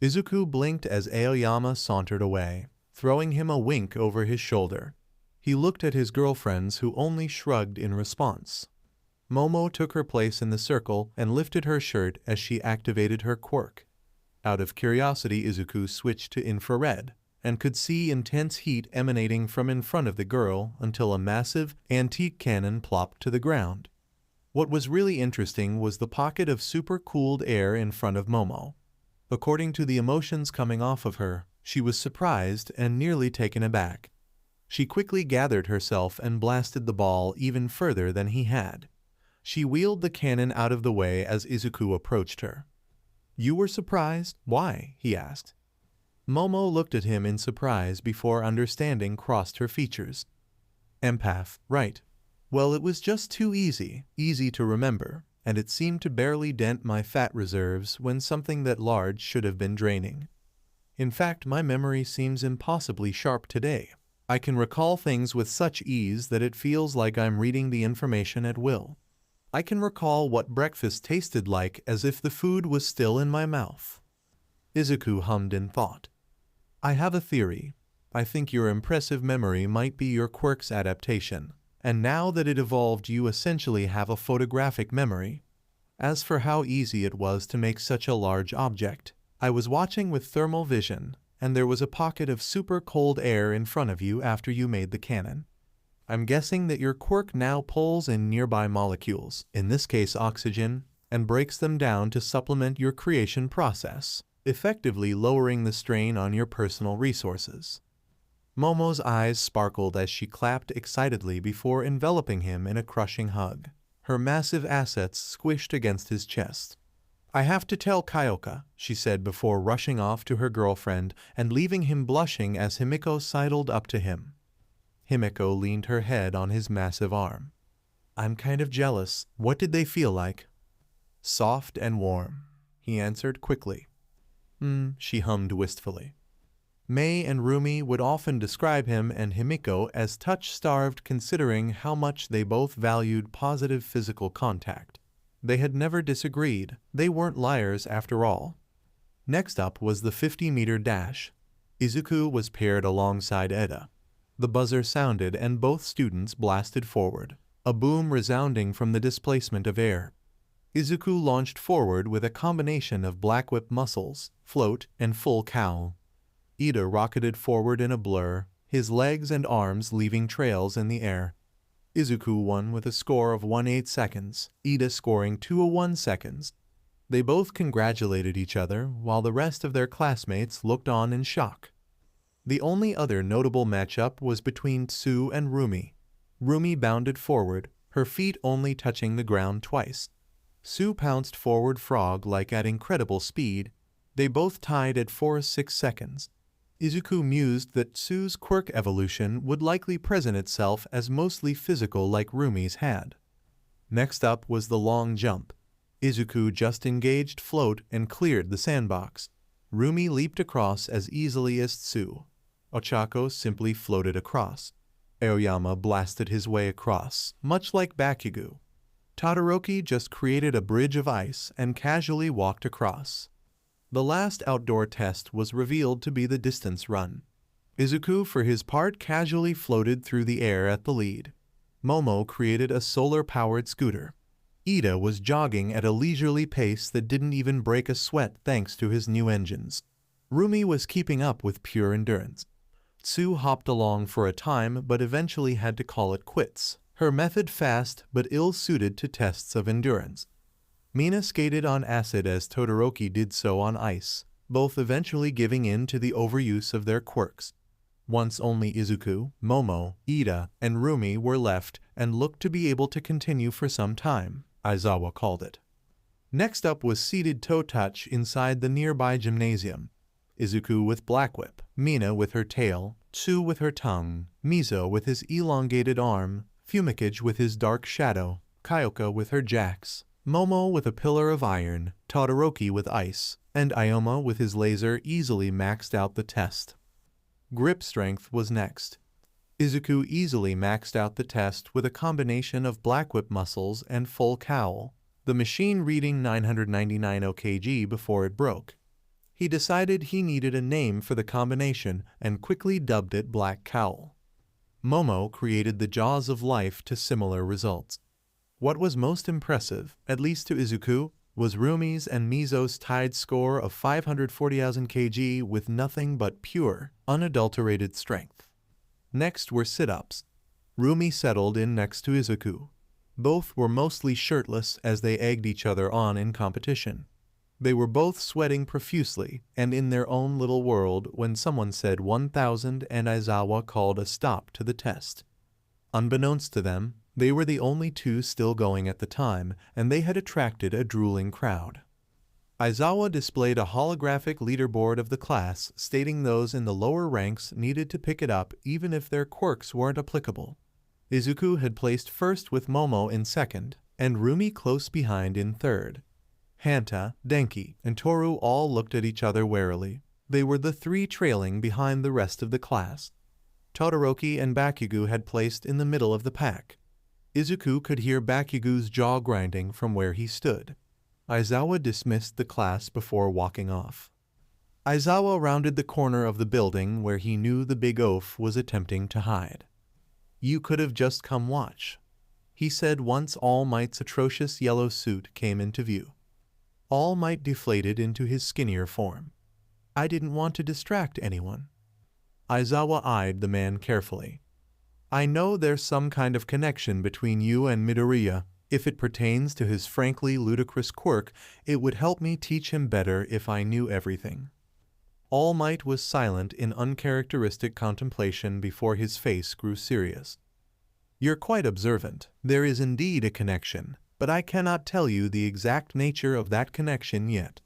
Izuku blinked as Aoyama sauntered away, throwing him a wink over his shoulder. He looked at his girlfriends who only shrugged in response. Momo took her place in the circle and lifted her shirt as she activated her quirk. Out of curiosity, Izuku switched to infrared and could see intense heat emanating from in front of the girl until a massive, antique cannon plopped to the ground. What was really interesting was the pocket of super-cooled air in front of Momo. According to the emotions coming off of her, she was surprised and nearly taken aback. She quickly gathered herself and blasted the ball even further than he had. She wheeled the cannon out of the way as Izuku approached her. "You were surprised? Why?" he asked. Momo looked at him in surprise before understanding crossed her features. "Empath, right. Well, it was just too easy to remember, and it seemed to barely dent my fat reserves when something that large should have been draining. In fact, my memory seems impossibly sharp today. I can recall things with such ease that it feels like I'm reading the information at will. I can recall what breakfast tasted like as if the food was still in my mouth." Izuku hummed in thought. "I have a theory. I think your impressive memory might be your quirk's adaptation, and now that it evolved you essentially have a photographic memory. As for how easy it was to make such a large object, I was watching with thermal vision, and there was a pocket of super cold air in front of you after you made the cannon. I'm guessing that your quirk now pulls in nearby molecules, in this case oxygen, and breaks them down to supplement your creation process, effectively lowering the strain on your personal resources." Momo's eyes sparkled as she clapped excitedly before enveloping him in a crushing hug, her massive assets squished against his chest. "I have to tell Kyoka," she said before rushing off to her girlfriend and leaving him blushing as Himiko sidled up to him. Himiko leaned her head on his massive arm. "I'm kind of jealous. What did they feel like?" "Soft and warm," he answered quickly. She hummed wistfully. Mei and Rumi would often describe him and Himiko as touch-starved considering how much they both valued positive physical contact. They had never disagreed. They weren't liars after all. Next up was the 50-meter dash. Izuku was paired alongside Eda. The buzzer sounded and both students blasted forward, a boom resounding from the displacement of air. Izuku launched forward with a combination of black whip muscles, float, and full cowl. Eda rocketed forward in a blur, his legs and arms leaving trails in the air. Izuku won with a score of 1/8 seconds, Eda scoring 2:01 seconds. They both congratulated each other while the rest of their classmates looked on in shock. The only other notable matchup was between Tsu and Rumi. Rumi bounded forward, her feet only touching the ground twice. Tsu pounced forward frog-like at incredible speed. They both tied at 4:06 seconds. Izuku mused that Tsu's quirk evolution would likely present itself as mostly physical like Rumi's had. Next up was the long jump. Izuku just engaged float and cleared the sandbox. Rumi leaped across as easily as Tsu. Ochako simply floated across. Aoyama blasted his way across, much like Bakugo. Todoroki just created a bridge of ice and casually walked across. The last outdoor test was revealed to be the distance run. Izuku, for his part, casually floated through the air at the lead. Momo created a solar-powered scooter. Ida was jogging at a leisurely pace that didn't even break a sweat thanks to his new engines. Rumi was keeping up with pure endurance. Tsu hopped along for a time but eventually had to call it quits, her method fast but ill-suited to tests of endurance. Mina skated on acid as Todoroki did so on ice, both eventually giving in to the overuse of their quirks. Once only Izuku, Momo, Ida, and Rumi were left and looked to be able to continue for some time, Aizawa called it. Next up was seated toe touch inside the nearby gymnasium. Izuku with Black Whip, Mina with her tail, Tsu with her tongue, Mizo with his elongated arm, Fumikage with his dark shadow, Kyoka with her jacks, Momo with a pillar of iron, Todoroki with ice, and Ioma with his laser easily maxed out the test. Grip strength was next. Izuku easily maxed out the test with a combination of Black Whip muscles and full cowl, the machine reading 999 OKG before it broke. He decided he needed a name for the combination and quickly dubbed it Black Cowl. Momo created the Jaws of Life to similar results. What was most impressive, at least to Izuku, was Rumi's and Mizo's tied score of 540,000 kg with nothing but pure, unadulterated strength. Next were sit-ups. Rumi settled in next to Izuku. Both were mostly shirtless as they egged each other on in competition. They were both sweating profusely and in their own little world when someone said 1000 and Aizawa called a stop to the test. Unbeknownst to them, they were the only two still going at the time, and they had attracted a drooling crowd. Aizawa displayed a holographic leaderboard of the class stating those in the lower ranks needed to pick it up even if their quirks weren't applicable. Izuku had placed first with Momo in second, and Rumi close behind in third. Hanta, Denki, and Toru all looked at each other warily. They were the three trailing behind the rest of the class. Todoroki and Bakugo had placed in the middle of the pack. Izuku could hear Bakugo's jaw grinding from where he stood. Aizawa dismissed the class before walking off. Aizawa rounded the corner of the building where he knew the big oaf was attempting to hide. "You could have just come watch," he said once All Might's atrocious yellow suit came into view. All Might deflated into his skinnier form. "I didn't want to distract anyone." Aizawa eyed the man carefully. "I know there's some kind of connection between you and Midoriya. If it pertains to his frankly ludicrous quirk, it would help me teach him better if I knew everything." All Might was silent in uncharacteristic contemplation before his face grew serious. "You're quite observant. There is indeed a connection, but I cannot tell you the exact nature of that connection yet.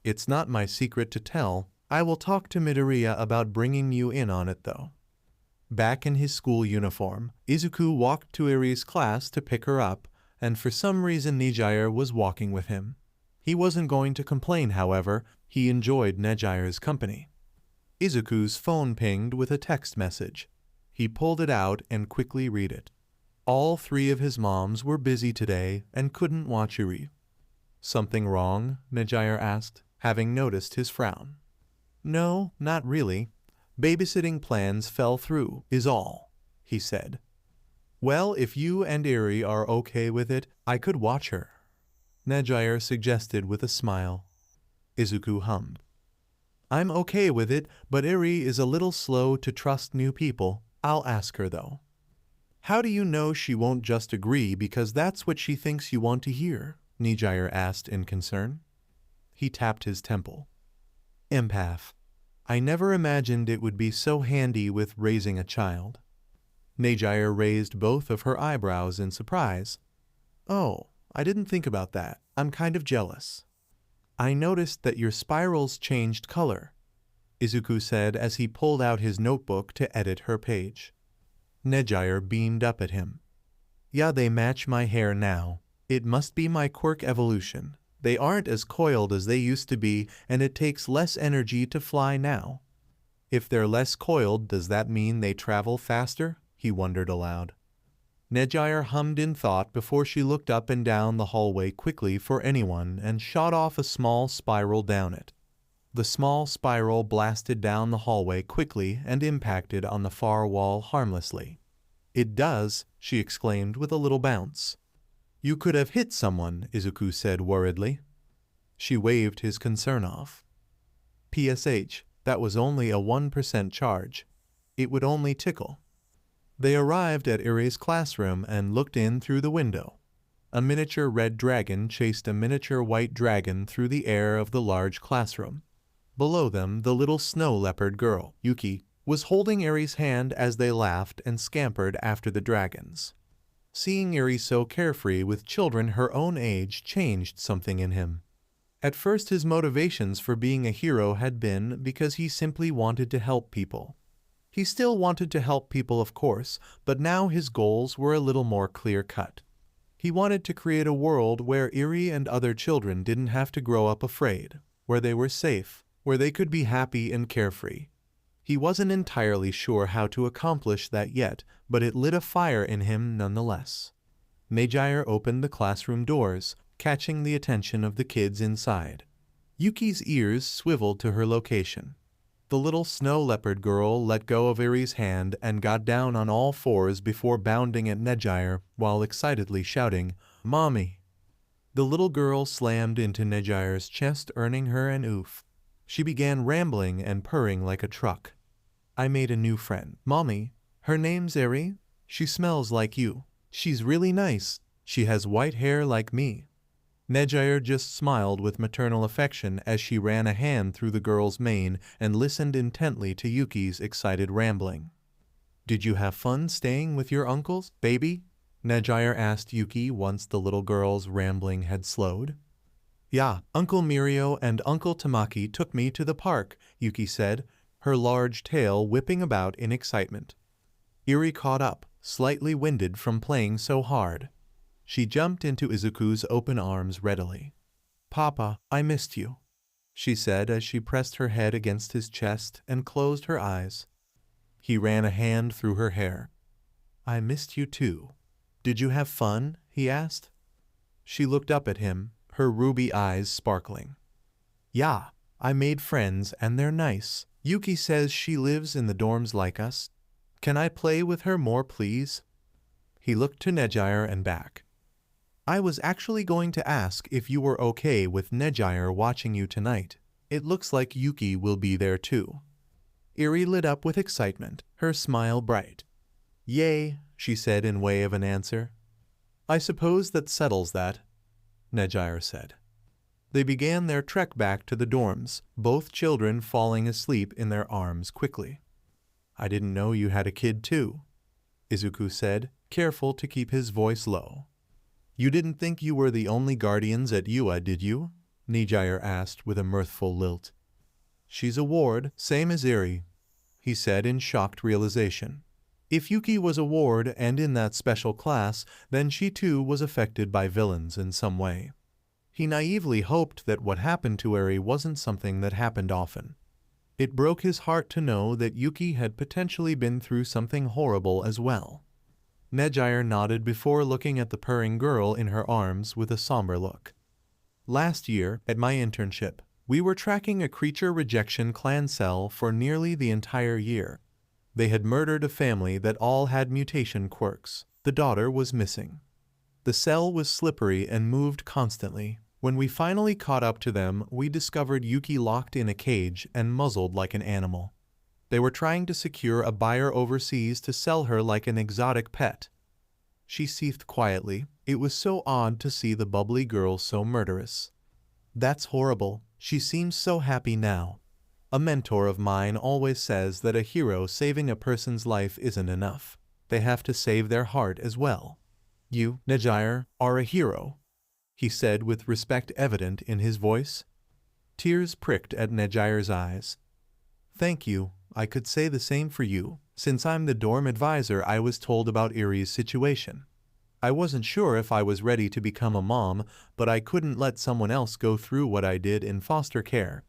It's not my secret to tell. I will talk to Midoriya about bringing you in on it, though." Back in his school uniform, Izuku walked to Iri's class to pick her up, and for some reason Nejiire was walking with him. He wasn't going to complain, however. He enjoyed Nejiire's company. Izuku's phone pinged with a text message. He pulled it out and quickly read it. All three of his moms were busy today and couldn't watch Iri. "Something wrong?" Nejiire asked, having noticed his frown. "No, not really. Babysitting plans fell through, is all," he said. "Well, if you and Iri are okay with it, I could watch her," Nejiire suggested with a smile. Izuku hummed. "I'm okay with it, but Iri is a little slow to trust new people. I'll ask her, though." "How do you know she won't just agree because that's what she thinks you want to hear?" Nejiire asked in concern. He tapped his temple. "Empath. I never imagined it would be so handy with raising a child." Nejiire raised both of her eyebrows in surprise. "Oh, I didn't think about that. I'm kind of jealous." "I noticed that your spirals changed color," Izuku said as he pulled out his notebook to edit her page. Nejiire beamed up at him. "Yeah, they match my hair now. It must be my quirk evolution. They aren't as coiled as they used to be, and it takes less energy to fly now." If they're less coiled, does that mean they travel faster? He wondered aloud. Nejiire hummed in thought before she looked up and down the hallway quickly for anyone and shot off a small spiral down it. The small spiral blasted down the hallway quickly and impacted on the far wall harmlessly. "It does," she exclaimed with a little bounce. "You could have hit someone," Izuku said worriedly. She waved his concern off. "PSH, that was only a 1% charge. It would only tickle." They arrived at Iri's classroom and looked in through the window. A miniature red dragon chased a miniature white dragon through the air of the large classroom. Below them, the little snow leopard girl, Yuki, was holding Iri's hand as they laughed and scampered after the dragons. Seeing Iri so carefree with children her own age changed something in him. At first his motivations for being a hero had been because he simply wanted to help people. He still wanted to help people, of course, but now his goals were a little more clear-cut. He wanted to create a world where Iri and other children didn't have to grow up afraid, where they were safe, where they could be happy and carefree. He wasn't entirely sure how to accomplish that yet, but it lit a fire in him nonetheless. Nejiire opened the classroom doors, catching the attention of the kids inside. Yuki's ears swiveled to her location. The little snow leopard girl let go of Iri's hand and got down on all fours before bounding at Nejiire while excitedly shouting, "Mommy!" The little girl slammed into Nejiire's chest, earning her an oof. She began rambling and purring like a truck. "I made a new friend, Mommy. Her name's Iri. She smells like you. She's really nice." She has white hair like me. Nejire just smiled with maternal affection as she ran a hand through the girl's mane and listened intently to Yuki's excited rambling. Did you have fun staying with your uncles, baby? Nejire asked Yuki once the little girl's rambling had slowed. Yeah, Uncle Mirio and Uncle Tamaki took me to the park, Yuki said, her large tail whipping about in excitement. Eri caught up, slightly winded from playing so hard. She jumped into Izuku's open arms readily. Papa, I missed you, she said as she pressed her head against his chest and closed her eyes. He ran a hand through her hair. I missed you too. Did you have fun? He asked. She looked up at him, her ruby eyes sparkling. Yeah, I made friends and they're nice. Yuki says she lives in the dorms like us. Can I play with her more, please? He looked to Nejire and back. I was actually going to ask if you were okay with Nejire watching you tonight. It looks like Yuki will be there too. Eri lit up with excitement, her smile bright. Yay, she said in way of an answer. I suppose that settles that, Nejire said. They began their trek back to the dorms, both children falling asleep in their arms quickly. I didn't know you had a kid too, Izuku said, careful to keep his voice low. You didn't think you were the only guardians at UA, did you? Nejire asked with a mirthful lilt. She's a ward, same as Eri, he said in shocked realization. If Yuki was a ward and in that special class, then she too was affected by villains in some way. He naively hoped that what happened to Eri wasn't something that happened often. It broke his heart to know that Yuki had potentially been through something horrible as well. Nejire nodded before looking at the purring girl in her arms with a somber look. Last year, at my internship, we were tracking a creature rejection clan cell for nearly the entire year. They had murdered a family that all had mutation quirks. The daughter was missing. The cell was slippery and moved constantly. When we finally caught up to them, we discovered Yuki locked in a cage and muzzled like an animal. They were trying to secure a buyer overseas to sell her like an exotic pet. She seethed quietly. It was so odd to see the bubbly girl so murderous. That's horrible. She seems so happy now. A mentor of mine always says that a hero saving a person's life isn't enough. They have to save their heart as well. You, Nejire, are a hero, he said with respect evident in his voice. Tears pricked at Nejire's eyes. Thank you. I could say the same for you. Since I'm the dorm advisor, I was told about Eri's situation. I wasn't sure if I was ready to become a mom, but I couldn't let someone else go through what I did in foster care.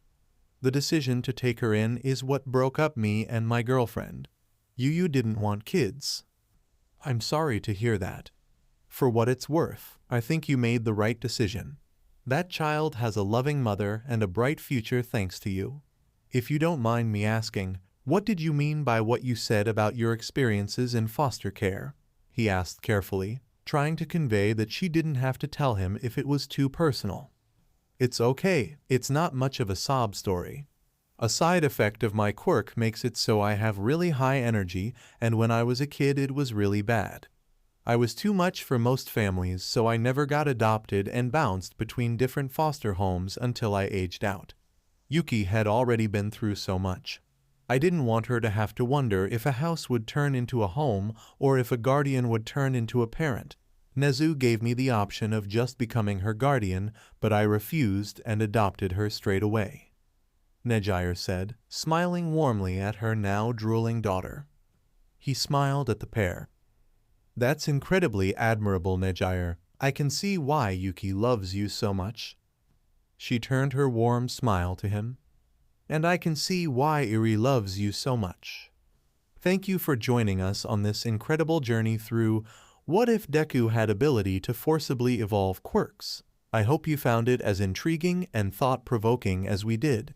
The decision to take her in is what broke up me and my girlfriend. You didn't want kids. I'm sorry to hear that. For what it's worth, I think you made the right decision. That child has a loving mother and a bright future thanks to you. If you don't mind me asking, what did you mean by what you said about your experiences in foster care? He asked carefully, trying to convey that she didn't have to tell him if it was too personal. It's okay, it's not much of a sob story. A side effect of my quirk makes it so I have really high energy, and when I was a kid it was really bad. I was too much for most families, so I never got adopted and bounced between different foster homes until I aged out. Yuki had already been through so much. I didn't want her to have to wonder if a house would turn into a home or if a guardian would turn into a parent. Nezu gave me the option of just becoming her guardian, but I refused and adopted her straight away, Nejire said, smiling warmly at her now drooling daughter. He smiled at the pair. That's incredibly admirable, Nejire. I can see why Yuki loves you so much. She turned her warm smile to him. And I can see why Eri loves you so much. Thank you for joining us on this incredible journey through What If Deku Had Ability to Forcibly Evolve Quirks. I hope you found it as intriguing and thought-provoking as we did.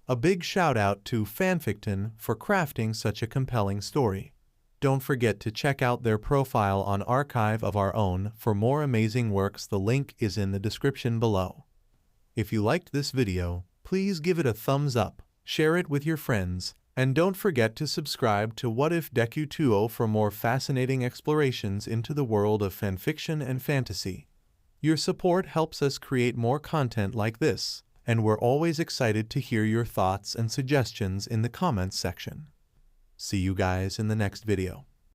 A big shout out to Fanficton for crafting such a compelling story. Don't forget to check out their profile on Archive of Our Own for more amazing works. The link is in the description below. If you liked this video, please give it a thumbs up, share it with your friends, And don't forget to subscribe to What If Deku 2 for more fascinating explorations into the world of fanfiction and fantasy. Your support helps us create more content like this, and we're always excited to hear your thoughts and suggestions in the comments section. See you guys in the next video.